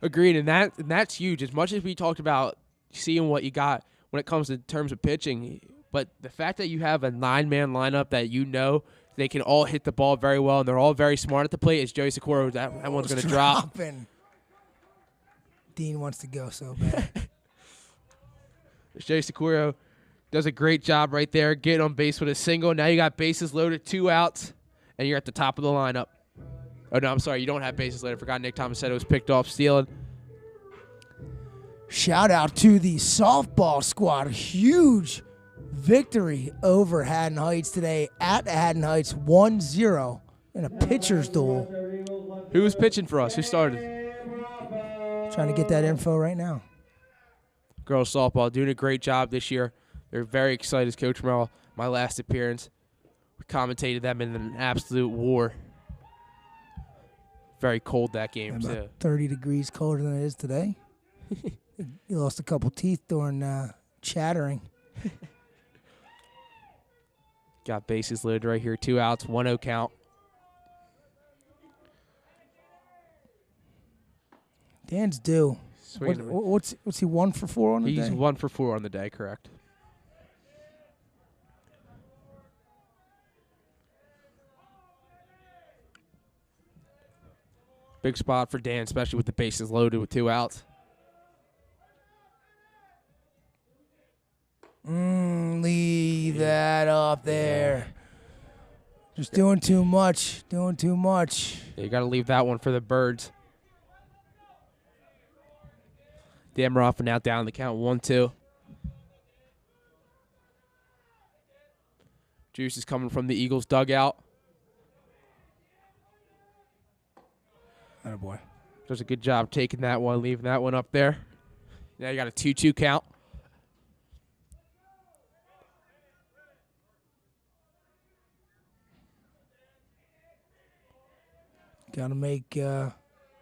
Agreed, and that's huge. As much as we talked about seeing what you got when it comes to terms of pitching, but the fact that you have a 9-man lineup that you know they can all hit the ball very well and they're all very smart at the plate, is Joey Socorro. That one's going to drop. Dean wants to go so bad. Joey Socorro does a great job right there, getting on base with a single. Now you got bases loaded, 2 outs, and you're at the top of the lineup. Oh, no, I'm sorry. You don't have bases loaded. I forgot Nick Tomasetto was picked off stealing. Shout out to the softball squad. Huge victory over Haddon Heights today at Haddon Heights, 1-0 in a pitcher's duel. Who was pitching for us? Who started? Trying to get that info right now. Girls softball doing a great job this year. They're very excited as Coach Morrell. My last appearance, we commentated them in an absolute war. Very cold that game, About too. 30 degrees colder than it is today. You lost a couple teeth during chattering. Got bases loaded right here. 2 outs, 1-0 count. Dan's due. What's he 1 for 4 on the day? He's 1 for 4 on the day, correct. Big spot for Dan, especially with the bases loaded with 2 outs. Leave that up there. Just doing too much. Doing too much. Yeah, you got to leave that one for the Birds. Dan Ruff now down the count 1-2. Juice is coming from the Eagles dugout. Attaboy. Does a good job taking that one, leaving that one up there. Now you got a 2-2 count. Got to make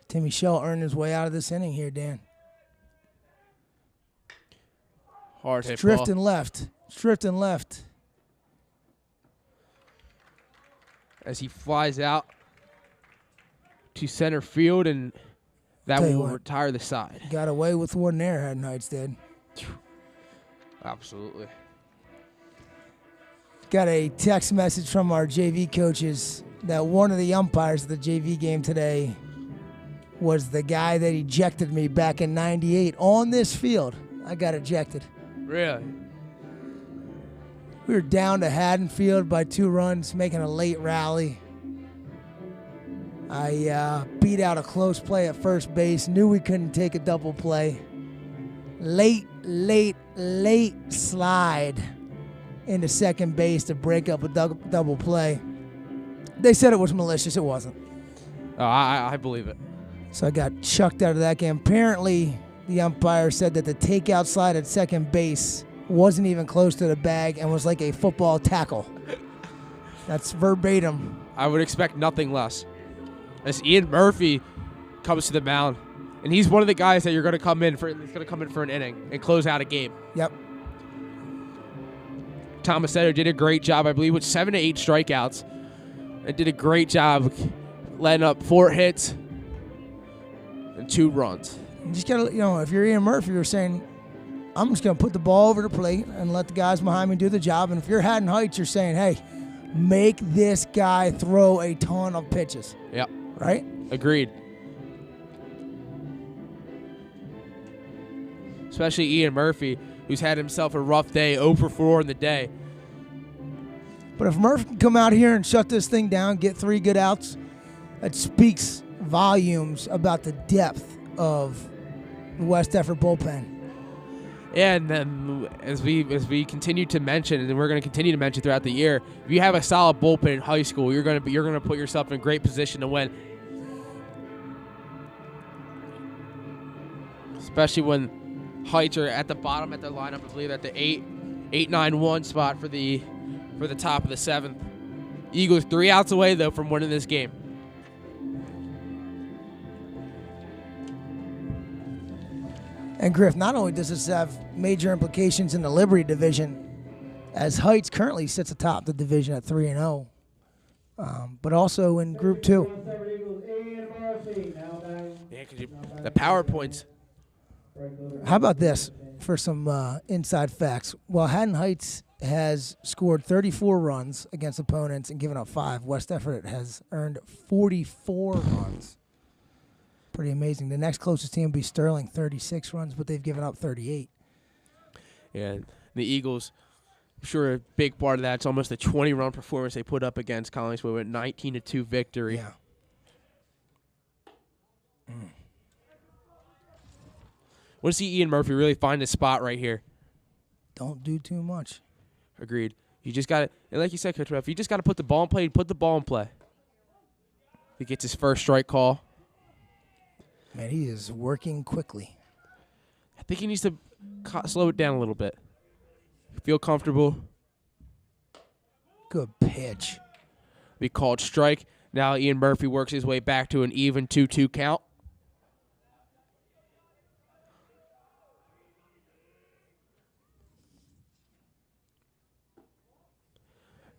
Timmy Shell earn his way out of this inning here, Dan. Hard hit Drifting ball. left. It's drifting left. As he flies out to center field, and that Tell you will what. retire the side. Got away with one there, Haddon Heights did. Absolutely. Got a text message from our JV coaches that one of the umpires of the JV game today was the guy that ejected me back in '98 on this field. I got ejected. Really? We were down to Haddon Field by 2 runs, making a late rally. I beat out a close play at first base, knew we couldn't take a double play. Late slide into second base to break up a double play. They said it was malicious. It wasn't. Oh, I believe it. So I got chucked out of that game. Apparently, the umpire said that the takeout slide at second base wasn't even close to the bag and was like a football tackle. That's verbatim. I would expect nothing less. As Ian Murphy comes to the mound, and he's one of the guys that you're going to come in for. He's going to come in for an inning and close out a game. Yep. Tomasetto did a great job, I believe, with 7 to 8 strikeouts, and did a great job letting up 4 hits and 2 runs. You just gotta, if you're Ian Murphy, you're saying, I'm just gonna put the ball over the plate and let the guys behind me do the job. And if you're Haddon Heights, you're saying, hey, make this guy throw a ton of pitches. Yep. Right? Agreed. Especially Ian Murphy, who's had himself a rough day, 0 for 4 in the day. But if Murphy can come out here and shut this thing down, get 3 good outs, that speaks volumes about the depth of the West Effort bullpen. And then, as we continue to mention, and we're going to continue to mention throughout the year, if you have a solid bullpen in high school, you're going to put yourself in a great position to win. Especially when Heights are at the bottom at the lineup, I believe at the 8-9-1 spot for the top of the 7th. Eagles 3 outs away though from winning this game. And Griff, not only does this have major implications in the Liberty division, as Heights currently sits atop the division at 3-0, but also in Group 2. Yeah, because the PowerPoints. How about this for some inside facts? Well, Haddon Heights has scored 34 runs against opponents and given up 5. West Effort has earned 44 runs. Pretty amazing. The next closest team would be Sterling, 36 runs, but they've given up 38. Yeah, the Eagles, I'm sure a big part of that's almost a 20-run performance they put up against Collingswood with a 19-2 victory. Yeah. Want to see Ian Murphy really find his spot right here. Don't do too much. Agreed. You just got to, and like you said, Coach Murphy, you just got to put the ball in play. Put the ball in play. He gets his first strike call. Man, he is working quickly. I think he needs to slow it down a little bit. Feel comfortable. Good pitch. Be called strike. Now Ian Murphy works his way back to an even 2-2 count.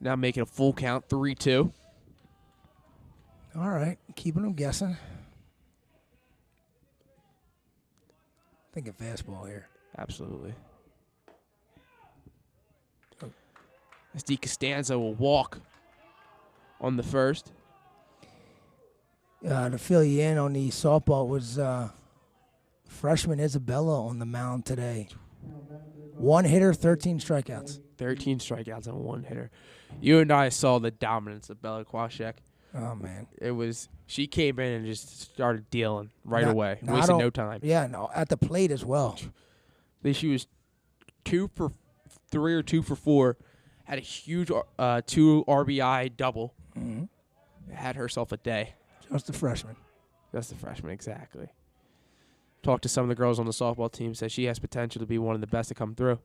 Now making a full count, 3-2. All right, keeping him guessing. Thinking fastball here. Absolutely. As D. Costanzo will walk on the first. To fill you in on the softball was freshman Isabella on the mound today. 1 hitter, 13 strikeouts. 13 strikeouts on 1 hitter. You and I saw the dominance of Bella Kwashek. Oh, man. She came in and just started dealing right away. Wasted no time. Yeah, no, at the plate as well. She was 2 for 3 or 2 for 4. Had a huge 2 RBI double. Mm-hmm. Had herself a day. Just a freshman. That's the freshman, exactly. Talked to some of the girls on the softball team. Said she has potential to be one of the best to come through.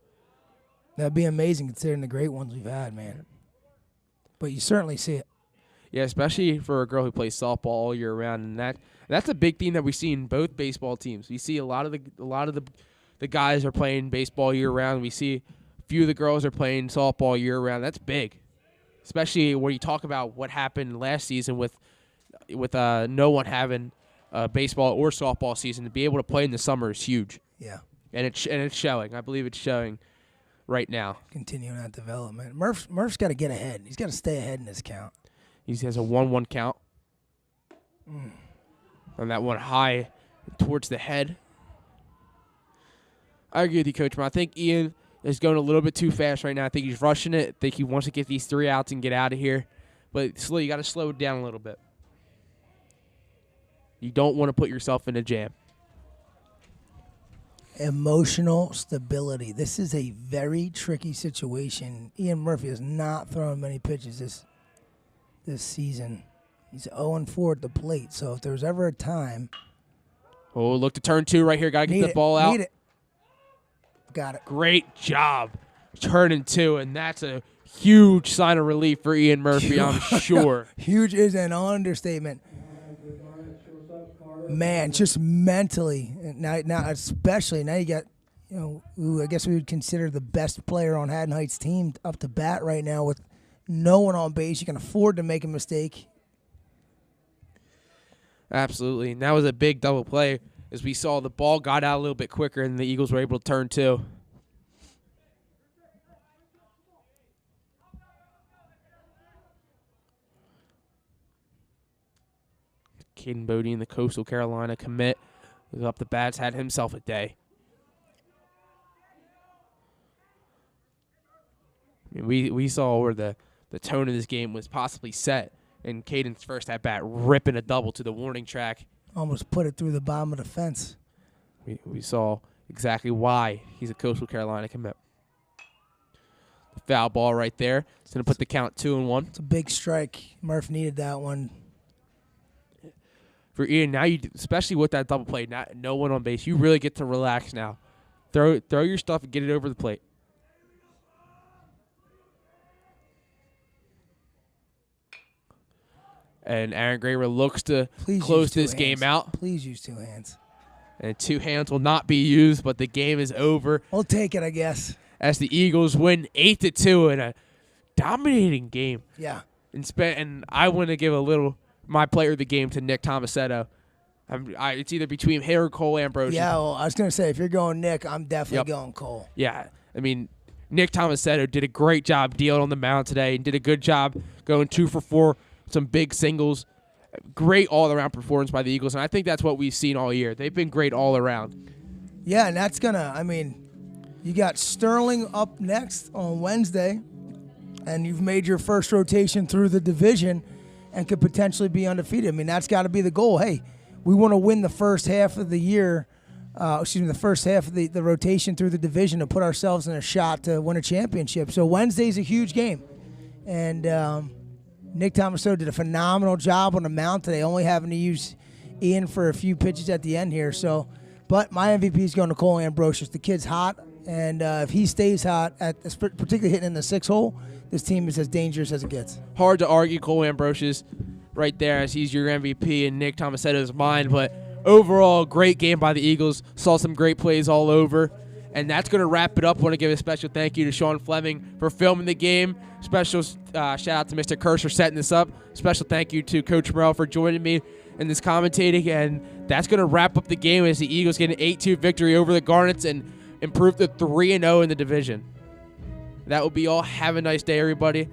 That'd be amazing considering the great ones we've had, man. But you certainly see it. Yeah, especially for a girl who plays softball all year round, and that's a big theme that we see in both baseball teams. We see a lot of the the guys are playing baseball year-round. We see a few of the girls are playing softball year-round. That's big, especially when you talk about what happened last season with no one having a baseball or softball season. To be able to play in the summer is huge. Yeah. And it's showing. I believe it's showing right now. Continuing that development. Murph's got to get ahead. He's got to stay ahead in this count. He has a 1-1 count. On that one high towards the head. I agree with you, Coach. I think Ian is going a little bit too fast right now. I think he's rushing it. I think he wants to get these 3 outs and get out of here. But you got to slow it down a little bit. You don't want to put yourself in a jam. Emotional stability. This is a very tricky situation. Ian Murphy has not thrown many pitches this season. He's 0-4 at the plate. So if there's ever a time. Oh, look to turn 2 right here. Got to get the ball out. Need it. Got it. Great job turning 2, and that's a huge sign of relief for Ian Murphy, I'm sure. Huge is an understatement. Man, just mentally, now especially now you got, who I guess we would consider the best player on Haddon Heights' team up to bat right now with no one on base. You can afford to make a mistake. Absolutely, and that was a big double play as we saw the ball got out a little bit quicker and the Eagles were able to turn 2. Caden Bodie in the Coastal Carolina commit was up the bats, had himself a day. I mean, we saw where the tone of this game was possibly set, and Caden's first at bat ripping a double to the warning track. Almost put it through the bottom of the fence. We saw exactly why he's a Coastal Carolina commit. The foul ball right there. It's going to put the count 2-1. It's a big strike. Murph needed that one. For Ian, now especially with that double play, no one on base, you really get to relax now. Throw your stuff and get it over the plate. And Aaron Graver looks to close this game out. Please use 2 hands. And 2 hands will not be used, but the game is over. We'll take it, I guess. As the Eagles win 8-2 in a dominating game. Yeah. And I want to give my player of the game to Nick Tomasetto. It's either between him or Cole Ambrosius. Yeah, well, I was going to say, if you're going Nick, I'm definitely going Cole. Yeah, I mean, Nick Tomasetto did a great job dealing on the mound today and did a good job going 2 for 4, some big singles. Great all-around performance by the Eagles, and I think that's what we've seen all year. They've been great all around. Yeah, and that's going to, you got Sterling up next on Wednesday, and you've made your first rotation through the division and could potentially be undefeated. That's got to be the goal. Hey, we want to win the first half of the year, the first half of the rotation through the division to put ourselves in a shot to win a championship. So Wednesday's a huge game. And Nick Tomasetto did a phenomenal job on the mound today, only having to use Ian for a few pitches at the end here. But my MVP is going to Cole Ambrosius. The kid's hot, and if he stays hot, particularly hitting in the 6 hole, this team is as dangerous as it gets. Hard to argue Cole Ambrosius right there as he's your MVP and Nick Tomasetto's mine. But overall, great game by the Eagles. Saw some great plays all over. And that's going to wrap it up. I want to give a special thank you to Sean Fleming for filming the game. Special shout out to Mr. Kirsch for setting this up. Special thank you to Coach Morrell for joining me in this commentating. And that's going to wrap up the game as the Eagles get an 8-2 victory over the Garnets and improve to 3-0 in the division. That will be all. Have a nice day, everybody.